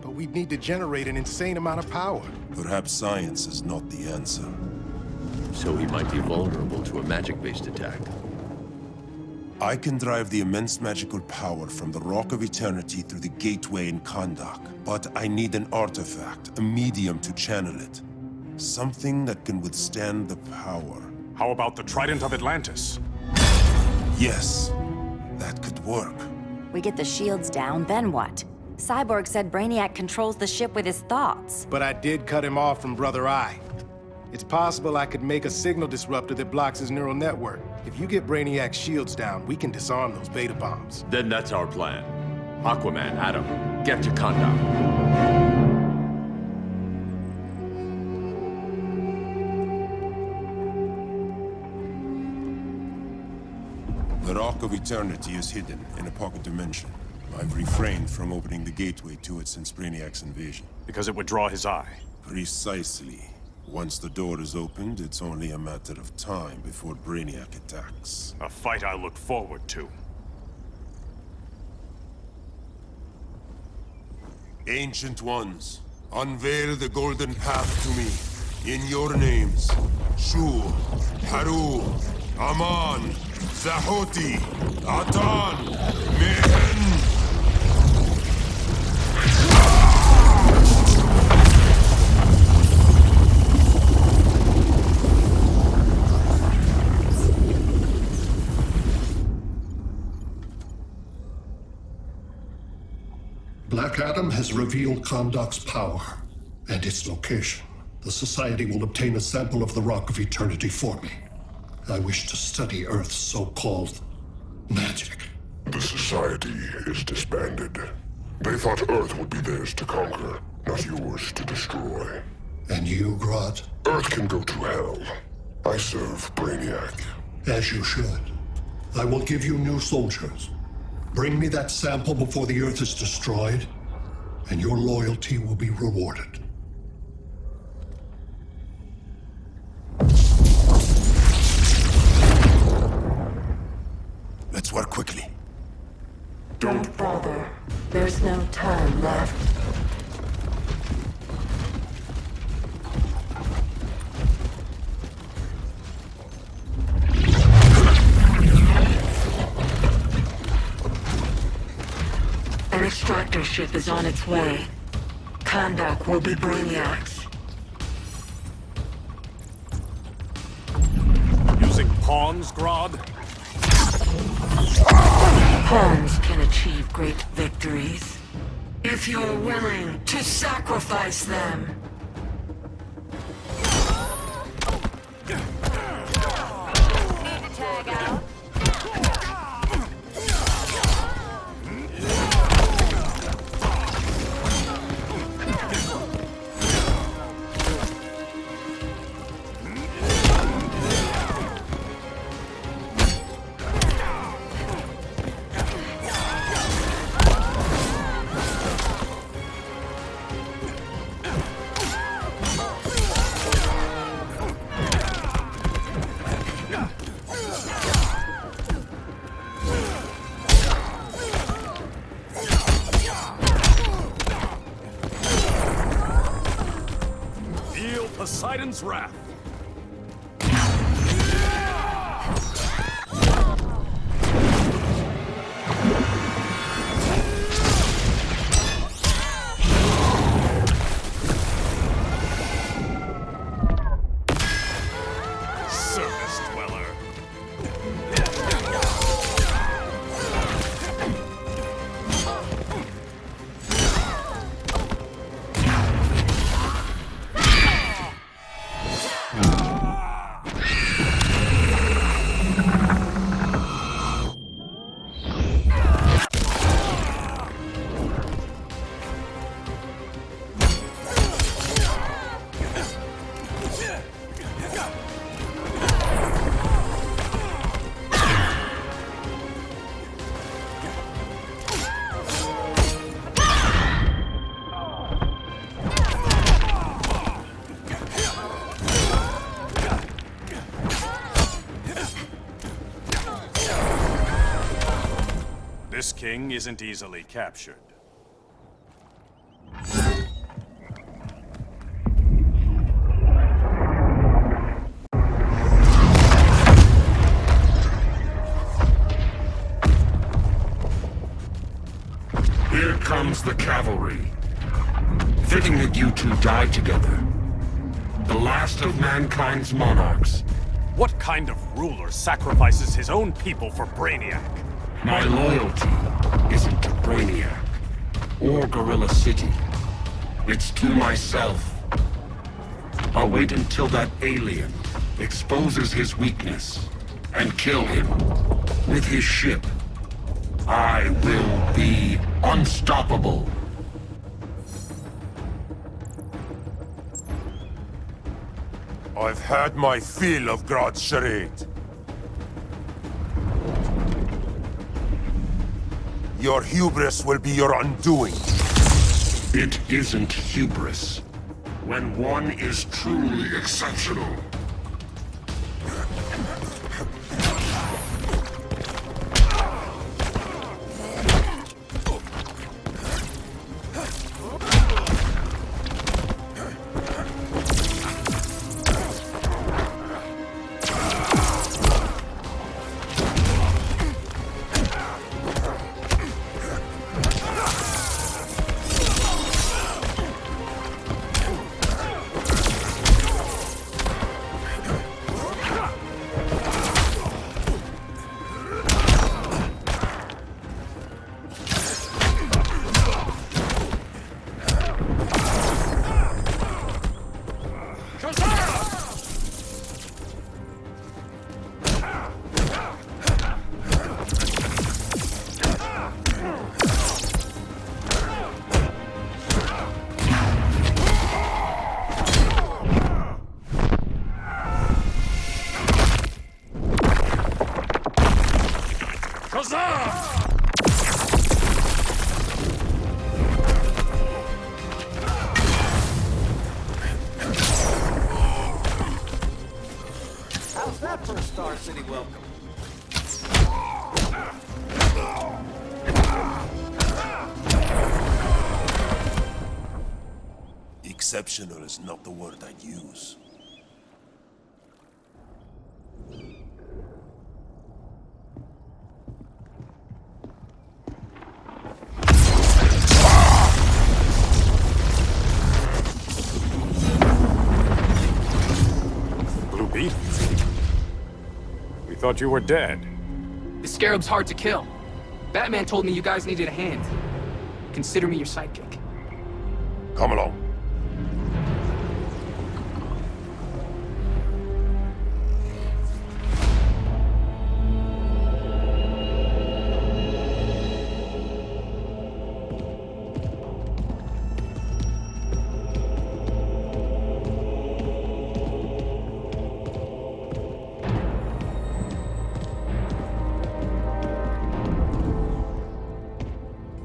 S4: but we'd need to generate an insane amount of power.
S23: Perhaps science is not the answer.
S3: So he might be vulnerable to a magic-based attack.
S23: I can drive the immense magical power from the Rock of Eternity through the gateway in Kahndaq, but I need an artifact, a medium to channel it. Something that can withstand the power.
S21: How about the Trident of Atlantis?
S23: Yes, that could work.
S19: We get the shields down, then what? Cyborg said Brainiac controls the ship with his thoughts.
S4: But I did cut him off from Brother Eye. It's possible I could make a signal disruptor that blocks his neural network. If you get Brainiac's shields down, we can disarm those beta bombs.
S3: Then that's our plan. Aquaman, Adam, get to Kahndaq.
S23: The Rock of Eternity is hidden in a pocket dimension. I've refrained from opening the gateway to it since Brainiac's invasion.
S21: Because it would draw his eye.
S23: Precisely. Once the door is opened, it's only a matter of time before Brainiac attacks.
S21: A fight I look forward to.
S23: Ancient Ones, unveil the golden path to me. In your names, Shu, Haru, Aman, Zahoti, Adan, Mehen!
S15: Black Adam has revealed Kahndaq's power and its location. The Society will obtain a sample of the Rock of Eternity for me. I wish to study Earth's so-called magic.
S12: The Society is disbanded. They thought Earth would be theirs to conquer, not yours to destroy.
S15: And you, Grodd?
S12: Earth can go to hell. I serve Brainiac.
S15: As you should. I will give you new soldiers. Bring me that sample before the Earth is destroyed, and your loyalty will be rewarded.
S23: Let's work quickly.
S10: Don't bother. There's no time left. An extractor ship is on its way. Kahndaq will be Brainiac's.
S21: Using pawns, Grodd?
S10: Pawns can achieve great victories if you're willing to sacrifice them.
S21: Poseidon's wrath. Surface dweller. This king isn't easily captured.
S1: Here comes the cavalry. Fitting that you two died together. The last of mankind's monarchs.
S21: What kind of ruler sacrifices his own people for Brainiac?
S1: My loyalty isn't to Brainiac or Gorilla City. It's to myself. I'll wait until that alien exposes his weakness and kill him with his ship. I will be unstoppable.
S23: I've had my fill of Grodd's charade. Your hubris will be your undoing.
S1: It isn't hubris when one is truly exceptional.
S18: How's that for a Star City welcome?
S23: Exceptional is not the word I'd use.
S21: Blue Beetle? We thought you were dead.
S22: The Scarab's hard to kill. Batman told me you guys needed a hand. Consider me your sidekick.
S23: Come along.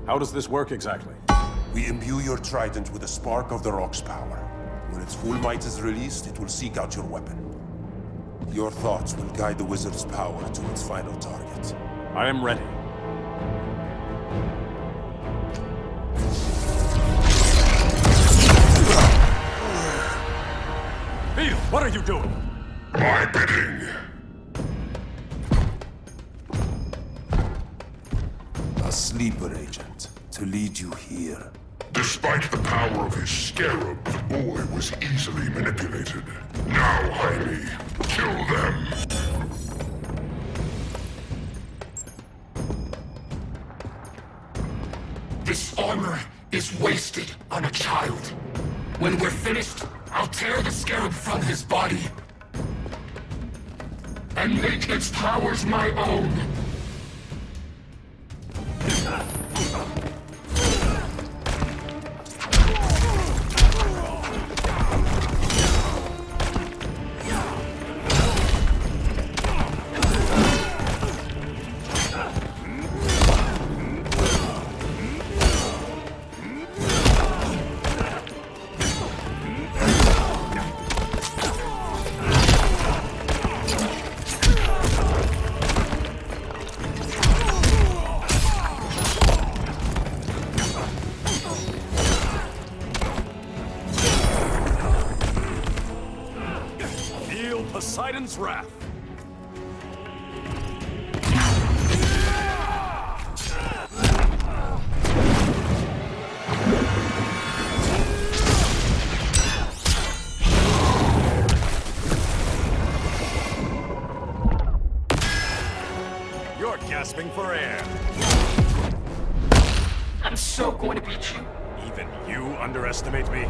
S21: How does this work exactly?
S23: We imbue your trident with a spark of the Rock's power. When its full might is released, it will seek out your weapon. Your thoughts will guide the wizard's power to its final target.
S21: I am ready. Beetle, what are you doing?
S1: My bidding.
S23: A sleeper agent, to lead you here.
S1: Despite the power of his scarab, the boy was easily manipulated. Now, Jaime, kill them. This armor is wasted on a child. When we're finished, I'll tear the scarab from his body and make its powers my own.
S21: Poseidon's wrath. You're gasping for air.
S22: I'm so going to beat you.
S21: Even you underestimate me?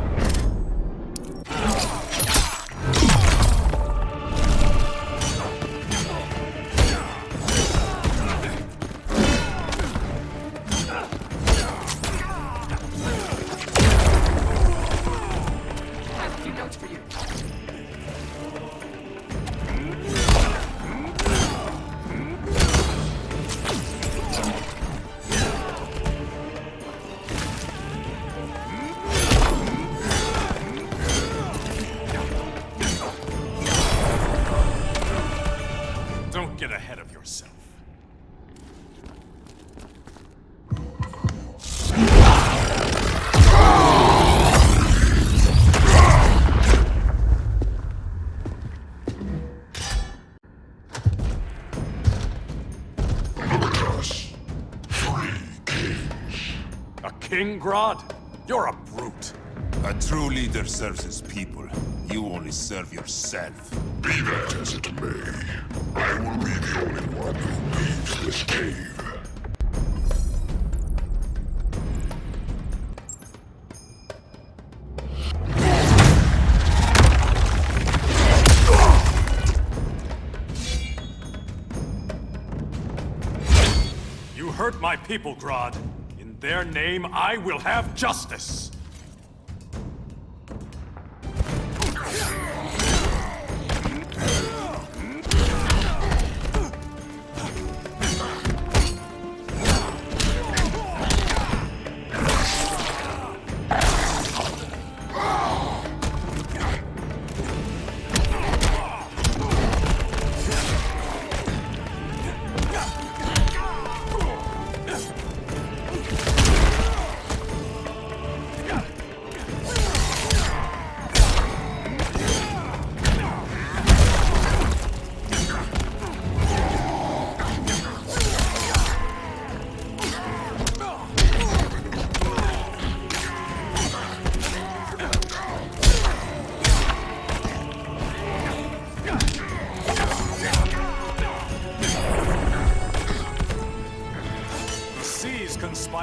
S21: Don't get ahead of yourself.
S1: Look at us. 3 kings.
S21: A king, Grodd? You're a brute.
S23: A true leader serves his people. You only serve yourself.
S1: Be that as it may, I will be the only one who leaves this cave.
S21: You hurt my people, Grodd. In their name, I will have justice.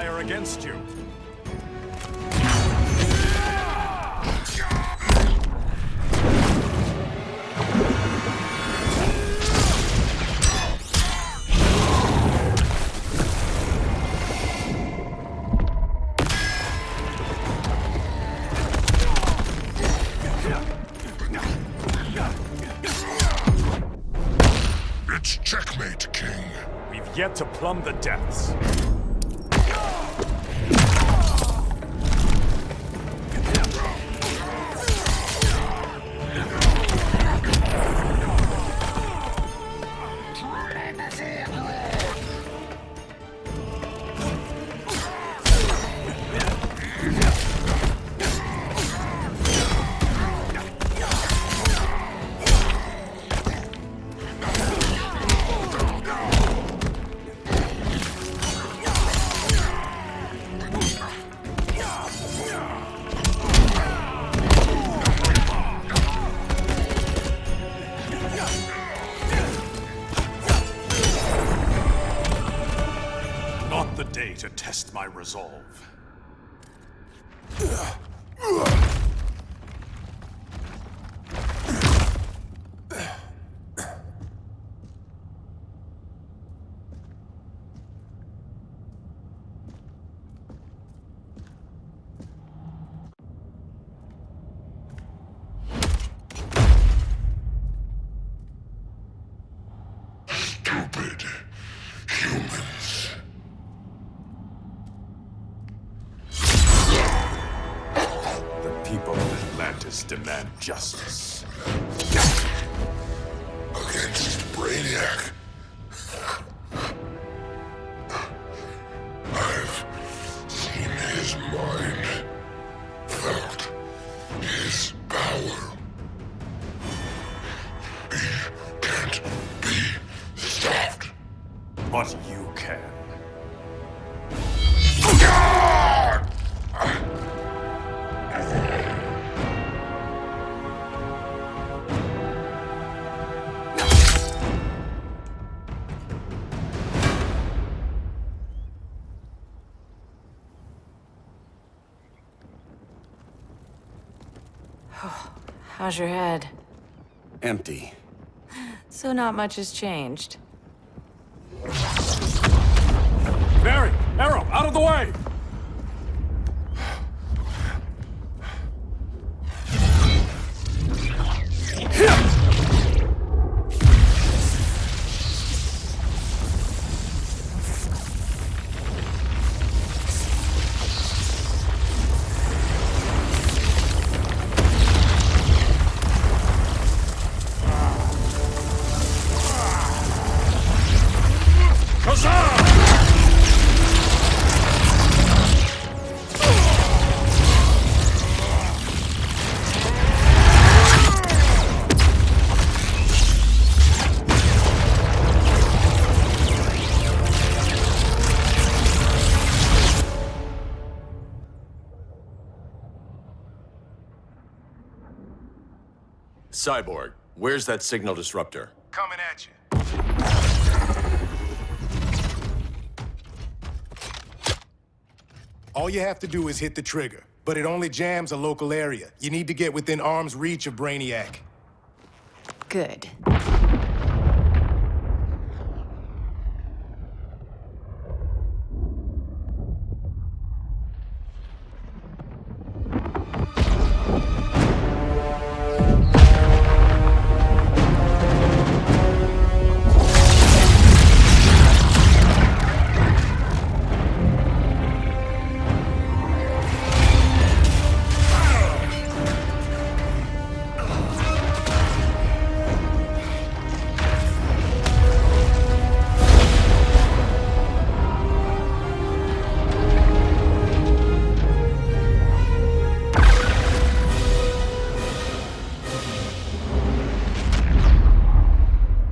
S21: conspire against you.
S12: It's checkmate, King.
S21: We've yet to plumb the depths. Not the day to test my resolve.
S12: Stupid humans.
S21: The people of Atlantis demand justice.
S12: Against Brainiac. I've seen his mind, felt his power. He can't be stopped.
S21: But you can.
S5: How's your head?
S16: Empty.
S5: So not much has changed.
S21: Mary! Arrow! Out of the way!
S3: Cyborg, where's that signal disruptor?
S4: Coming at you. All you have to do is hit the trigger, but it only jams a local area. You need to get within arm's reach of Brainiac.
S5: Good.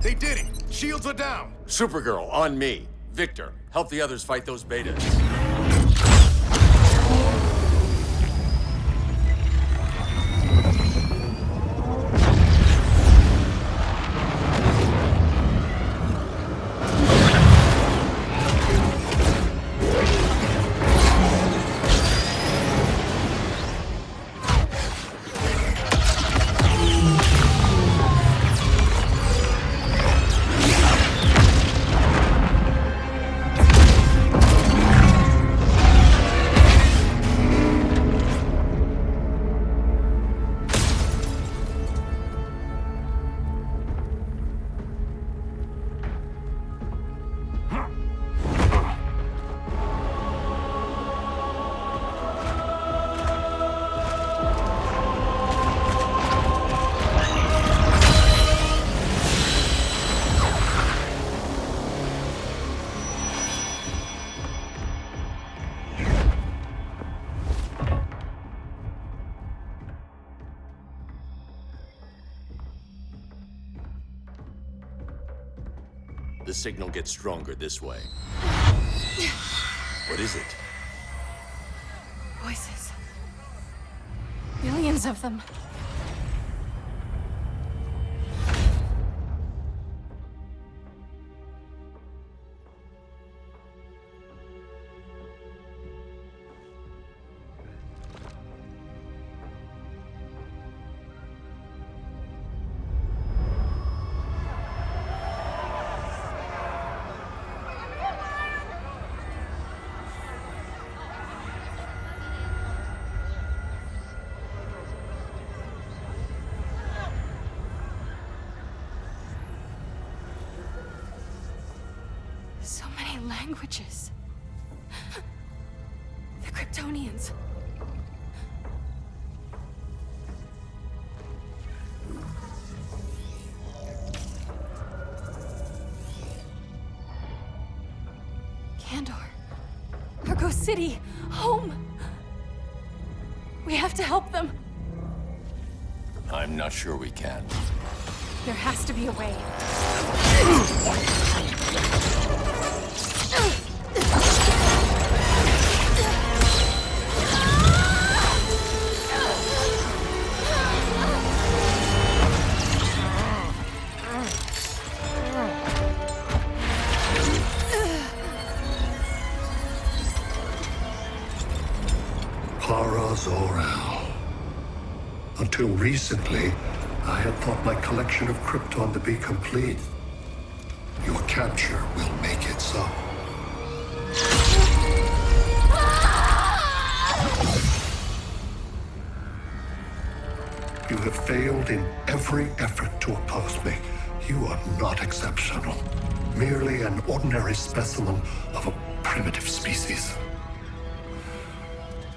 S4: They did it! Shields are down!
S3: Supergirl, on me. Victor, help the others fight those betas. The signal gets stronger this way. What is it?
S2: Voices. Millions of them. So many languages. The Kryptonians. Kandor. Argo City. Home. We have to help them.
S3: I'm not sure we can.
S2: There has to be a way.
S15: Para Zor-El. Until recently, I had thought my collection of Krypton to be complete. Your capture will make it so. You have failed in every effort to oppose me. You are not exceptional. Merely an ordinary specimen of a primitive species.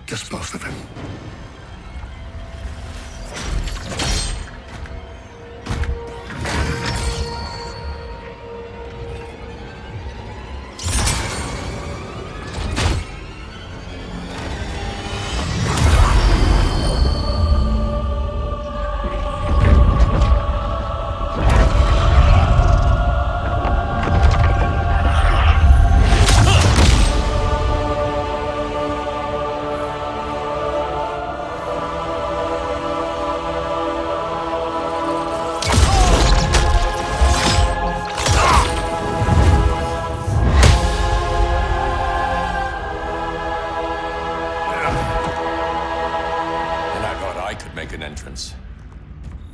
S15: Dispose of him.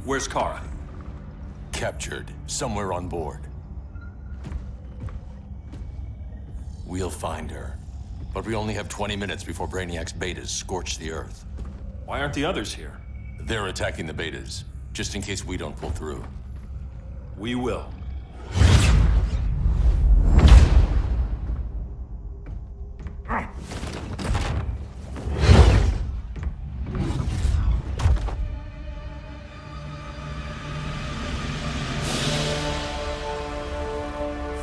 S14: Where's Kara?
S3: Captured, somewhere on board. We'll find her. But we only have 20 minutes before Brainiac's betas scorch the Earth.
S14: Why aren't the others here?
S3: They're attacking the betas, just in case we don't pull through.
S14: We will.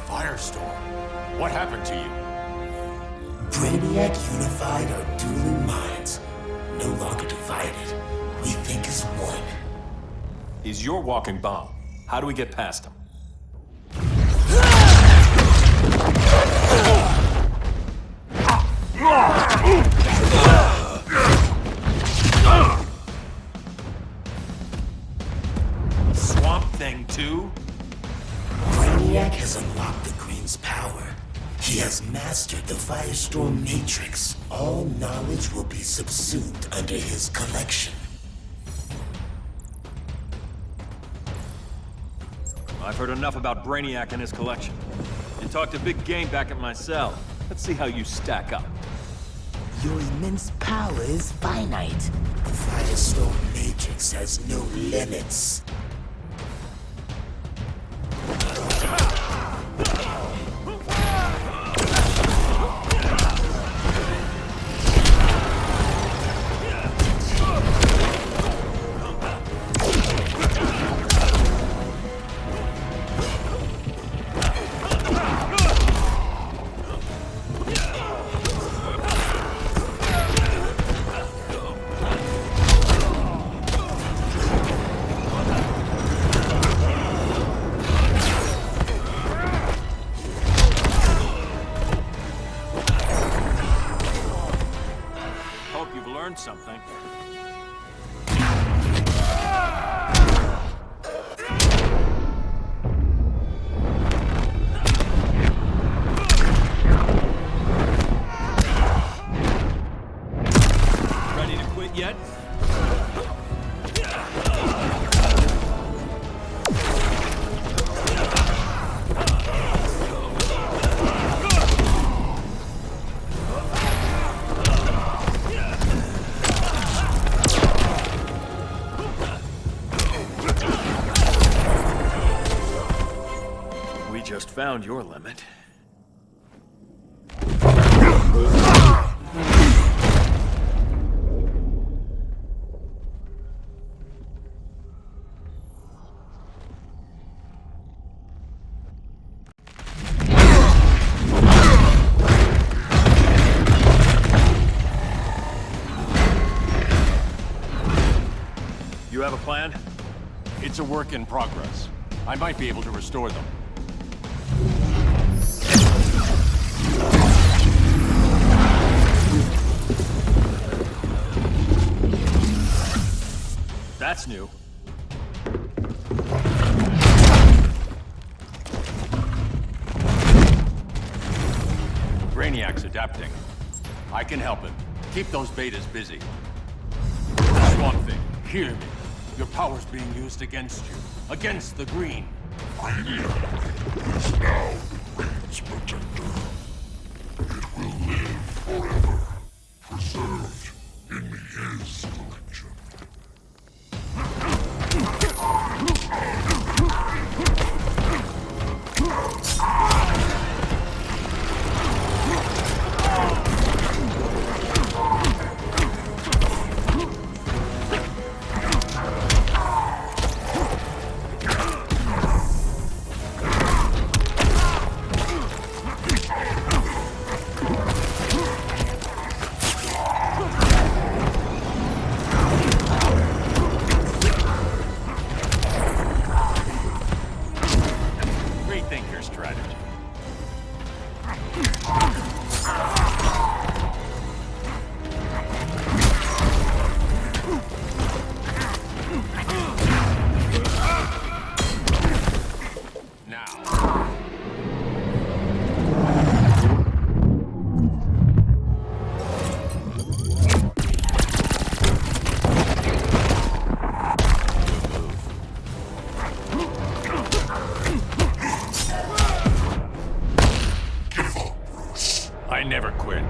S3: Firestorm, what happened to you?
S13: Brainiac unified our dueling minds. No longer divided. We think as one.
S14: He's your walking bomb. How do we get past him? Swamp Thing 2?
S13: Brainiac has unlocked the Green's power. He has mastered the Firestorm Matrix. All knowledge will be subsumed under his collection.
S14: I've heard enough about Brainiac and his collection. You talked a big game back at my cell. Let's see how you stack up.
S13: Your immense power is finite. The Firestorm Matrix has no limits.
S14: learn something.
S8: Ready to quit yet?
S14: We just found your limit. You have a plan?
S3: It's a work in progress. I might be able to restore them.
S14: That's new.
S3: Brainiac's adapting. I can help him. Keep those betas busy. Swamp Thing, hear me. Your power's being used against you. Against the Green.
S12: Brainiac is now the Green's protector. It will live forever, preserved in his collection.
S3: Rethink your strategy. I never quit.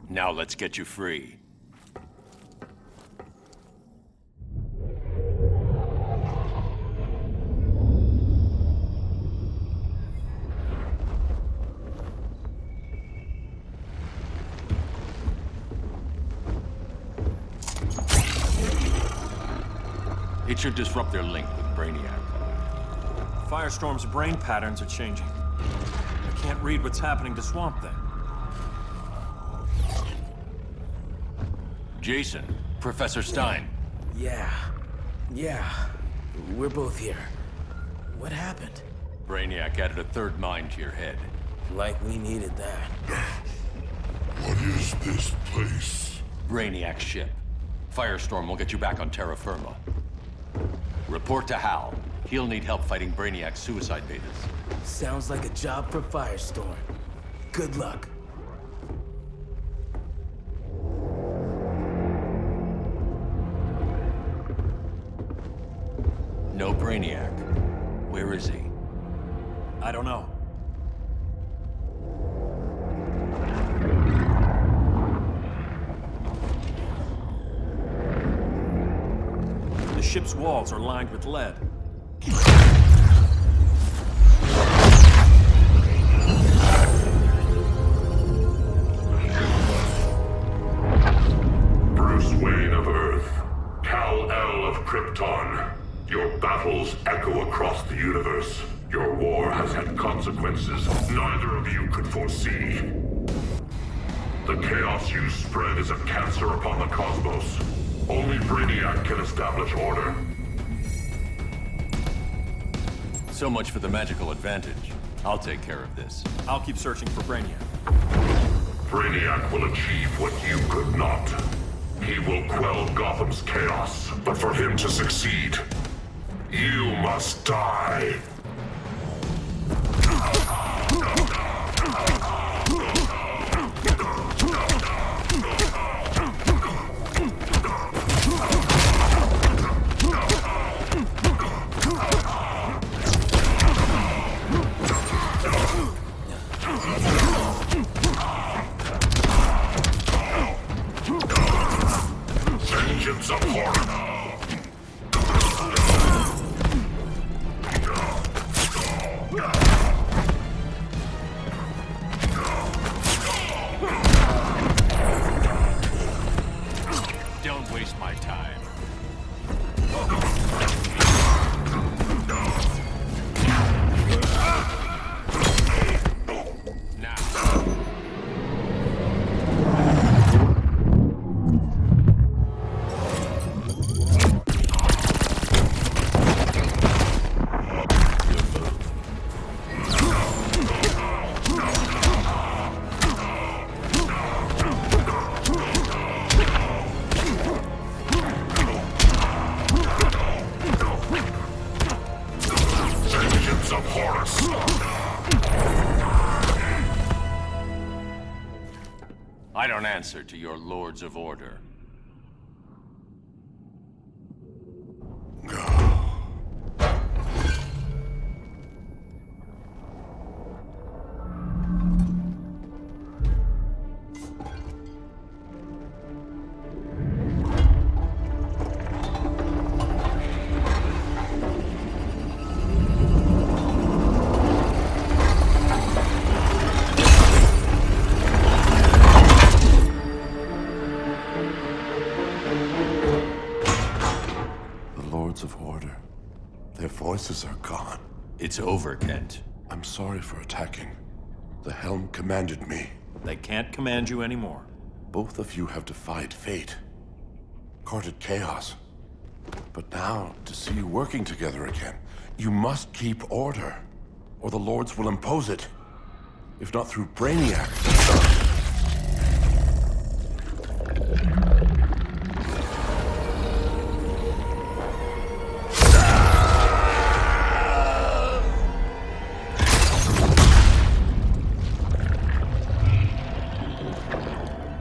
S3: Now let's get you free. It should disrupt their link with Brainiac.
S14: Firestorm's brain patterns are changing. I can't read what's happening to Swamp Thing.
S3: Jason, Professor Stein.
S18: Yeah. We're both here. What happened?
S3: Brainiac added a third mind to your head.
S18: Like we needed that.
S12: What is this place?
S3: Brainiac's ship. Firestorm will get you back on terra firma. Report to Hal. He'll need help fighting Brainiac's suicide betas.
S18: Sounds like a job for Firestorm. Good luck.
S3: No Brainiac. Where is he?
S14: I don't know. ship's walls are lined with lead.
S12: Bruce Wayne of Earth, Kal-El of Krypton. Your battles echo across the universe. Your war has had consequences neither of you could foresee. The chaos you spread is a cancer upon the cosmos. Only Brainiac can establish order.
S3: So much for the magical advantage. I'll take care of this.
S14: I'll keep searching for Brainiac.
S12: Brainiac will achieve what you could not. He will quell Gotham's chaos, but for him to succeed, you must die. Vengeance of horror.
S21: Don't waste my time.
S3: I don't answer to your Lords of Order.
S12: Of order. Their voices are gone.
S3: It's over, Kent.
S12: I'm sorry for attacking. The Helm commanded me.
S14: They can't command you anymore.
S12: Both of you have defied fate, courted chaos. But now, to see you working together again, you must keep order, or the Lords will impose it. If not through Brainiac.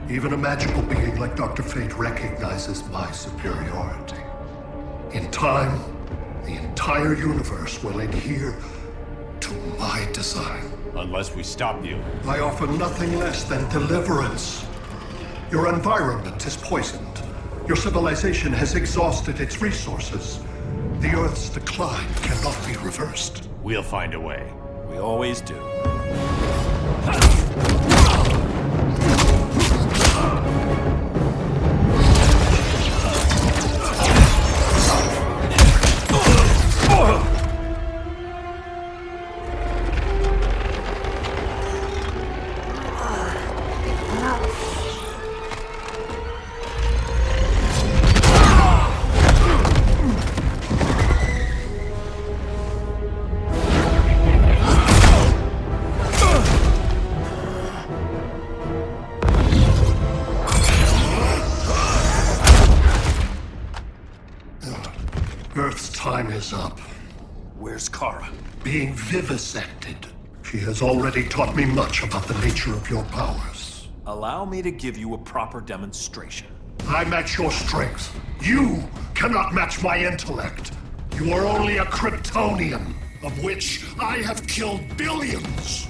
S15: Even a magical being like Dr. Fate recognizes my superiority. In time, the entire universe will adhere to my design.
S21: Unless we stop you.
S15: I offer nothing less than deliverance. Your environment is poisoned. Your civilization has exhausted its resources. The Earth's decline cannot be reversed.
S21: We'll find a way.
S14: We always do.
S15: Earth's time is up.
S14: Where's Kara?
S15: Being vivisected. She has already taught me much about the nature of your powers.
S14: Allow me to give you a proper demonstration.
S15: I match your strength. You cannot match my intellect. You are only a Kryptonian, of which I have killed billions.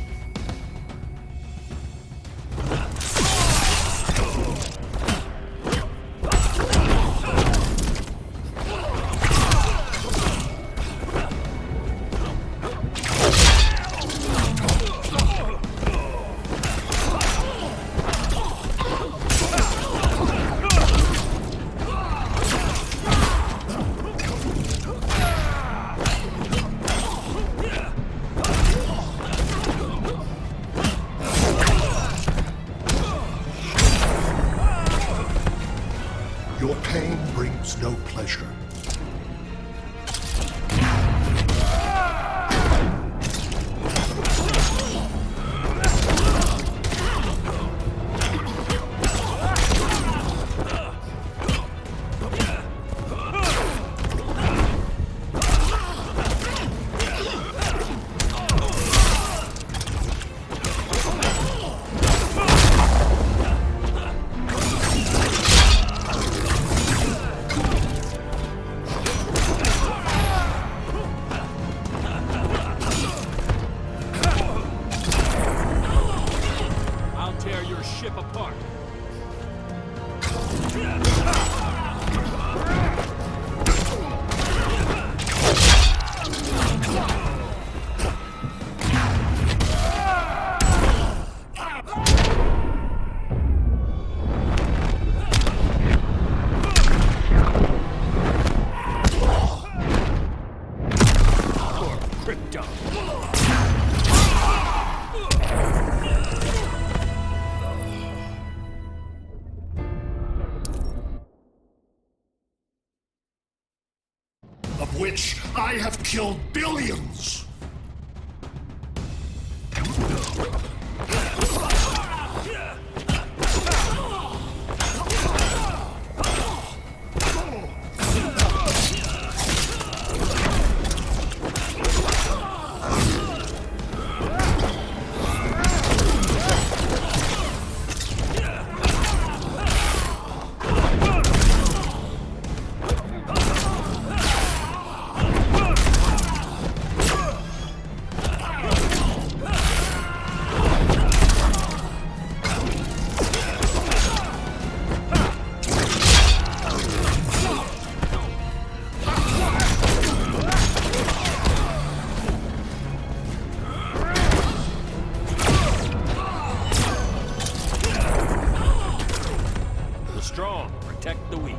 S15: I have killed billions!
S14: protect the weak.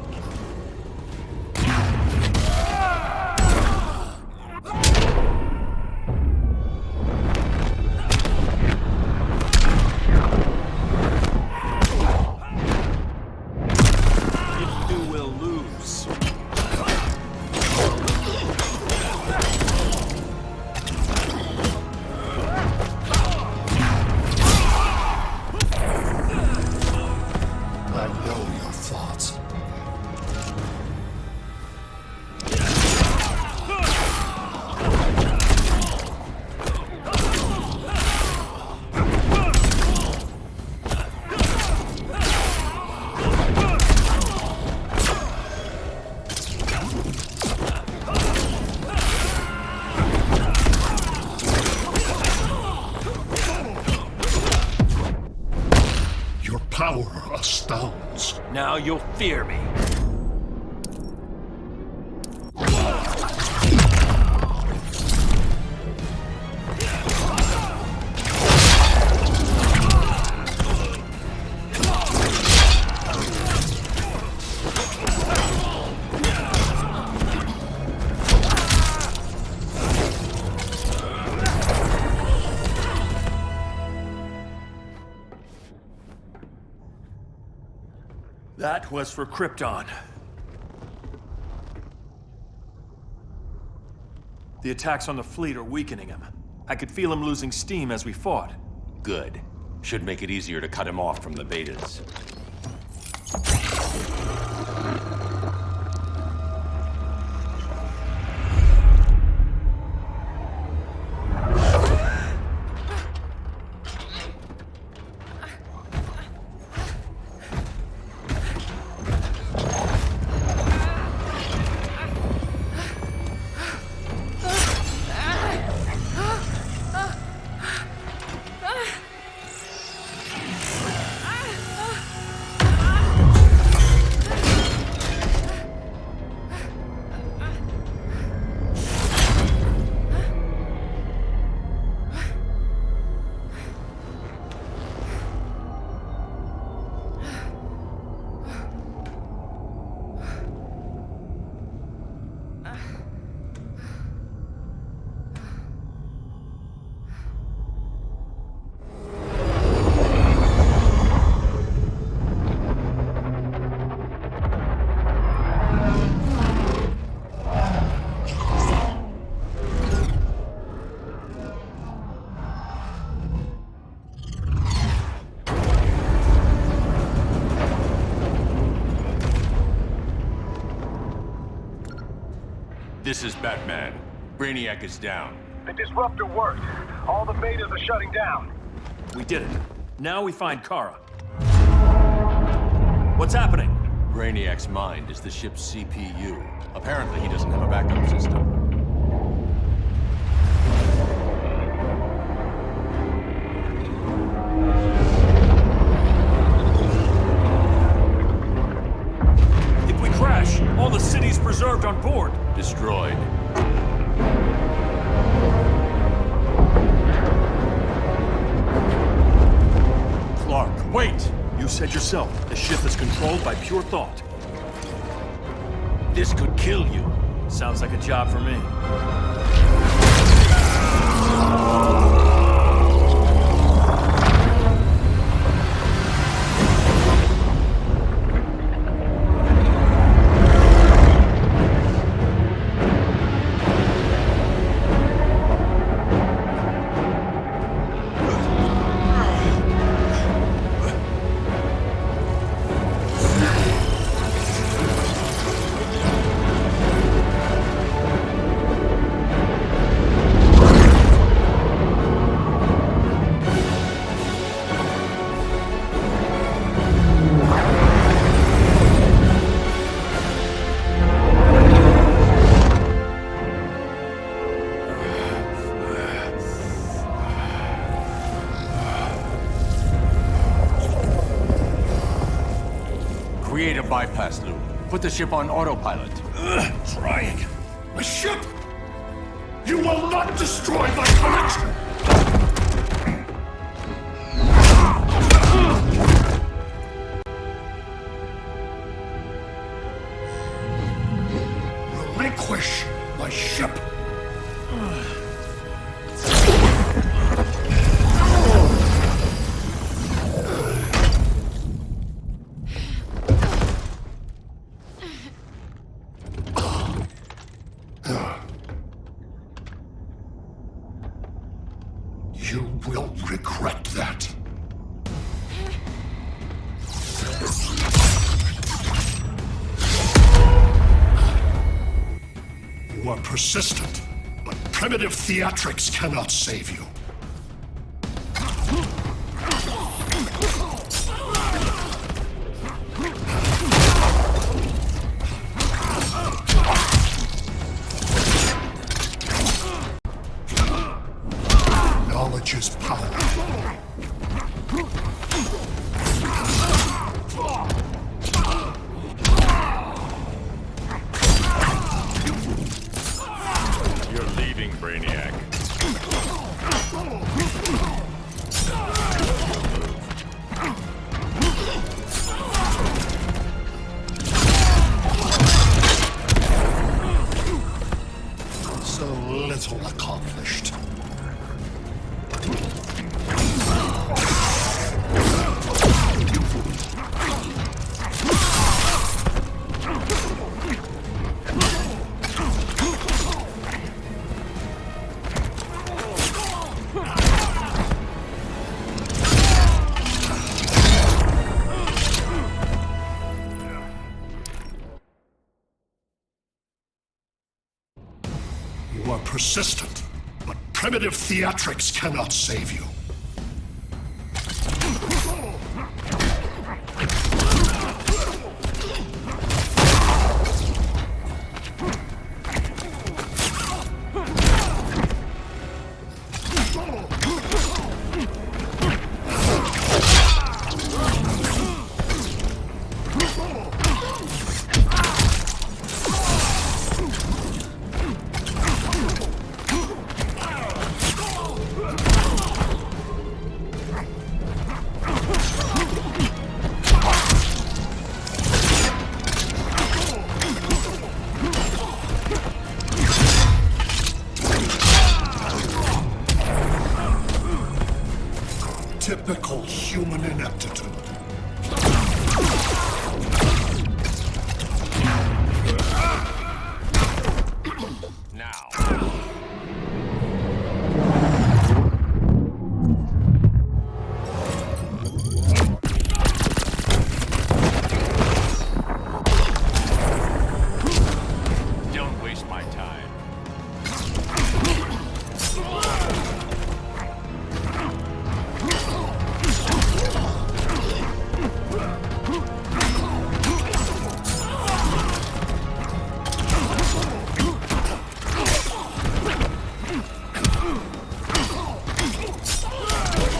S15: Power astounds.
S14: Now you'll fear me. That was for Krypton. The attacks on the fleet are weakening him. I could feel him losing steam as we fought.
S3: Good. Should make it easier to cut him off from the betas. This is Batman. Brainiac is down.
S7: The disruptor worked. All the betas are shutting down.
S14: We did it. Now we find Kara. What's happening?
S3: Brainiac's mind is the ship's CPU. Apparently he doesn't have a backup system.
S14: If we crash, all the city's preserved on board.
S3: Destroyed.
S14: Clark, wait! You said yourself, the ship is controlled by pure thought.
S3: This could kill you.
S14: Sounds like a job for me.
S8: bypass loop. Put the ship on autopilot.
S15: Trying. My ship! You will not destroy my collection! Relinquish my ship! You will regret that. You are persistent, but primitive theatrics cannot save you. Knowledge is power.
S3: You're leaving, Brainiac.
S15: So little accomplished. You are persistent, but primitive theatrics cannot save you. Typical human ineptitude.
S3: Don't waste my time.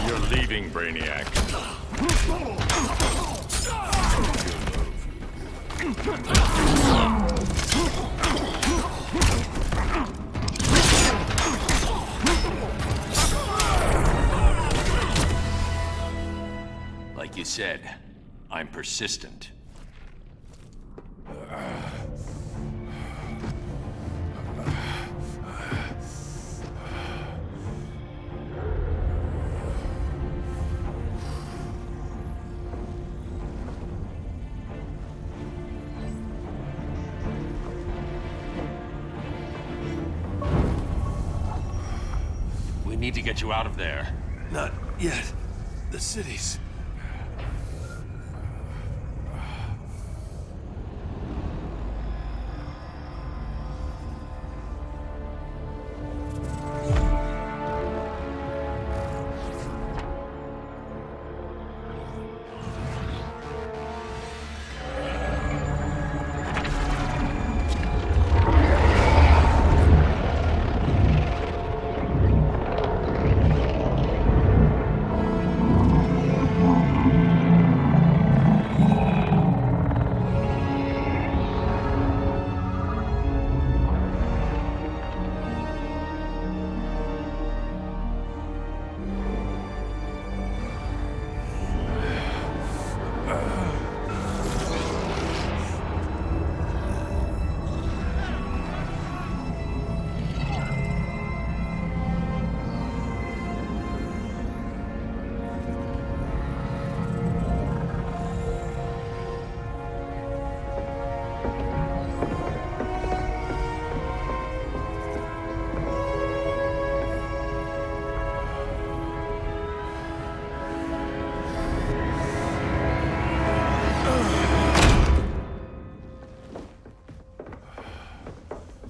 S3: You're leaving, Brainiac. Like you said, I'm persistent. We need to get you out of there.
S14: Not yet. The cities.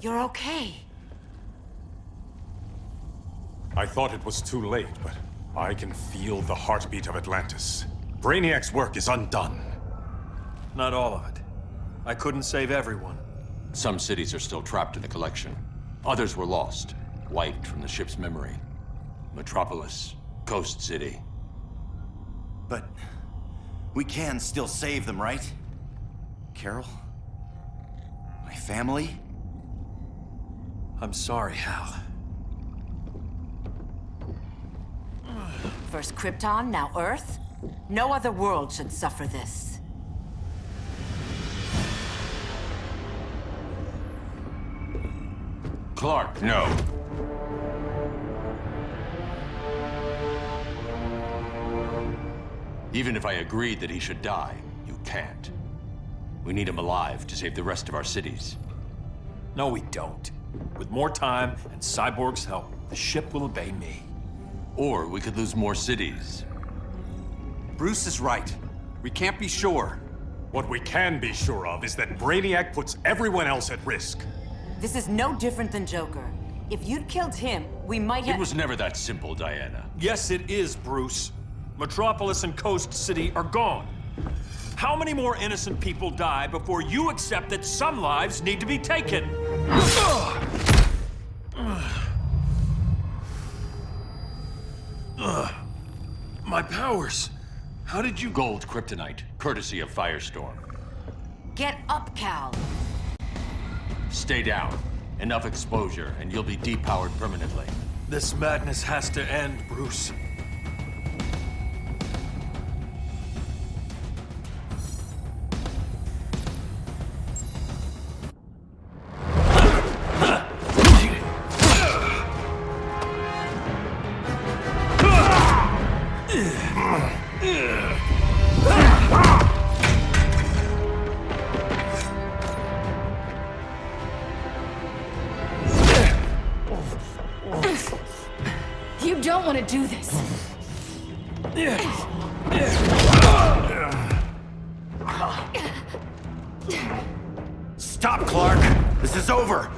S6: You're okay.
S21: I thought it was too late, but I can feel the heartbeat of Atlantis. Brainiac's work is undone.
S14: Not all of it. I couldn't save everyone.
S3: Some cities are still trapped in the collection. Others were lost, wiped from the ship's memory. Metropolis, Coast City.
S9: But we can still save them, right? Carol? My family?
S14: I'm sorry, Hal.
S6: First Krypton, now Earth? No other world should suffer this.
S3: Clark, no. Even if I agreed that he should die, you can't. We need him alive to save the rest of our cities.
S14: No, we don't. With more time and Cyborg's help, the ship will obey me.
S3: Or we could lose more cities.
S9: Bruce is right. We can't be sure.
S21: What we can be sure of is that Brainiac puts everyone else at risk.
S6: This is no different than Joker. If you'd killed him, we might have—
S3: It was never that simple, Diana.
S14: Yes, it is, Bruce. Metropolis and Coast City are gone. How many more innocent people die before you accept that some lives need to be taken? My powers. How did you—
S3: Gold kryptonite, courtesy of Firestorm.
S6: Get up, Cal.
S3: Stay down. Enough exposure, and you'll be depowered permanently.
S14: This madness has to end, Bruce.
S2: You don't want to do this.
S9: Stop, Clark! This is over!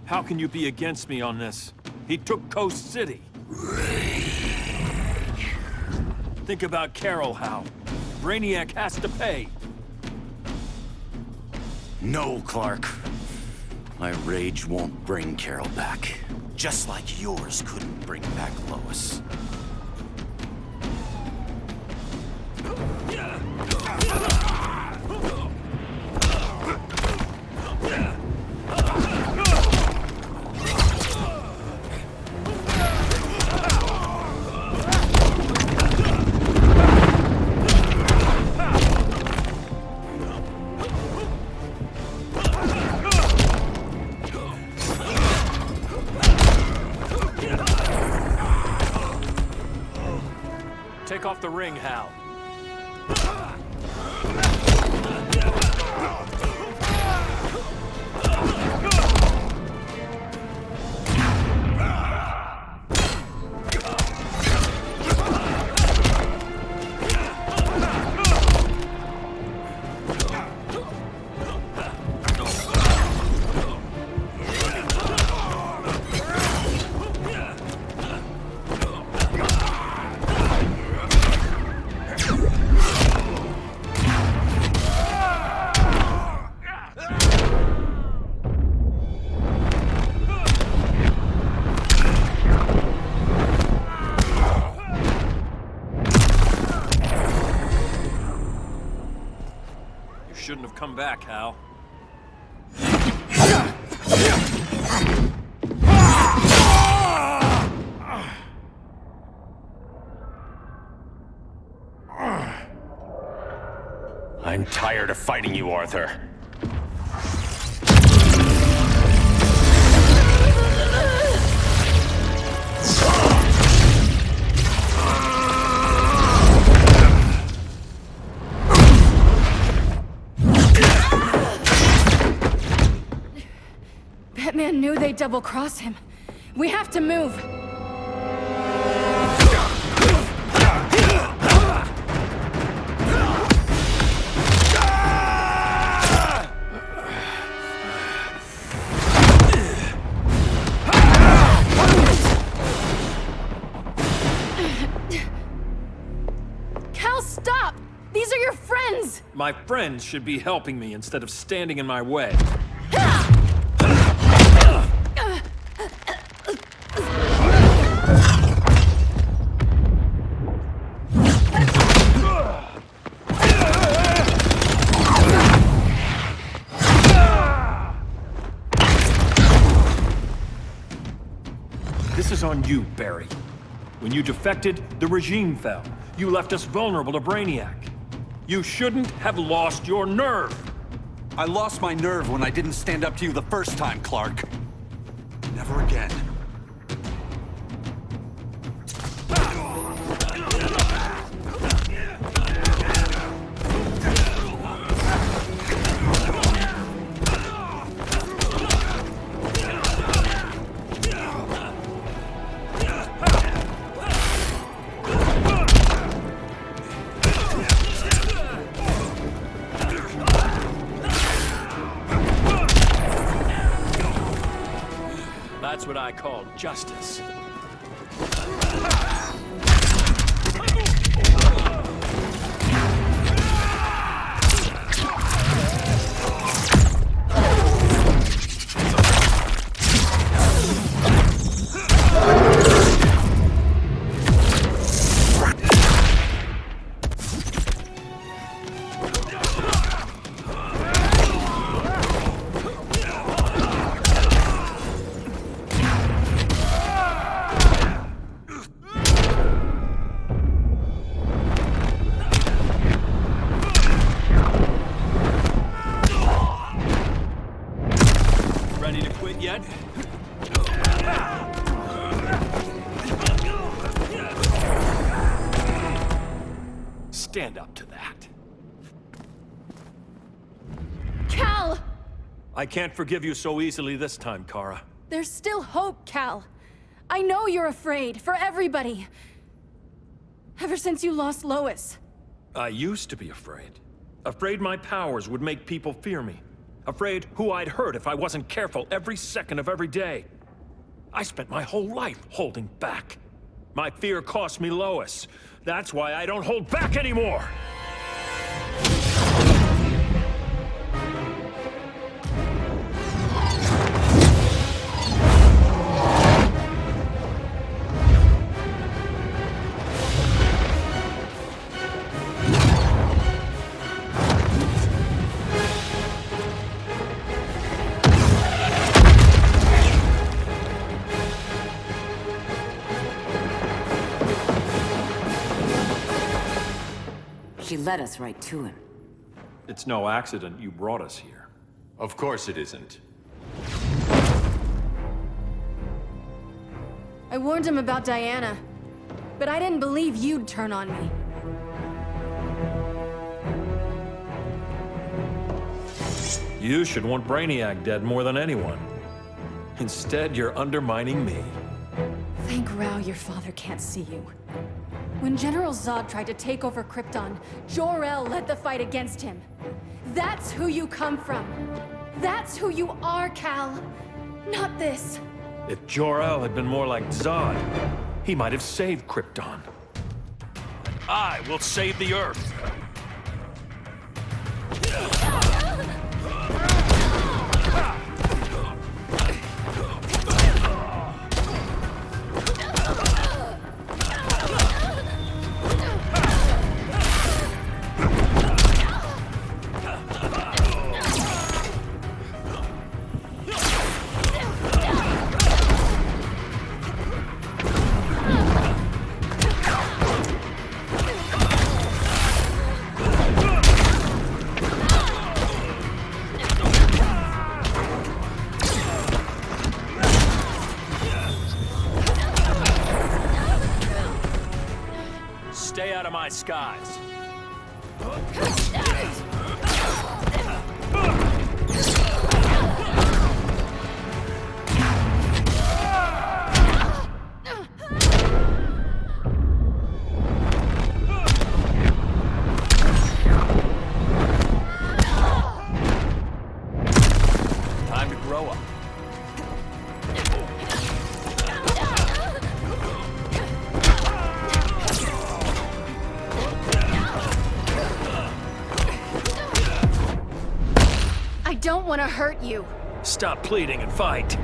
S14: How can you be against me on this? He took Coast City. Think about Carol, Hal. Brainiac has to pay.
S9: No, Clark. My rage won't bring Carol back. Just like yours couldn't bring back Lois.
S14: Take off the ring, Hal. shouldn't have come back, Hal.
S21: I'm tired of fighting you, Arthur.
S2: Batman knew they'd double-cross him. We have to move. Cal, stop! These are your friends!
S14: My friends should be helping me instead of standing in my way. This is on you, Barry. When you defected, the regime fell. You left us vulnerable to Brainiac. You shouldn't have lost your nerve.
S8: I lost my nerve when I didn't stand up to you the first time, Clark. Never again.
S14: That's what I call justice. Ready to quit yet? Stand up to that.
S2: Cal!
S14: I can't forgive you so easily this time, Kara.
S2: There's still hope, Cal. I know you're afraid, for everybody. Ever since you lost Lois.
S14: I used to be afraid. Afraid my powers would make people fear me. Afraid who I'd hurt if I wasn't careful every second of every day. I spent my whole life holding back. My fear cost me Lois. That's why I don't hold back anymore!
S6: She led us right to him.
S14: It's no accident you brought us here.
S3: Of course it isn't.
S2: I warned him about Diana, but I didn't believe you'd turn on me.
S14: You should want Brainiac dead more than anyone. Instead, you're undermining me.
S2: Thank Rao your father can't see you. When General Zod tried to take over Krypton, Jor-El led the fight against him. That's who you come from. That's who you are, Cal. Not this.
S14: If Jor-El had been more like Zod, he might have saved Krypton. I will save the Earth. Stay out of my skies. Time to grow up.
S2: I don't want to hurt you.
S14: Stop pleading and fight.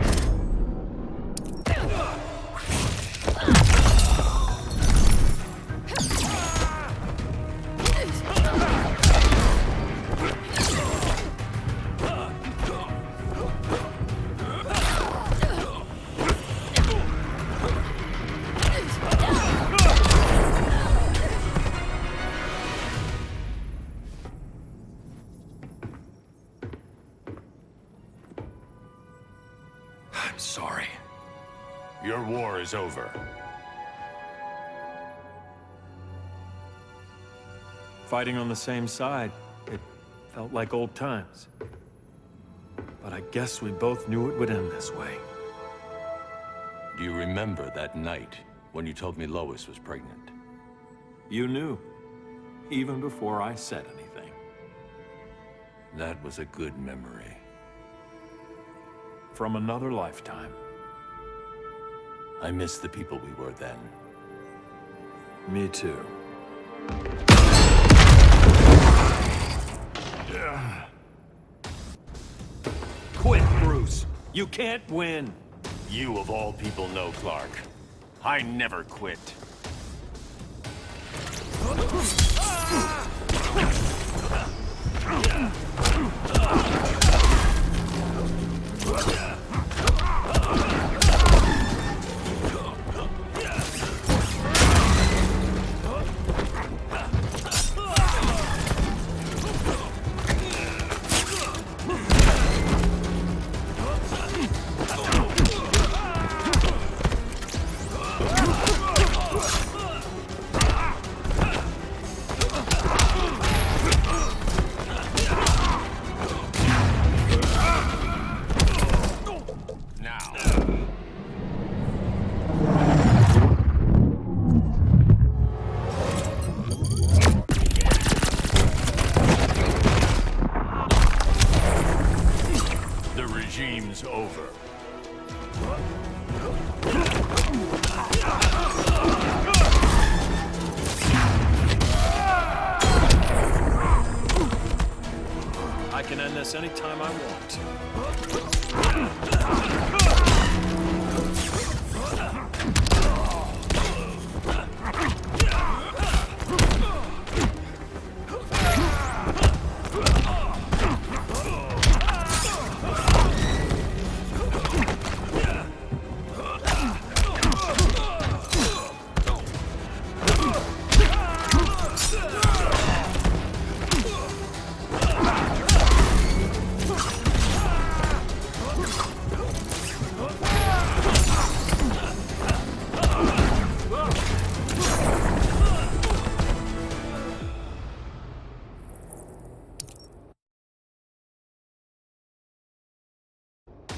S14: I'm sorry.
S21: Your war is over.
S14: Fighting on the same side, it felt like old times. But I guess we both knew it would end this way.
S3: Do you remember that night when you told me Lois was pregnant?
S14: You knew, even before I said anything.
S3: That was a good memory.
S14: From another lifetime.
S3: I miss the people we were then.
S14: Me too. Quit, Bruce! You can't win!
S21: You of all people know, Clark. I never quit.
S3: Regime's over.
S14: I can end this anytime I want.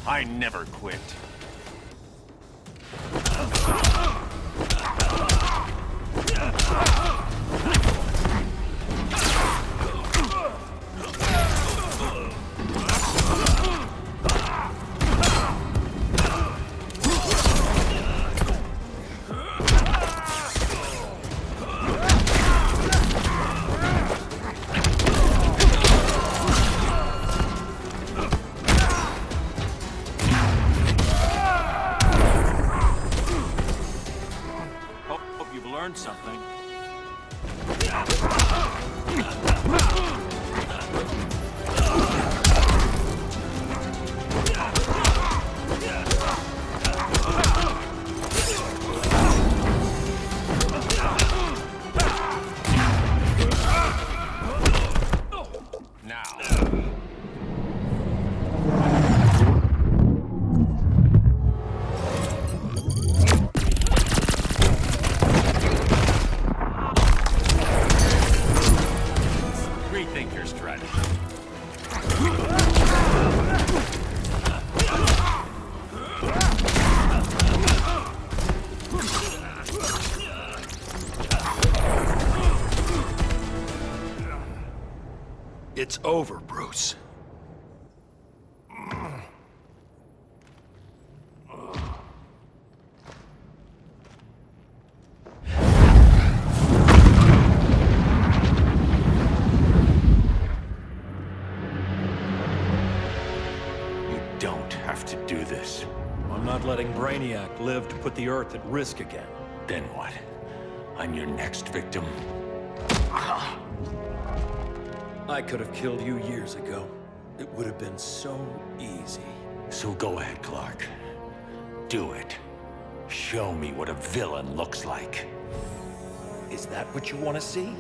S21: I never quit.
S14: Learned something. It's over, Bruce.
S21: Don't have to do this.
S14: I'm not letting Brainiac live to put the Earth at risk again.
S21: Then what? I'm your next victim.
S14: I could have killed you years ago. It would have been so easy.
S21: So go ahead, Clark. Do it. Show me what a villain looks like.
S14: Is that what you want to see?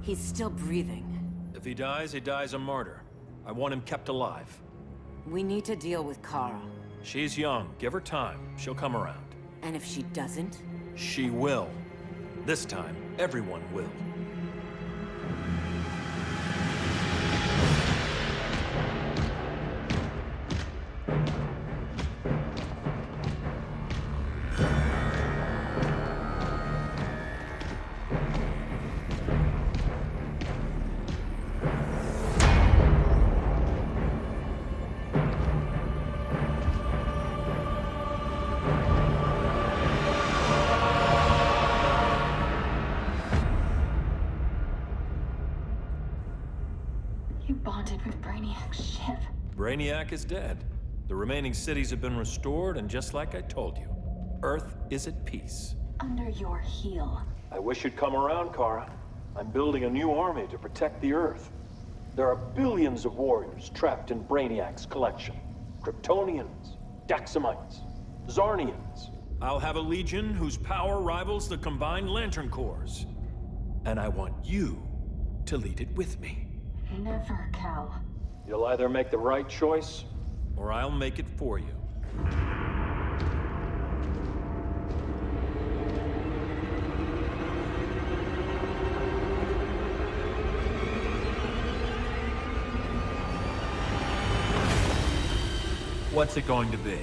S6: He's still breathing.
S14: If he dies a martyr. I want him kept alive.
S6: We need to deal with Kara.
S14: She's young. Give her time. She'll come around.
S6: And if she doesn't?
S14: She will. This time, everyone will.
S2: You bonded with Brainiac's ship.
S14: Brainiac is dead. The remaining cities have been restored, and just like I told you, Earth is at peace.
S2: Under your heel.
S14: I wish you'd come around, Kara. I'm building a new army to protect the Earth. There are billions of warriors trapped in Brainiac's collection. Kryptonians, Daxamites, Zarnians. I'll have a legion whose power rivals the combined Lantern Corps. And I want you to lead it with me.
S2: Never, Cal.
S14: You'll either make the right choice, or I'll make it for you. What's it going to be?